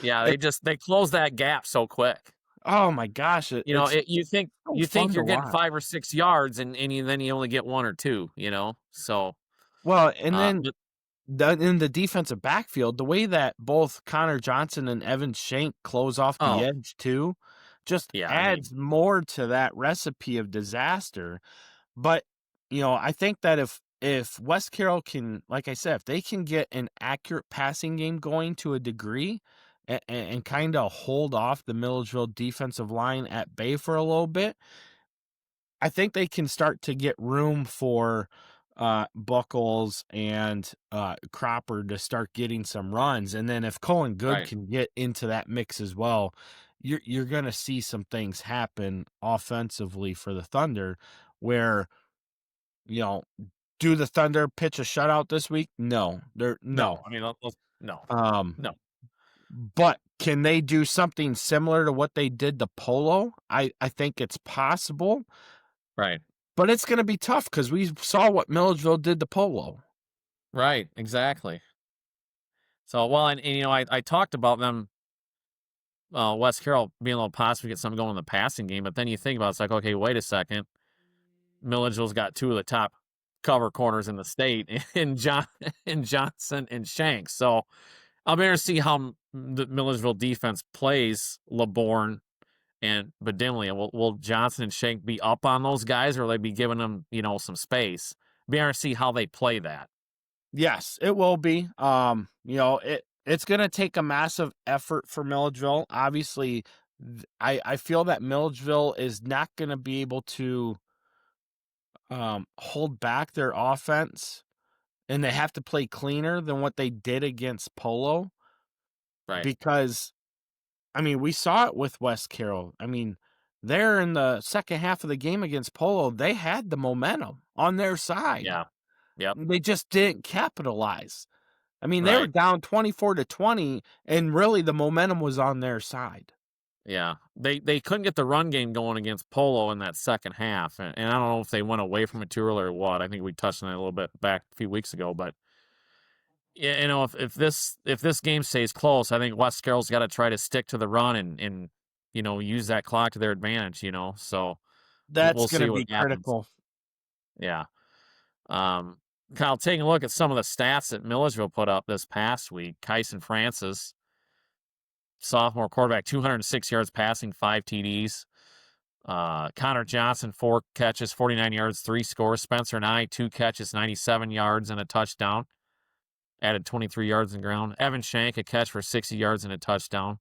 Yeah, they close that gap so quick. Oh my gosh! You think you're getting watch. 5 or 6 yards, and then you only get 1 or 2. So well, and then in the defensive backfield, the way that both Connor Johnson and Evan Shank close off the edge too, just Yeah, adds more to that recipe of disaster. But, I think that if West Carroll can, like I said, if they can get an accurate passing game going to a degree and kind of hold off the Milledgeville defensive line at bay for a little bit, I think they can start to get room for Buckles and Cropper to start getting some runs. And then if Colin Good can get into that mix as well, you're going to see some things happen offensively for the Thunder where, do the Thunder pitch a shutout this week? No. No. I mean, no. No. But can they do something similar to what they did to Polo? I think it's possible. Right. But it's going to be tough because we saw what Milledgeville did to Polo. Right. Exactly. So, well, and I talked about them, West Carroll being able to possibly get something going in the passing game, but then you think about it, it's like, okay, wait a second. Milledgeville's got two of the top cover corners in the state in Johnson and Shanks. So I'll be interested to see how the Milledgeville defense plays LeBourne and Badimley. Will Johnson and Shank be up on those guys, or will they be giving them, some space? Be interested to see how they play that. Yes, it will be. It's going to take a massive effort for Milledgeville. Obviously, I feel that Milledgeville is not going to be able to hold back their offense, and they have to play cleaner than what they did against Polo. Right. Because, we saw it with West Carroll. They're in the second half of the game against Polo. They had the momentum on their side. Yeah. Yep. They just didn't capitalize. They were Right. down 24-20, and really the momentum was on their side. Yeah. They couldn't get the run game going against Polo in that second half. And I don't know if they went away from it too early or what. I think we touched on it a little bit back a few weeks ago. But, if this game stays close, I think West Carroll's got to try to stick to the run and use that clock to their advantage, So That's we'll going see to what be happens. critical. Yeah. Kyle, taking a look at some of the stats that Milledgeville put up this past week. Kyson Francis, sophomore quarterback, 206 yards passing, 5 TDs. Connor Johnson, 4 catches, 49 yards, 3 scores. Spencer Nye, 2 catches, 97 yards and a touchdown. Added 23 yards in the ground. Evan Shank, a catch for 60 yards and a touchdown.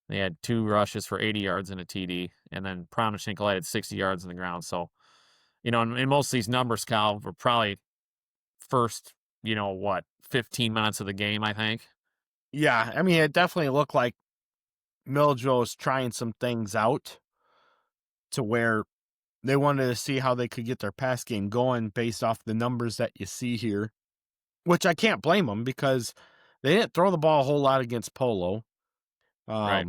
They had 2 rushes for 80 yards and a TD. And then Promise Schenkel added 60 yards in the ground. So, in most of these numbers, Kyle, were probably first, 15 minutes of the game, I think. Yeah, it definitely looked like Milledgeville was trying some things out to where they wanted to see how they could get their pass game going based off the numbers that you see here, which I can't blame them because they didn't throw the ball a whole lot against Polo. Right.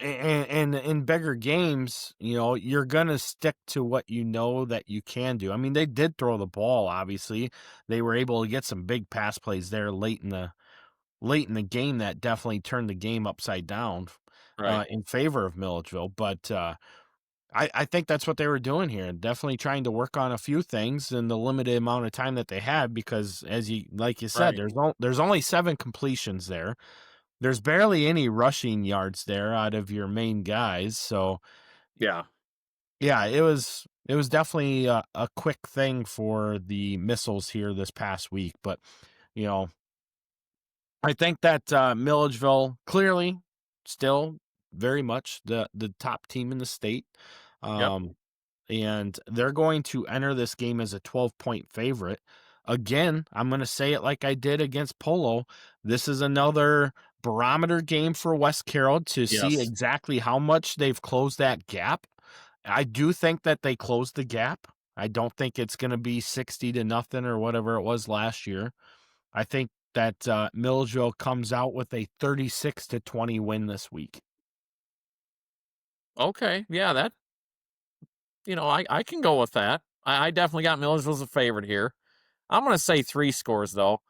And in bigger games, you're going to stick to what you know that you can do. They did throw the ball, obviously. They were able to get some big pass plays there late in the game that definitely turned the game upside down in favor of Milledgeville. But I think that's what they were doing here. Definitely trying to work on a few things in the limited amount of time that they had because, like you said, there's only 7 completions there. There's barely any rushing yards there out of your main guys. So, yeah, it was definitely a quick thing for the missiles here this past week. But, I think that Milledgeville clearly still very much the top team in the state. And they're going to enter this game as a 12-point favorite. Again, I'm going to say it like I did against Polo. This is another barometer game for West Carroll to see exactly how much they've closed that gap. I do think that they closed the gap. I don't think it's going to be 60-0 or whatever it was last year. I think that Milledgeville comes out with a 36-20 win this week. Okay. Yeah, that, I can go with that. I definitely got Milledgeville as a favorite here. I'm going to say 3 scores, though.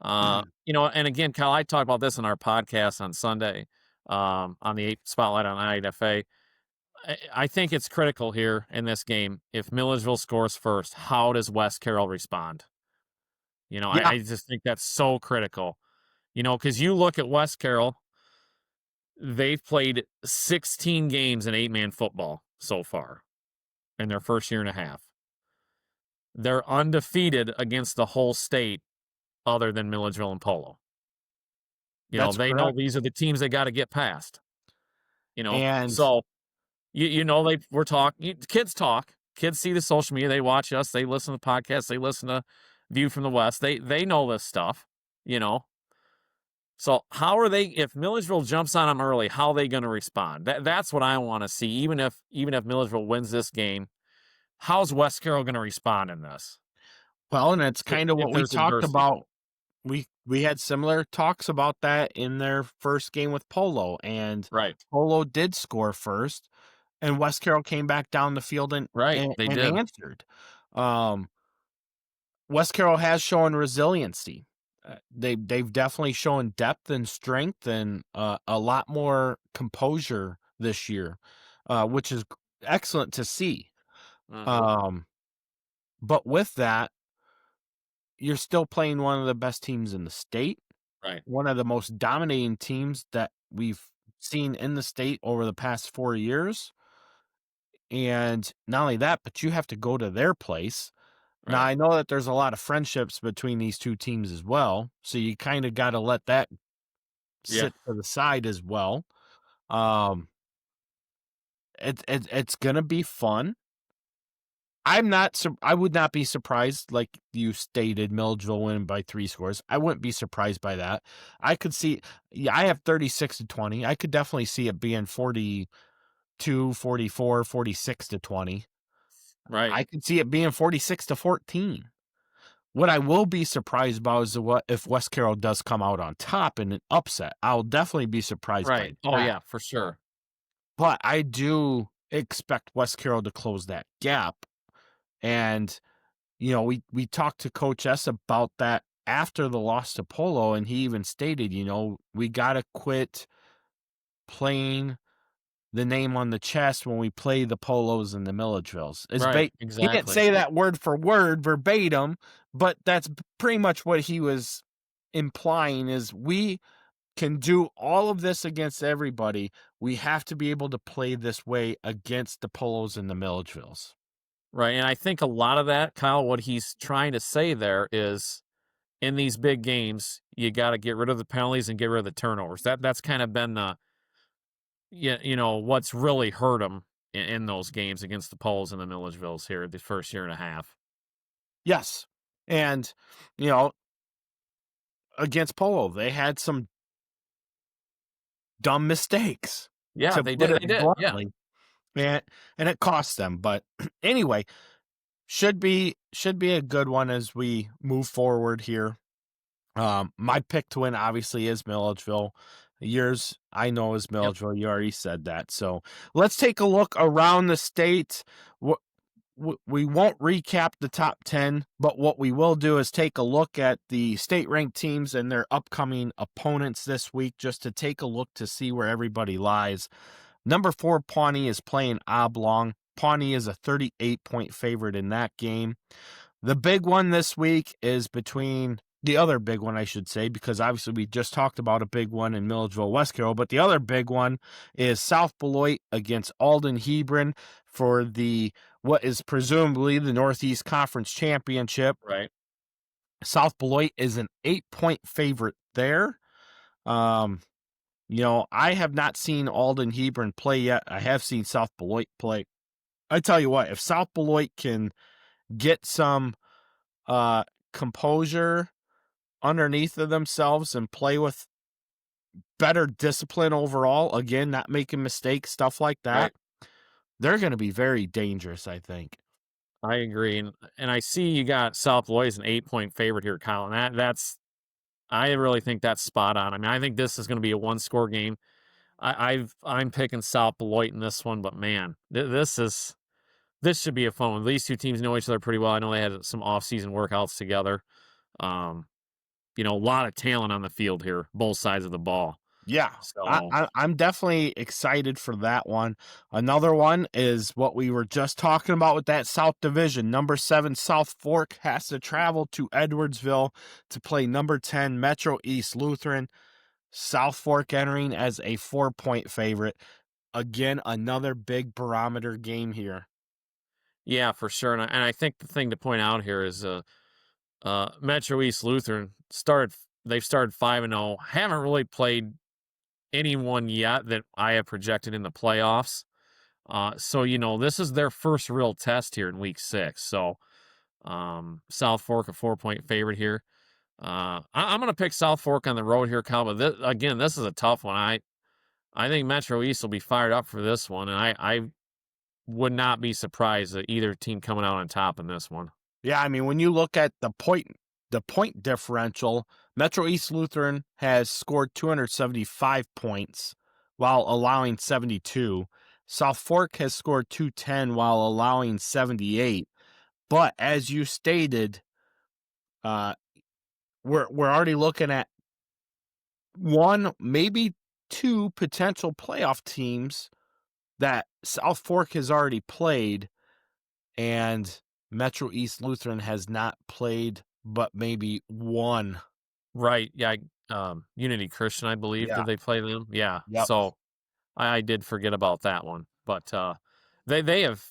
And again, Kyle, I talked about this in our podcast on Sunday on the Spotlight on I8FA. I think it's critical here in this game. If Milledgeville scores first, how does West Carroll respond? I just think that's so critical. Because you look at West Carroll, they've played 16 games in 8-man football so far in their first year and a half. They're undefeated against the whole state other than Milledgeville and Polo. That's They know correct. these are the teams they got to get past. And So we're talking. Kids talk. Kids see the social media. They watch us. They listen to the podcast. They listen to View from the West. They know this stuff. So how are they? If Milledgeville jumps on them early, how are they going to respond? That's what I want to see. Even if Milledgeville wins this game, how's West Carroll going to respond in this? well, and it's If- kind of if what we there's talked adversity. about. We had similar talks about that in their first game with Polo, and Right. Polo did score first, and West Carroll came back down the field and Right, they did. answered. West Carroll has shown resiliency. They've definitely shown depth and strength and a lot more composure this year, which is excellent to see. Mhm. But with that, you're still playing one of the best teams in the state, Right. one of the most dominating teams that we've seen in the state over the past 4 years. And not only that, but you have to go to their place. Now, Right. I know that there's a lot of friendships between these two teams as well, so you kind of got to let that Yeah. sit to the side as well. It's gonna be fun. I would not be surprised, like you stated, Milledgeville winning by 3 scores. I wouldn't be surprised by that. I could see, I have 36-20. I could definitely see it being 42, 44, 46-20. Right. I could see it being 46-14. What I will be surprised about is if West Carroll does come out on top in an upset. I'll definitely be surprised Right. by Oh that. yeah, for sure. But I do expect West Carroll to close that gap. And, we talked to Coach S about that after the loss to Polo, and he even stated, we got to quit playing the name on the chest when we play the Polos and the Milledgevilles. Right, He didn't exactly. say that word for word verbatim, but that's pretty much what he was implying is we can do all of this against everybody. We have to be able to play this way against the Polos and the Milledgevilles. Right, and I think a lot of that, Kyle, what he's trying to say there is in these big games, you got to get rid of the penalties and get rid of the turnovers. That's kind of been the what's really hurt them in those games against the Poles and the Milledgevilles here the first year and a half. Yes. And, against Polo, they had some dumb mistakes. Yeah, to they put did. it They did. Yeah. bluntly. And it cost them. But anyway, should be a good one as we move forward here. My pick to win obviously is Milledgeville. Yours, I know, is Milledgeville. You already said that. So let's take a look around the state. We won't recap the top 10, but what we will do is take a look at the state-ranked teams and their upcoming opponents this week, just to take a look to see where everybody lies. Number 4, Pawnee is playing Oblong. Pawnee is a 38-point favorite in that game. The big one this week is between the other big one, I should say, because obviously we just talked about a big one in Milledgeville, West Carroll, but the other big one is South Beloit against Alden Hebron for what is presumably the Northeast Conference Championship. Right. South Beloit is an 8-point favorite there. I have not seen Alden Hebron play yet. I have seen South Beloit play. I tell you what, if South Beloit can get some composure underneath of themselves and play with better discipline overall, again, not making mistakes, stuff like that, they're going to be very dangerous, I think. I agree. And I see you got South Beloit as an 8-point favorite here, Kyle. And I really think that's spot on. I mean, I think this is going to be a 1-score game. I'm picking South Beloit in this one, but man, this should be a fun one. These two teams know each other pretty well. I know they had some off-season workouts together. A lot of talent on the field here, both sides of the ball. Yeah, So I'm definitely excited for that one. Another one is what we were just talking about with that South Division. Number 7 South Fork has to travel to Edwardsville to play number 10 Metro East Lutheran. South Fork entering as a 4-point favorite. Again, another big barometer game here. Yeah, for sure. And I think the thing to point out here is Metro East Lutheran they've started 5-0. Haven't really played anyone yet that I have projected in the playoffs. So, this is their first real test here in week 6. So, South Fork, a 4-point favorite here. I'm going to pick South Fork on the road here, Kyle, but this is a tough one. I think Metro East will be fired up for this one, and I would not be surprised at either team coming out on top in this one. Yeah, I mean, when you look at the point differential, Metro East Lutheran has scored 275 points while allowing 72. South Fork has scored 210 while allowing 78. But as you stated, we're already looking at one, maybe two potential playoff teams that South Fork has already played, and Metro East Lutheran has not played but maybe one. Right. Yeah. Unity Christian, I believe. Yeah. Did they play them? Yeah. Yep. So I did forget about that one. But they have,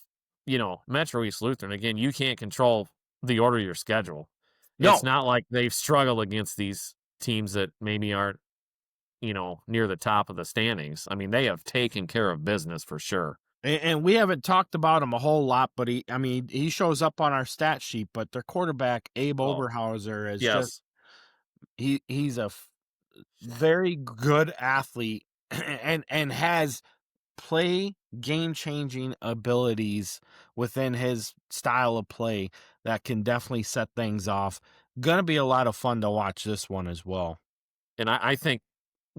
Metro East Lutheran, again, you can't control the order of your schedule. No. It's not like they've struggled against these teams that maybe aren't, near the top of the standings. I mean, they have taken care of business for sure. And we haven't talked about him a whole lot, but he shows up on our stat sheet. But their quarterback, Abe Oberhauser, is just he's a very good athlete and has game-changing abilities within his style of play that can definitely set things off. Gonna be a lot of fun to watch this one as well. And I think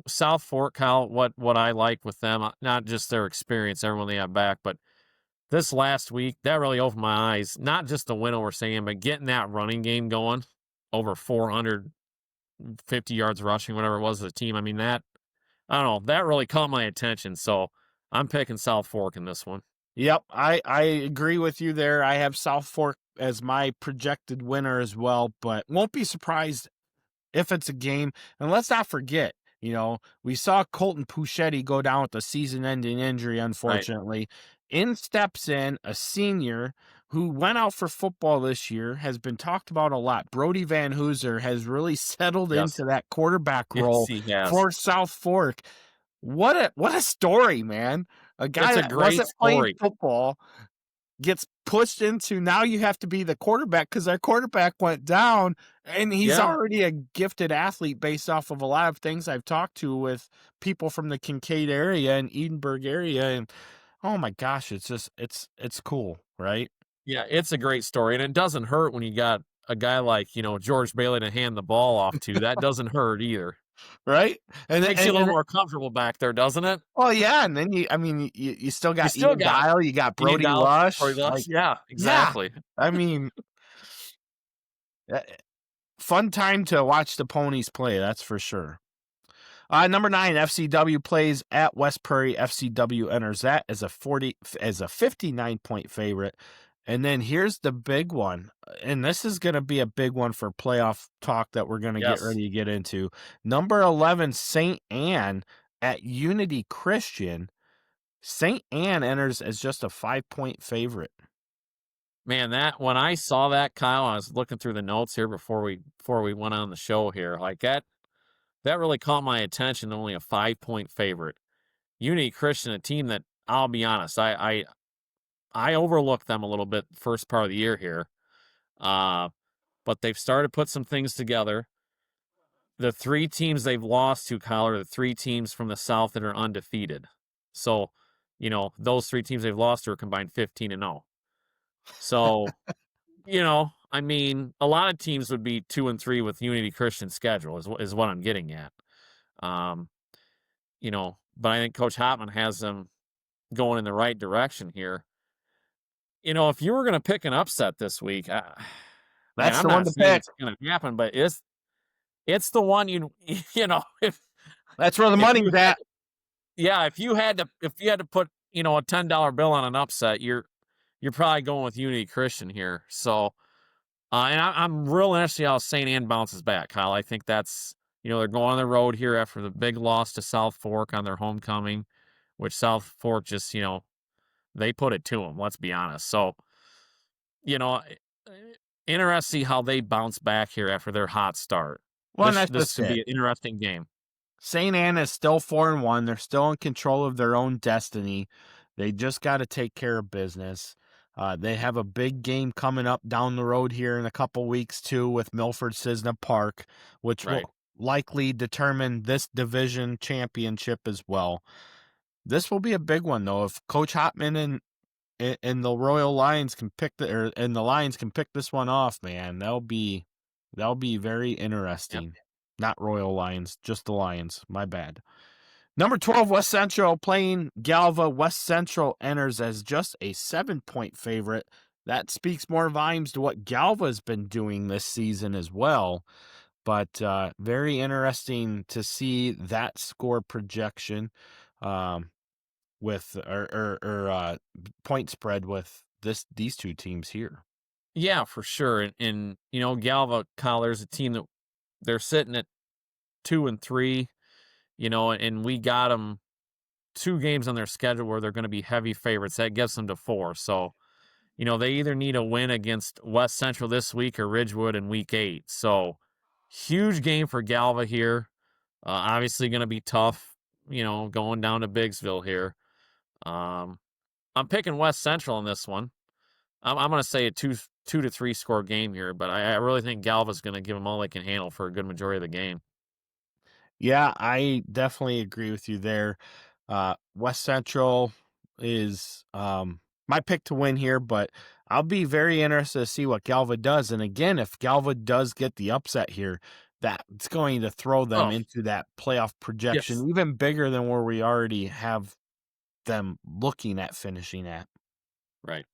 South Fork, Kyle, what I like with them, not just their experience, everyone they have back, but this last week, that really opened my eyes. Not just the win over Sam, but getting that running game going, over 450 yards rushing, whatever it was as a team. I mean, I don't know, that really caught my attention. So I'm picking South Fork in this one. Yep, I agree with you there. I have South Fork as my projected winner as well, but won't be surprised if it's a game. And let's not forget, we saw Colton Puchetti go down with a season-ending injury, unfortunately. Right. In steps in a senior who went out for football this year, has been talked about a lot. Brody Van Hooser has really settled into that quarterback role for South Fork. What a story, man. A guy that wasn't playing football gets pushed into, now you have to be the quarterback because our quarterback went down, and he's already a gifted athlete based off of a lot of things I've talked to with people from the Kincaid area and Edinburgh area. And oh my gosh, it's cool, right? Yeah, it's a great story. And it doesn't hurt when you got a guy like, George Bailey to hand the ball off to. That doesn't hurt either. Right? And it makes you a little more comfortable back there, doesn't it? Well, yeah, and then you still got Ian Dial, you got Brody Lush. Yeah, exactly. Yeah, I mean, fun time to watch the Ponies play, that's for sure. Number 9, FCW plays at West Prairie. FCW enters that as a 59-point favorite. And then here's the big one, and this is going to be a big one for playoff talk that we're going to get ready to get into. Number 11, St. Anne at Unity Christian. St. Anne enters as just a 5-point favorite. Man, when I saw that, Kyle, I was looking through the notes here before we went on the show here. Like that really caught my attention. Only a 5-point favorite. Unity Christian, a team that, I'll be honest, I overlooked them a little bit first part of the year here. But they've started to put some things together. The 3 teams they've lost to, Kyle, are the 3 teams from the South that are undefeated. So, those 3 teams they've lost are combined 15-0. So, I mean, a lot of teams would be 2-3 with Unity Christian's schedule is what I'm getting at. But I think Coach Hopman has them going in the right direction here. If you were going to pick an upset this week, that's the one to pick. It's going to happen, but it's the one if that's where the money's at. Yeah, if you had to put a $10 bill on an upset, you're probably going with Unity Christian here. So, and I'm real interested how St. Anne bounces back, Kyle. I think that's They're going on the road here after the big loss to South Fork on their homecoming, which South Fork just, they put it to them, let's be honest. So, you know, interesting to see how they bounce back here after their hot start. Well, and that's This just should be it. an interesting game. St. Anne is still 4-1. They're still in control of their own destiny. They just got to take care of business. They have a big game coming up down the road here in a couple weeks, too, with Milford Cisna Park, which Right. will likely determine this division championship as well. This will be a big one, though. If Coach Hotman and the Royal Lions can pick and the Lions can pick this one off, man, that'll be very interesting. Not Royal Lions, just the Lions. My bad. Number 12, West Central playing Galva. West Central enters as just a 7-point favorite. That speaks more volumes to what Galva's been doing this season as well. But very interesting to see that score projection with or point spread with these two teams here. Yeah, for sure. And Galva, Kyle, there's a team that they're sitting at 2-3, and we got them 2 games on their schedule where they're going to be heavy favorites. That gets them to 4. So, they either need a win against West Central this week or Ridgewood in week 8. So, huge game for Galva here. Obviously going to be tough, going down to Biggsville here. I'm picking West Central in this one. I'm going to say a 2 to 3 score game here, but I really think Galva's going to give them all they can handle for a good majority of the game. Yeah, I definitely agree with you there. West Central is my pick to win here, but I'll be very interested to see what Galva does. And again, if Galva does get the upset here, that's going to throw them into that playoff projection even bigger than where we already have them looking at finishing at. Right.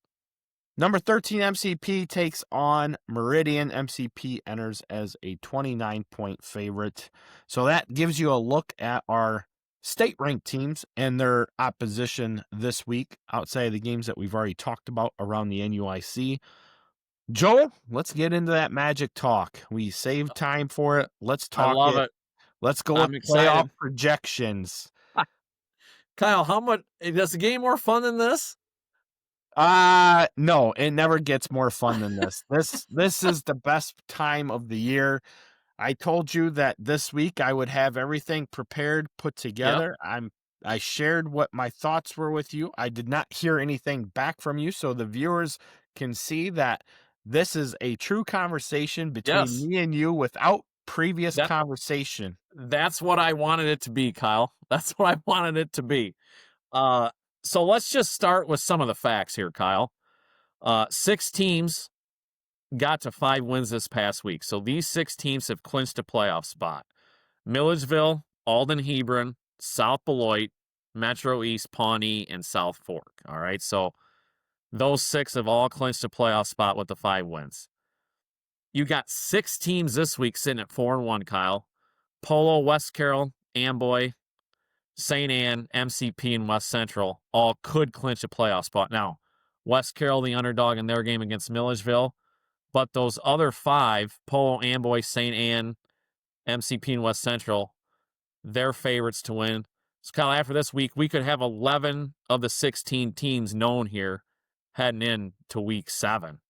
Number 13, MCP takes on Meridian. MCP enters as a 29-point favorite. So that gives you a look at our state-ranked teams and their opposition this week outside of the games that we've already talked about around the NUIC. Joel, let's get into that magic talk. We saved time for it. Let's talk I love it. Let's go I'm with excited. playoff projections. Kyle, how much does the game more fun than this? No, it never gets more fun than this. This is the best time of the year. I told you that this week I would have everything prepared, put together. I shared what my thoughts were with you. I did not hear anything back from you, so the viewers can see that this is a true conversation between me and you without previous conversation. That's what I wanted it to be, Kyle. That's what I wanted it to be. So let's just start with some of the facts here, Kyle. 6 teams got to 5 wins this past week. So these 6 teams have clinched a playoff spot. Milledgeville, Alden Hebron, South Beloit, Metro East, Pawnee, and South Fork. All right, so those 6 have all clinched a playoff spot with the 5 wins. You got 6 teams this week sitting at 4-1, Kyle. Polo, West Carroll, Amboy, St. Anne, MCP, and West Central all could clinch a playoff spot. Now, West Carroll, the underdog in their game against Milledgeville, but those other 5, Polo, Amboy, St. Anne, MCP, and West Central, they're favorites to win. So, Kyle, after this week, we could have 11 of the 16 teams known here heading into week 7.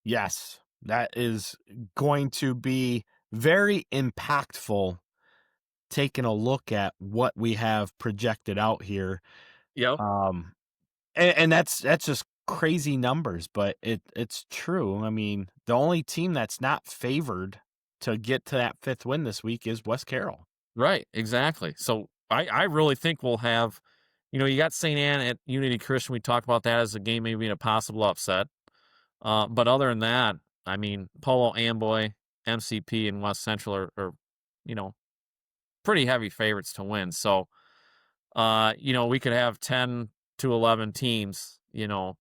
Yes, that is going to be very impactful taking a look at what we have projected out here. Yep. And that's just crazy numbers, but it's true. I mean, the only team that's not favored to get to that 5th win this week is West Carroll. Right, exactly. So I really think we'll have, you got St. Anne at Unity Christian. We talked about that as a game maybe a possible upset. But other than that, I mean, Polo, Amboy, MCP, and West Central are pretty heavy favorites to win. So, we could have 10 to 11 teams, in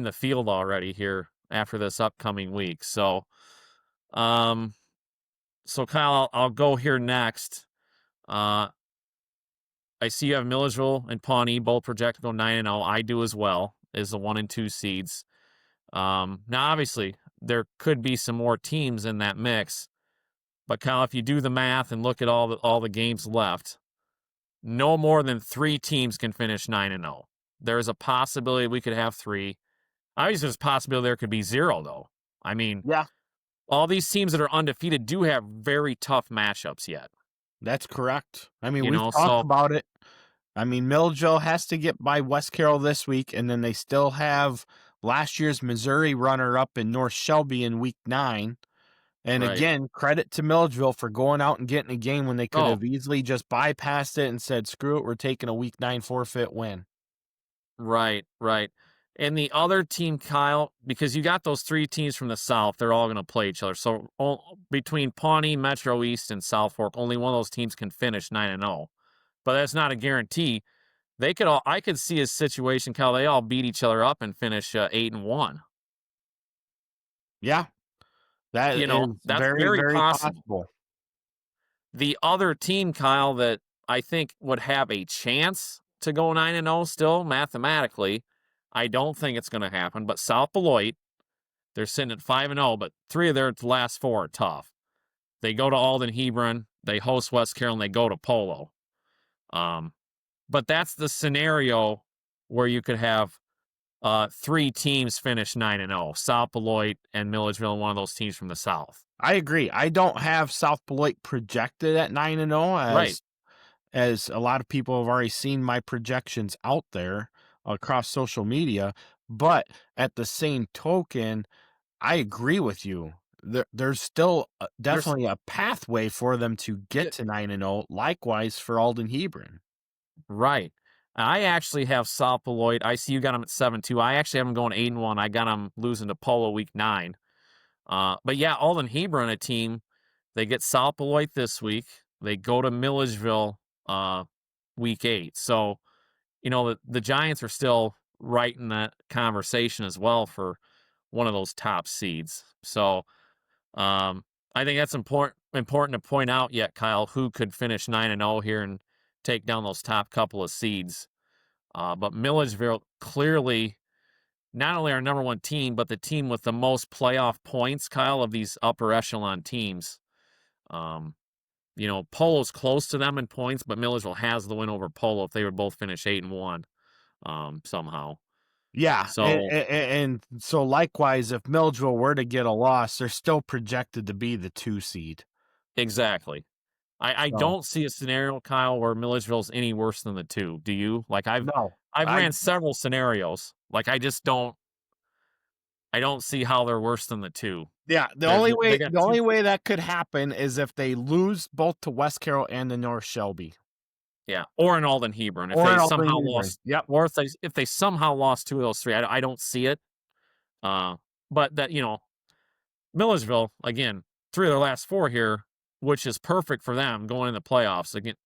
the field already here after this upcoming week. So, Kyle, I'll go here next. I see you have Milledgeville and Pawnee both projected to go 9-0. I do as well, as the 1 and 2 seeds. Now, obviously, there could be some more teams in that mix, But Kyle, if you do the math and look at all the games left, no more than 3 teams can finish 9-0. There's a possibility we could have 3. Obviously, there's a possibility there could be 0, though. I mean, Yeah, all these teams that are undefeated do have very tough matchups yet. that's correct. I mean, You we've know, talked so- about it. I mean, Milledgeville has to get by West Carroll this week, and then they still have last year's Missouri runner-up in North Shelby in Week 9. And Right. again, credit to Milledgeville for going out and getting a game when they could Oh. have easily just bypassed it and said, screw it, we're taking a Week 9 forfeit win. Right. And the other team, Kyle, because you got those 3 teams from the South, they're all going to play each other. So between Pawnee, Metro East, and South Fork, only one of those teams can finish 9-0. But that's not a guarantee. I could see a situation, Kyle, they all beat each other up and finish 8-1. Yeah, that is that's very, very very possible. possible. The other team, Kyle, that I think would have a chance to go 9-0 still mathematically, I don't think it's going to happen. But South Beloit, they're sitting at 5-0, but 3 of their last 4 are tough. They go to Alden Hebron, they host West Carroll, and they go to Polo. But that's the scenario where you could have 3 teams finish 9-0, South Beloit and Milledgeville, one of those teams from the South. I agree. I don't have South Beloit projected at 9-0 as a lot of people have already seen my projections out there across social media. But at the same token, I agree with you. There's still definitely a pathway for them to get to 9-0. Likewise for Alden Hebron. Right. I actually have South Beloit. I see you got them at 7-2. I actually have them going 8-1. I got them losing to Polo Week 9. But yeah, Alden Hebron, a team, they get South Beloit this week. They go to Milledgeville Week 8. So, the Giants are still right in that conversation as well for one of those top seeds. So, I think that's important to point out yet, Kyle, who could finish 9-0 here and take down those top couple of seeds. But Milledgeville clearly not only our number 1 team, but the team with the most playoff points, Kyle, of these upper echelon teams. Polo's close to them in points, but Milledgeville has the win over Polo if they would both finish 8-1 somehow. Yeah, So and so likewise, if Milledgeville were to get a loss, they're still projected to be the 2 seed. Exactly. I don't see a scenario, Kyle, where Milledgeville's any worse than the 2. Do you? Like I've ran several scenarios. Like I don't see how they're worse than the 2. Yeah, the only way that could happen is if they lose both to West Carroll and to North Shelby. Yeah, or in Alden Hebron if they somehow lost. Yep. Or if they somehow lost 2 of those 3, I don't see it. But that Milledgeville again, 3 of their last 4 here, which is perfect for them going into the playoffs. Again,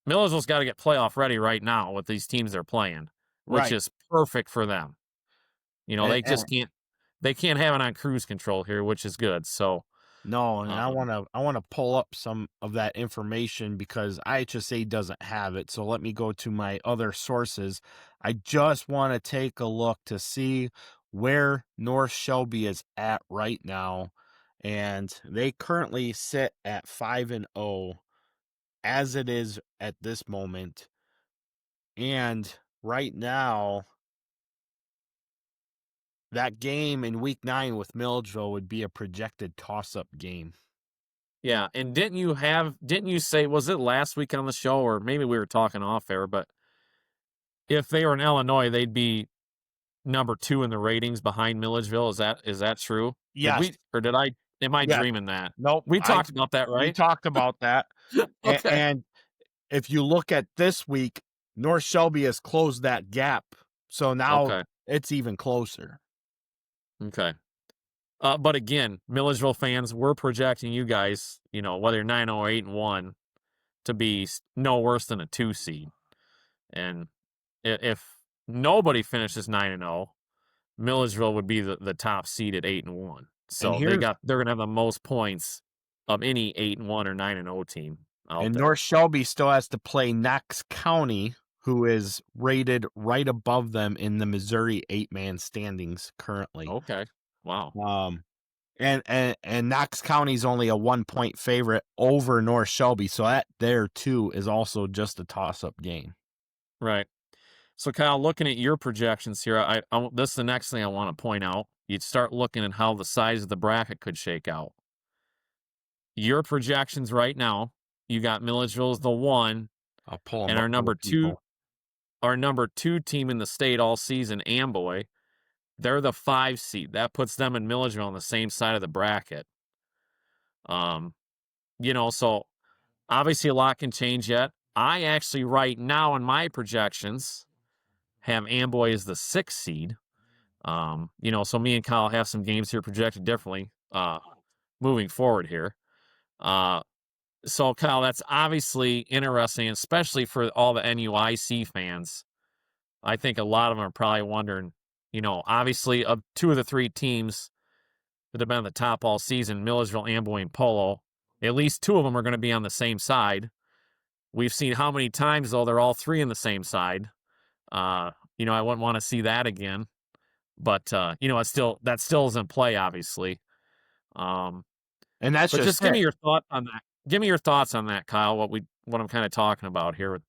Milledgeville's got to get playoff ready right now with these teams they're playing, which is perfect for them. They can't have it on cruise control here, which is good. So no, and I want to pull up some of that information because IHSA doesn't have it. So let me go to my other sources. I just want to take a look to see where North Shelby is at right now, and they currently sit at 5-0 as it is at this moment. And right now, that game in Week 9 with Milledgeville would be a projected toss-up game. Yeah, and didn't you say, was it last week on the show, or maybe we were talking off air, but if they were in Illinois, they'd be number 2 in the ratings behind Milledgeville. Is that true? Yes. Am I dreaming that? Nope. We talked about that, right? We talked about that. Okay. And if you look at this week, North Shelby has closed that gap. So now it's even closer. Okay. But again, Milledgeville fans, we're projecting you guys, whether you're 9-0 or 8-1, to be no worse than a 2 seed. And if nobody finishes 9-0, Milledgeville would be the top seed at 8-1. So they're going to have the most points of any 8-1 or 9-0 team out there. North Shelby still has to play Knox County, who is rated right above them in the Missouri 8-man standings currently. Okay. Wow. And Knox County's only a 1-point favorite over North Shelby, so that there too is also just a toss-up game. Right. So, Kyle, looking at your projections here, this is the next thing I want to point out. You'd start looking at how the size of the bracket could shake out. Your projections right now, you got Milledgeville as the 1, I'll pull them and up our number for people. 2, our number 2 team in the state all season, Amboy, they're the 5 seed. That puts them and Milledgeville on the same side of the bracket. So obviously a lot can change yet. I actually right now in my projections have Amboy as the 6th seed. So me and Kyle have some games here projected differently moving forward here. So Kyle, that's obviously interesting, especially for all the NUIC fans. I think a lot of them are probably wondering, obviously of 2 of the 3 teams that have been at the top all season, Milledgeville, Amboy, and Polo, at least 2 of them are going to be on the same side. We've seen how many times, though, they're all 3 on the same side. I wouldn't want to see that again. But, that still is in play, obviously. And that's just give me your thoughts on that. Give me your thoughts on that, Kyle, what I'm kind of talking about here with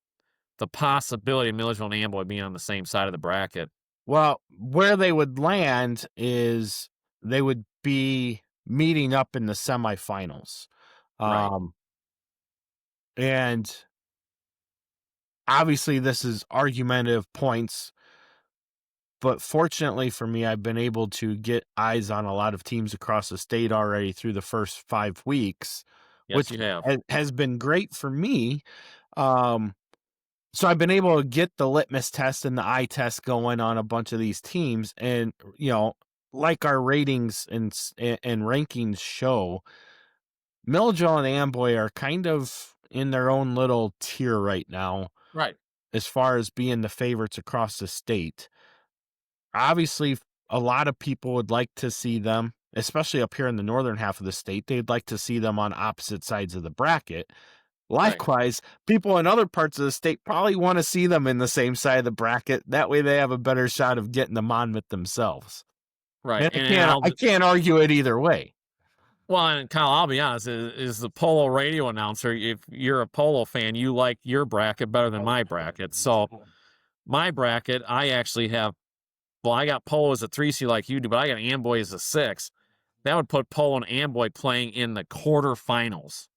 the possibility of Milledgeville and Amboy being on the same side of the bracket. Well, where they would land is they would be meeting up in the semifinals. Right. And obviously this is argumentative points, but fortunately for me, I've been able to get eyes on a lot of teams across the state already through the first 5 weeks, Yes, which you have. has been great for me. So I've been able to get the litmus test and the eye test going on a bunch of these teams. And, like our ratings and rankings show, Milledgeville and Amboy are kind of in their own little tier right now. Right. As far as being the favorites across the state. Obviously, a lot of people would like to see them, especially up here in the northern half of the state, they'd like to see them on opposite sides of the bracket. Likewise, people in other parts of the state probably want to see them in the same side of the bracket. That way they have a better shot of getting the Monmouth themselves. Right. And I can't argue it either way. Well, and Kyle, I'll be honest, is the Polo radio announcer, if you're a Polo fan, you like your bracket better than my bracket. So my bracket, I actually have, I got Polo as a 3 seed like you do, but I got Amboy as a 6. That would put Polo and Amboy playing in the quarterfinals.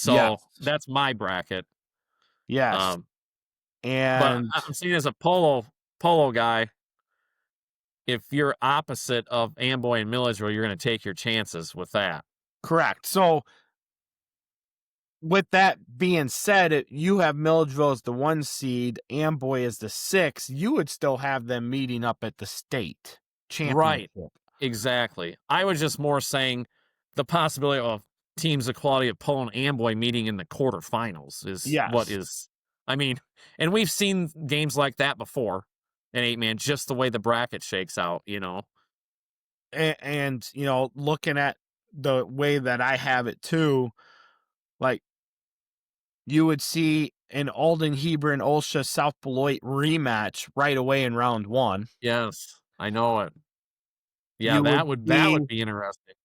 Yes. That's my bracket. Yes. But I'm seeing as a Polo guy, if you're opposite of Amboy and Milledgeville, you're going to take your chances with that. Correct. So with that being said, you have Milledgeville as the 1 seed, Amboy as the 6. You would still have them meeting up at the state championship. Right. Exactly. I was just more saying the possibility of teams of quality of Polo and Amboy meeting in the quarterfinals is what is. I mean, and we've seen games like that before in 8-man, just the way the bracket shakes out, And looking at the way that I have it too, like you would see an Alden Heber and Olsha South Beloit rematch right away in round 1. Yes, I know it. Yeah, that would be interesting.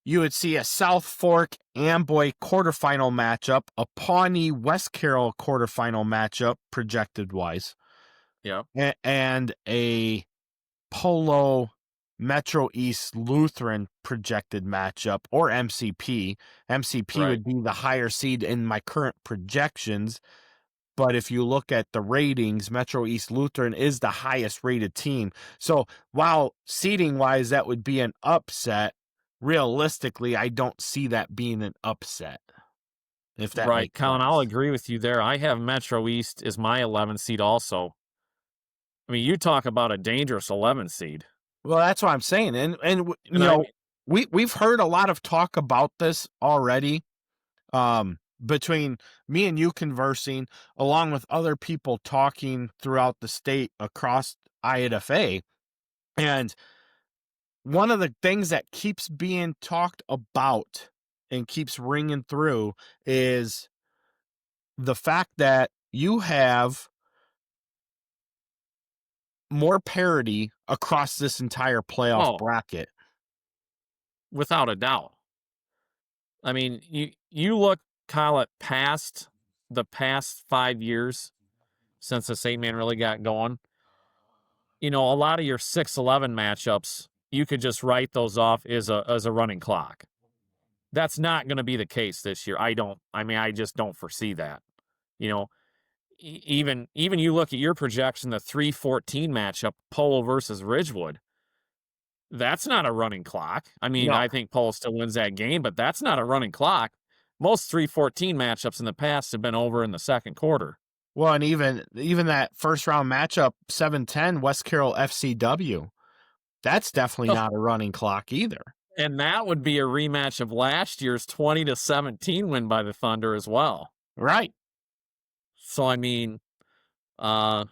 You would see a South Fork Amboy quarterfinal matchup, a Pawnee West Carroll quarterfinal matchup, projected wise. Yeah. And a Polo Metro East Lutheran projected matchup, or MCP. MCP would be the higher seed in my current projections. But if you look at the ratings, Metro East Lutheran is the highest rated team. So while seeding wise, that would be an upset, realistically, I don't see that being an upset. If that right, makes Colin, sense. I'll agree with you there. I have Metro East as my 11 seed also. I mean, you talk about a dangerous 11 seed. Well, that's what I'm saying. And we've heard a lot of talk about this already. Between me and you conversing, along with other people talking throughout the state across IHSA. And one of the things that keeps being talked about and keeps ringing through is the fact that you have more parity across this entire playoff bracket. Without a doubt. I mean, you look, Kyle, at the past 5 years since the St. Man really got going. A lot of your 6-11 matchups, you could just write those off as a running clock. That's not going to be the case this year. I just don't foresee that. Even you look at your projection, the 3-14 matchup, Polo versus Ridgewood. That's not a running clock. I mean, No. I think Polo still wins that game, but that's not a running clock. Most 3-14 matchups in the past have been over in the second quarter. Well, and even that first round matchup, 7-10 West Carroll FCW, that's definitely not a running clock either. And that would be a rematch of last year's 20-17 win by the Thunder as well. Right. So I mean, gonna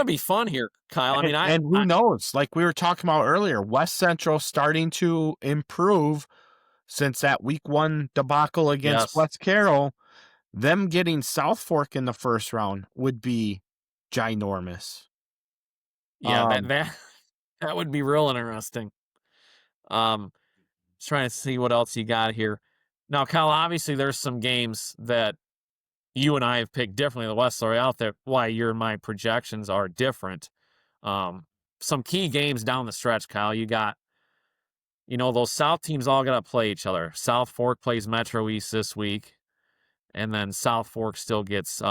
be fun here, Kyle. I mean, and who knows? Like we were talking about earlier, West Central starting to improve since that week 1 debacle against West Carroll. Them getting South Fork in the first round would be ginormous. Yeah, that would be real interesting. Just trying to see what else you got here. Now, Kyle, obviously there's some games that you and I have picked differently. The West are out there. Why your and my projections are different. Some key games down the stretch, Kyle. You got, those South teams all got to play each other. South Fork plays Metro East this week. And then South Fork still gets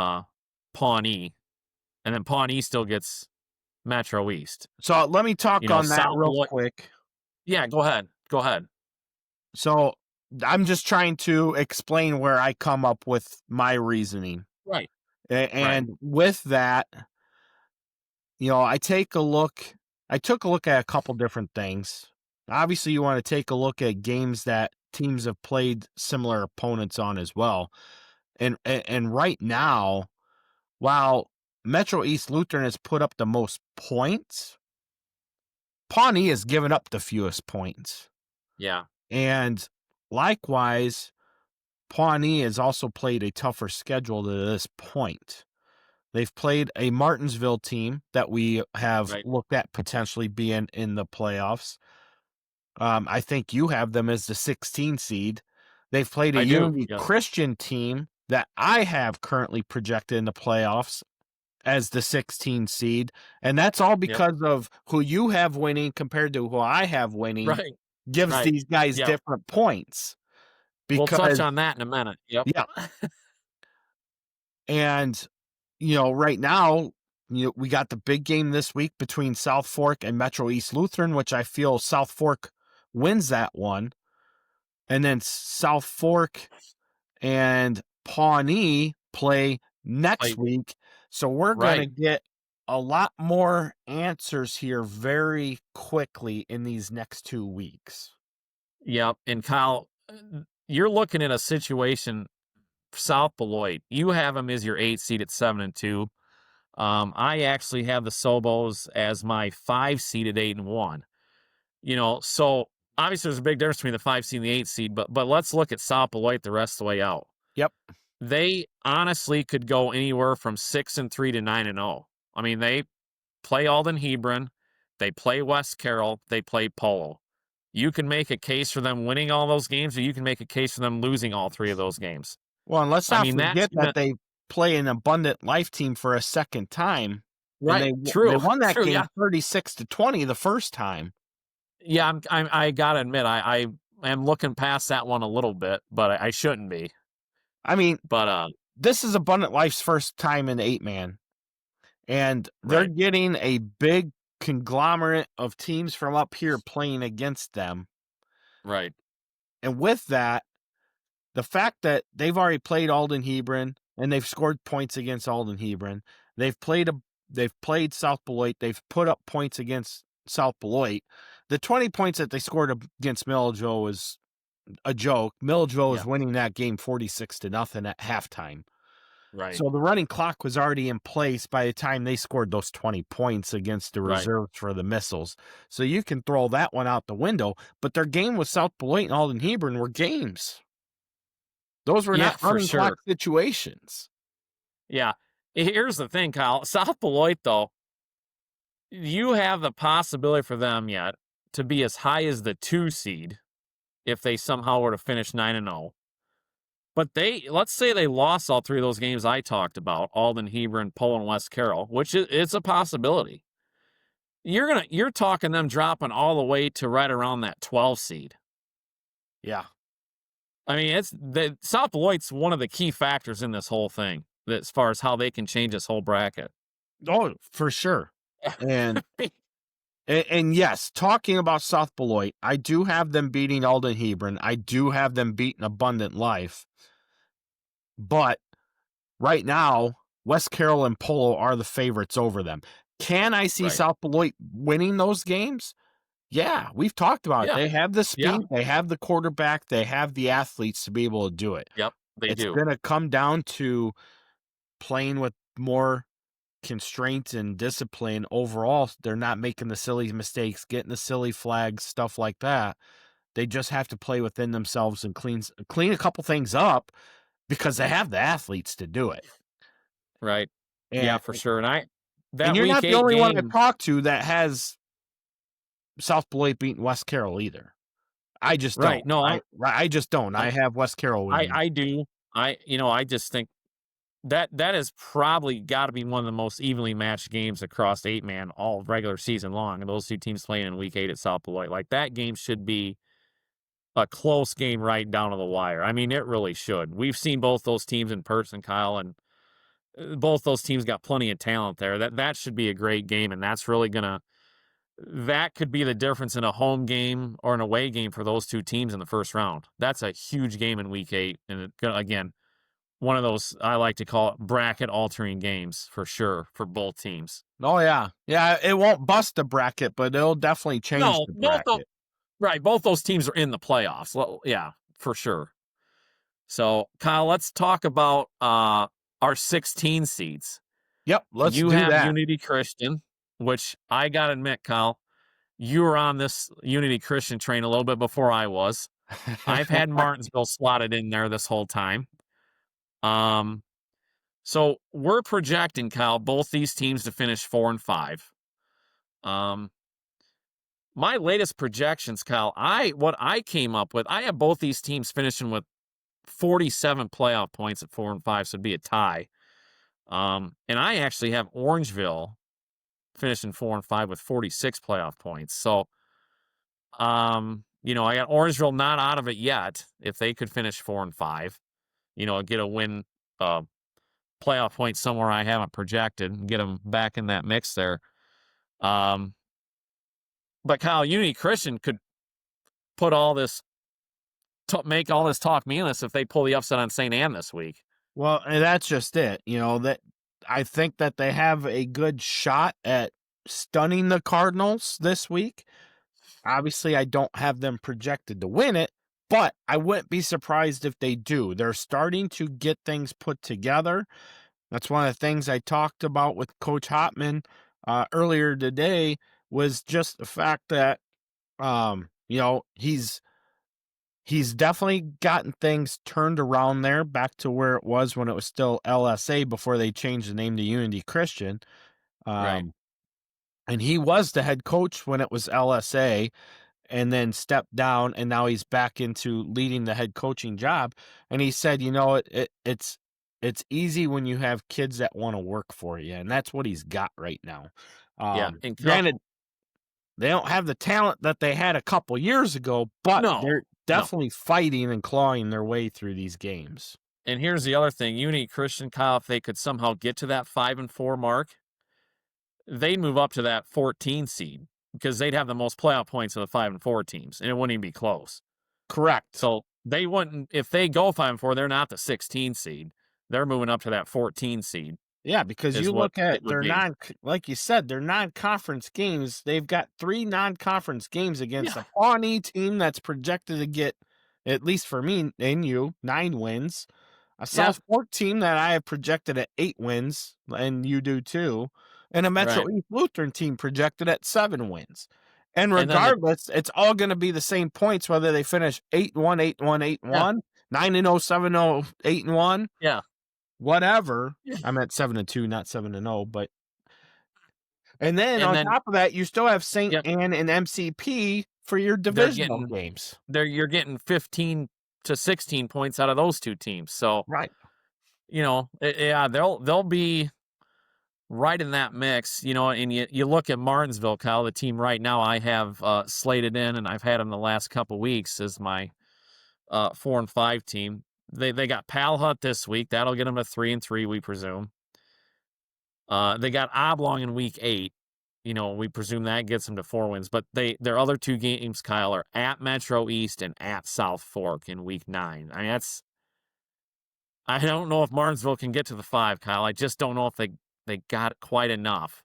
Pawnee. And then Pawnee still gets Metro East. So let me talk on that real quick. Yeah, go ahead. So I'm just trying to explain where I come up with my reasoning. Right. And with that, I took a look at a couple different things. Obviously, you want to take a look at games that teams have played similar opponents on as well. And right now, while Metro East Lutheran has put up the most points, Pawnee has given up the fewest points. Yeah. And likewise, Pawnee has also played a tougher schedule to this point. They've played a Martinsville team that we have looked at potentially being in the playoffs. I think you have them as the 16 seed. They've played a Unity Christian team that I have currently projected in the playoffs as the 16 seed. And that's all because of who you have winning compared to who I have winning gives these guys different points. We'll touch on that in a minute. Yep. Yeah. And, right now, we got the big game this week between South Fork and Metro East Lutheran, which I feel South Fork wins that one. And then South Fork and Pawnee play next week. So we're going to get a lot more answers here very quickly in these next 2 weeks. Yep. And Kyle, you're looking at a situation, South Beloit. You have them as your 8 seed at 7-2. I actually have the Sobos as my 5 seed at 8-1. So obviously there's a big difference between the 5 seed and the 8 seed, but let's look at South Beloit the rest of the way out. Yep. They honestly could go anywhere from 6-3 to 9-0. I mean, they play Alden Hebron, they play West Carroll, they play Polo. You can make a case for them winning all those games, or you can make a case for them losing all 3 of those games. Well, and let's not forget that they play an Abundant Life team for a second time. Right. They won that game 36-20 the first time. Yeah, I gotta admit, I am looking past that one a little bit, but I shouldn't be. I mean, this is Abundant Life's first time in 8-man, and they're getting a big conglomerate of teams from up here playing against them. Right. And with that, the fact that they've already played Alden Hebron and they've scored points against Alden Hebron, they've played South Beloit, they've put up points against South Beloit. The 20 points that they scored against Milledgeville was a joke. Milledgeville was winning that game 46-0 at halftime. Right. So the running clock was already in place by the time they scored those 20 points against the reserves for the Missiles. So you can throw that one out the window. But their game with South Beloit and Alden Hebron were games. Those were not running clock situations. Yeah. Here's the thing, Kyle. South Beloit, though, you have the possibility for them yet to be as high as the 2 seed if they somehow were to finish 9-0. But let's say they lost all 3 of those games I talked about, Alden, Hebron, Poe, and West Carroll, which it's a possibility. You're talking them dropping all the way to right around that 12 seed. Yeah. I mean, South Beloit's one of the key factors in this whole thing, as far as how they can change this whole bracket. Oh, for sure. And yes, talking about South Beloit, I do have them beating Alden Hebron. I do have them beating Abundant Life. But right now, West Carroll and Polo are the favorites over them. Can I see South Beloit winning those games? Yeah, we've talked about it. They have the speed, they have the quarterback, they have the athletes to be able to do it. Yep, they do. It's going to come down to playing with more constraints and discipline overall. They're not making the silly mistakes, getting the silly flags, stuff like that. They just have to play within themselves and clean a couple things up because they have the athletes to do it. Right. Yeah, for sure. And you're not the only one I talked to that has South Beloit beating West Carroll either. I just don't. No, I just don't. I have West Carroll winning. I do. I just think that has probably got to be one of the most evenly matched games across 8-man all regular season long. And those 2 teams playing in week 8 at South Beloit. Like, that game should be a close game right down to the wire. I mean, it really should. We've seen both those teams in person, Kyle, and both those teams got plenty of talent there. That should be a great game, and that's really that could be the difference in a home game or an away game for those 2 teams in the first round. That's a huge game in week 8, and again, one of those I like to call it bracket-altering games for sure for both teams. Oh, yeah. Yeah, it won't bust the bracket, but it'll definitely change the bracket. Both those teams are in the playoffs. Well, yeah, for sure. So, Kyle, let's talk about our 16 seeds. Yep, let's do that. You have Unity Christian, which I got to admit, Kyle, you were on this Unity Christian train a little bit before I was. I've had Martinsville slotted in there this whole time. So we're projecting, Kyle, both these teams to finish 4 and 5. My latest projections, Kyle, what I came up with, I have both these teams finishing with 47 playoff points at 4 and 5, so it'd be a tie. And I actually have Orangeville finishing 4 and 5 with 46 playoff points. So, I got Orangeville not out of it yet. If they could finish 4 and 5, get a win, playoff point somewhere I haven't projected and get them back in that mix there. But Kyle, Unity Christian could put all this, make all this talk meaningless if they pull the upset on St. Anne this week. Well, and that's just it. That I think that they have a good shot at stunning the Cardinals this week. Obviously, I don't have them projected to win it, but I wouldn't be surprised if they do. They're starting to get things put together. That's one of the things I talked about with Coach Hopman earlier today, was just the fact that, he's definitely gotten things turned around there back to where it was when it was still LSA before they changed the name to Unity Christian. Right. And he was the head coach when it was LSA and then stepped down, and now he's back into leading the head coaching job. And he said, it's easy when you have kids that want to work for you, and that's what he's got right now. And granted, they don't have the talent that they had a couple years ago, but they're definitely fighting and clawing their way through these games. And here's the other thing. Unity Christian, Kyle, if they could somehow get to that 5 and 4 mark, they'd move up to that 14 seed because they'd have the most playoff points of the 5 and 4 teams, and it wouldn't even be close. Correct. So they wouldn't, if they go 5 and 4, they're not the 16 seed. They're moving up to that 14 seed. Yeah, because you look at their like you said, their non-conference games. They've got 3 non-conference games against a Pawnee team that's projected to get, at least for me and you, 9 wins. A South Fork team that I have projected at 8 wins, and you do too. And a Metro East Lutheran team projected at 7 wins. And regardless, it's all going to be the same points, whether they finish 8-1, 8-1, 8-1, 9-0, 7-0, 8-1. Yeah. whatever. I'm at 7-2, not 7-0, but. And then on top of that, you still have St. Anne and MCP for your divisional games. You're getting 15 to 16 points out of those two teams. So, right. They'll be right in that mix, and you look at Martinsville, Kyle, the team right now I have slated in, and I've had them the last couple weeks as my 4-5 team. They got Pal Hut this week. That'll get them to 3-3, we presume. They got Oblong in week 8. We presume that gets them to 4 wins. But their other two games, Kyle, are at Metro East and at South Fork in week 9. I mean, I don't know if Martinsville can get to the 5, Kyle. I just don't know if they got quite enough.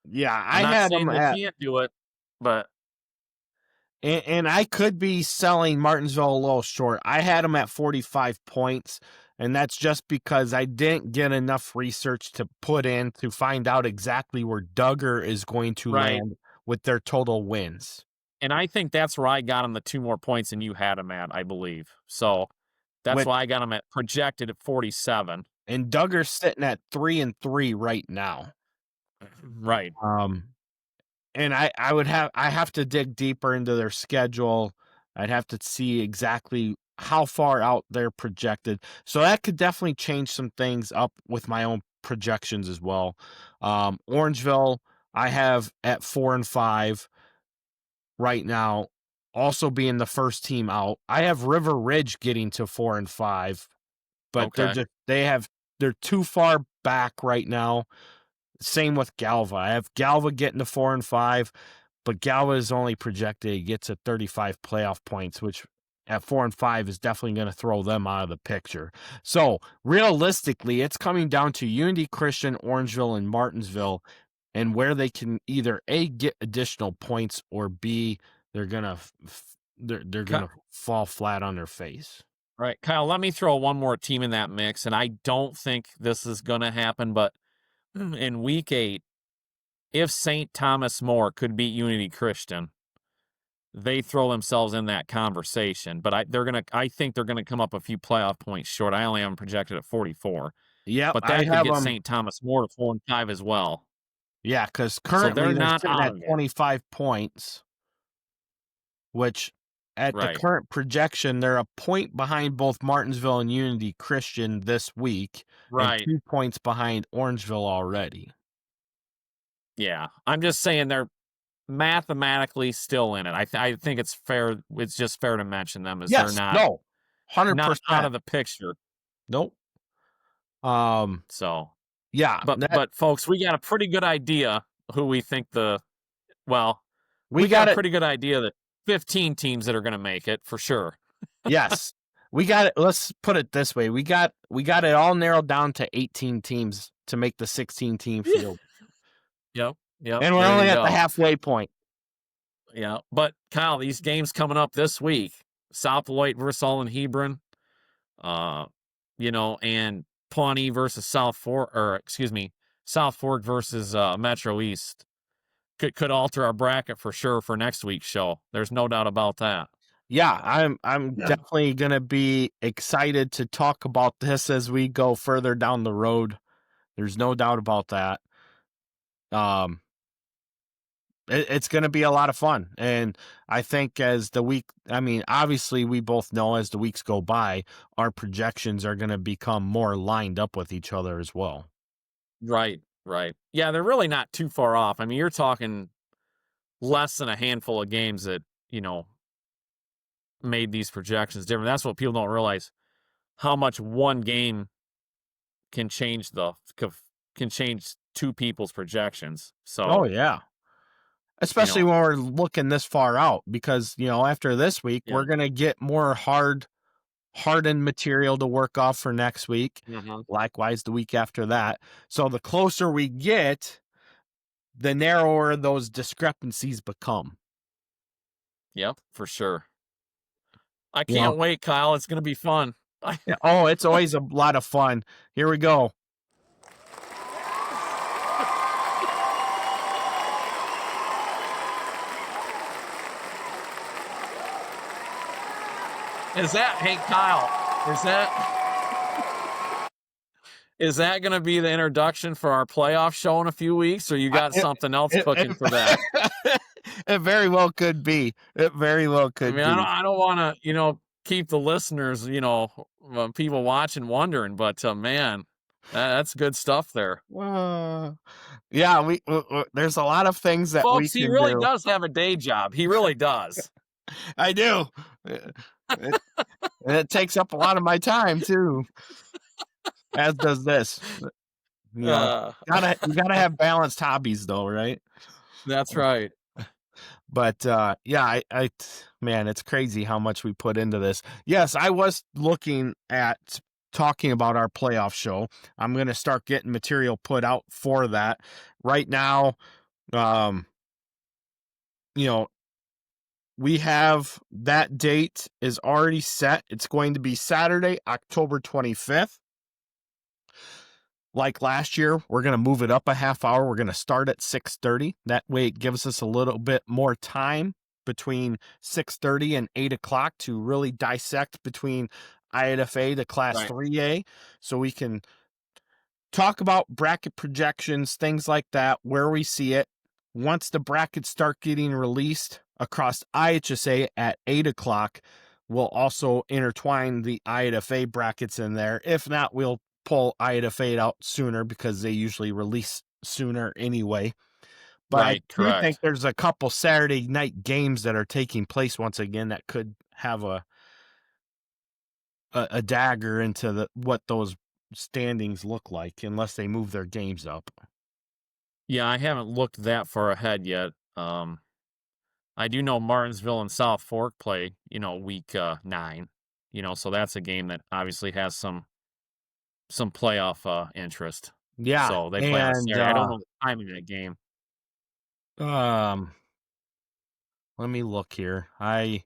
Yeah, I'm not had saying them they can't do it, but. And I could be selling Martinsville a little short. I had them at 45 points, and that's just because I didn't get enough research to put in to find out exactly where Duggar is going to land with their total wins. And I think that's where I got them the 2 more points than you had them at, I believe. So that's why I got them projected at 47. And Duggar's sitting at 3-3 right now. Right. And I have to dig deeper into their schedule. I'd have to see exactly how far out they're projected. So that could definitely change some things up with my own projections as well. Orangeville, I have at 4-5 right now, also being the first team out. I have River Ridge getting to 4-5, but they're too far back right now. Same with Galva. I have Galva getting to 4-5, but Galva is only projected to get to 35 playoff points, which at 4-5 is definitely going to throw them out of the picture. So realistically, it's coming down to Unity Christian, Orangeville, and Martinsville, and where they can either A, get additional points, or B, they're gonna fall flat on their face. Right, Kyle. Let me throw one more team in that mix, and I don't think this is going to happen, but. In week 8, if St. Thomas More could beat Unity Christian, they throw themselves in that conversation. But I think they're gonna come up a few playoff points short. I only have them projected at 44. Yeah, but that could get St. Thomas More to 4-5 as well. Yeah, because currently they're not sitting at 25 points, which at the current projection, they're a point behind both Martinsville and Unity Christian this week, and 2 points behind Orangeville already. Yeah, I'm just saying they're mathematically still in it. I think it's fair. It's just fair to mention them as they're not 100% not out of the picture. Nope. So yeah, but folks, we got a pretty good idea who we think we got a pretty good idea that 15 teams that are going to make it for sure. Yes. We got it. Let's put it this way. We got it all narrowed down to 18 teams to make the 16 team field. Yep. And we're only at the halfway point. Yeah. But Kyle, these games coming up this week, South Beloit versus All in Hebron, and Pawnee versus South Fork versus Metro East. Could alter our bracket for sure for next week's show. There's no doubt about that. Yeah, I'm definitely going to be excited to talk about this as we go further down the road. There's no doubt about that. It's going to be a lot of fun. And I think as the week, obviously we both know as the weeks go by, our projections are going to become more lined up with each other as well. Right. Yeah, they're really not too far off. You're talking less than a handful of games that, made these projections different. That's what people don't realize, how much one game can change two people's projections. So oh yeah. Especially when we're looking this far out, because, after this week, we're going to get more hardened material to work off for next week. Mm-hmm. Likewise, the week after that. So the closer we get, the narrower those discrepancies become. Yep, for sure. I can't wait, Kyle. It's going to be fun. Oh, it's always a lot of fun. Here we go. Kyle, Is that going to be the introduction for our playoff show in a few weeks, or you got something else cooking for that? It very well could be. It very well could be. I don't want to, keep the listeners, people watching wondering, but man, that's good stuff there. Yeah, we there's a lot of things that we Folks, he can really do. does have a day job. He really does. I do. And it takes up a lot of my time too. As does this. You gotta have balanced hobbies though, right? That's right. But yeah, man, it's crazy how much we put into this. Yes, I was looking at talking about our playoff show. I'm gonna start getting material put out for that. Right now, we have that date is already set. It's going to be Saturday, October 25th. Like last year, we're going to move it up a half hour. We're going to start at 6:30. That way it gives us a little bit more time between 6:30 and 8 o'clock to really dissect between IHSA to Class 3A. So we can talk about bracket projections, things like that, where we see it. Once the brackets start getting released across IHSA at 8 o'clock, we'll also intertwine the IHSA brackets in there. If not, we'll pull IHSA out sooner because they usually release sooner anyway. But I do think there's a couple Saturday night games that are taking place once again that could have a dagger into what those standings look like unless they move their games up. Yeah, I haven't looked that far ahead yet. I do know Martinsville and South Fork play, week 9. So that's a game that obviously has some playoff interest. Yeah. So they play on Saturday. I don't know the timing of that game. Let me look here. I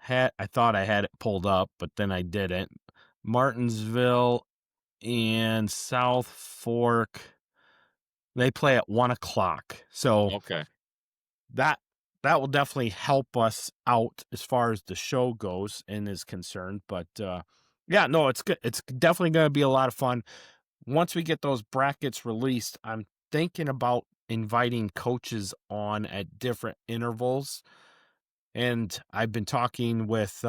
thought I had it pulled up, but then I didn't. Martinsville and South Fork, they play at 1 o'clock. So okay, that will definitely help us out as far as the show goes and is concerned. But yeah, no, it's good. It's definitely going to be a lot of fun. Once we get those brackets released, I'm thinking about inviting coaches on at different intervals. And I've been talking with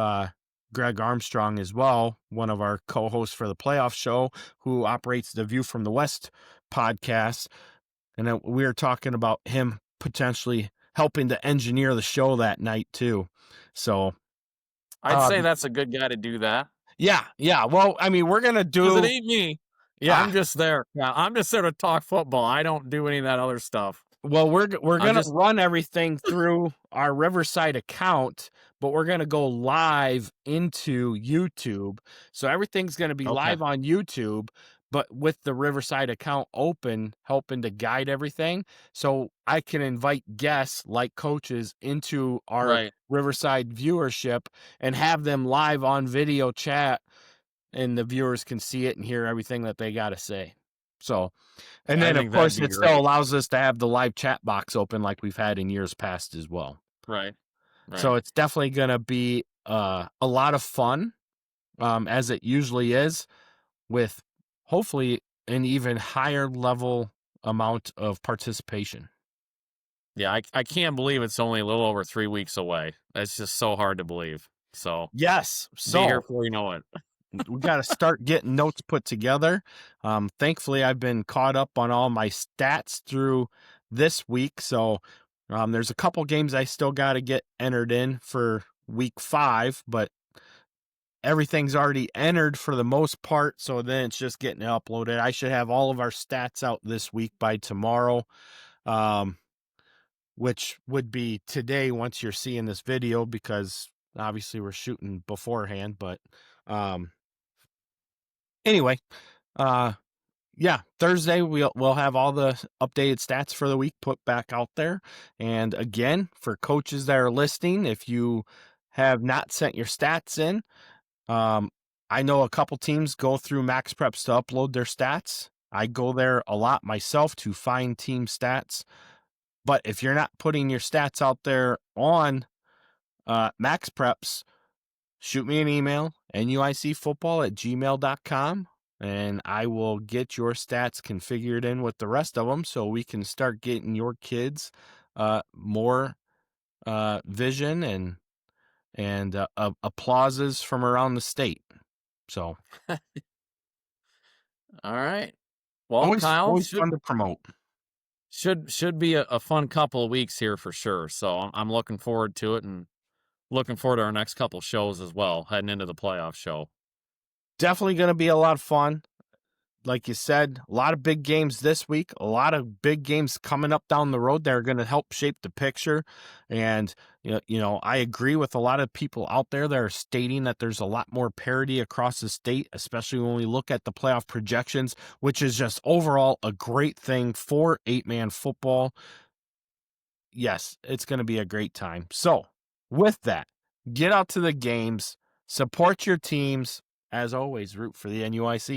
Greg Armstrong as well, one of our co-hosts for the playoff show, who operates the View from the West podcast. And we were talking about him potentially helping to engineer the show that night too. So I'd say that's a good guy to do that. Yeah. Well, I mean, we're gonna do. 'Cause it ain't me. Yeah, I'm just there. Yeah, I'm just there to talk football. I don't do any of that other stuff. Well, we're gonna run everything through our Riverside account, but we're gonna go live into YouTube. So everything's gonna be live on YouTube, but with the Riverside account open, helping to guide everything. So I can invite guests like coaches into our Riverside viewership and have them live on video chat, and the viewers can see it and hear everything that they got to say. So, and then of course it still allows us to have the live chat box open like we've had in years past as well. Right. So it's definitely going to be a lot of fun, as it usually is, with hopefully an even higher level amount of participation. Yeah, I can't believe it's only a little over 3 weeks away. That's just so hard to believe. So yes, be here before you know it. We got to start getting notes put together. Thankfully, I've been caught up on all my stats through this week. So there's a couple games I still got to get entered in for week 5, but everything's already entered for the most part. So then it's just getting uploaded. I should have all of our stats out this week by tomorrow, which would be today once you're seeing this video, because obviously we're shooting beforehand, but anyway, yeah, Thursday we'll have all the updated stats for the week put back out there. And again, for coaches that are listening, if you have not sent your stats in, I know a couple teams go through Max Preps to upload their stats. I go there a lot myself to find team stats. But if you're not putting your stats out there on Max Preps, shoot me an email, nuicfootball@gmail.com, and I will get your stats configured in with the rest of them so we can start getting your kids more vision and applauses from around the state. So All right. Well, always Kyle, fun to promote. should be a fun couple of weeks here for sure. So I'm looking forward to it and looking forward to our next couple shows as well, heading into the playoff show. Definitely going to be a lot of fun. Like you said, a lot of big games this week, a lot of big games coming up down the road that are going to help shape the picture. And, I agree with a lot of people out there that are stating that there's a lot more parity across the state, especially when we look at the playoff projections, which is just overall a great thing for 8-man football. Yes, it's going to be a great time. So with that, get out to the games, support your teams. As always, root for the NUIC.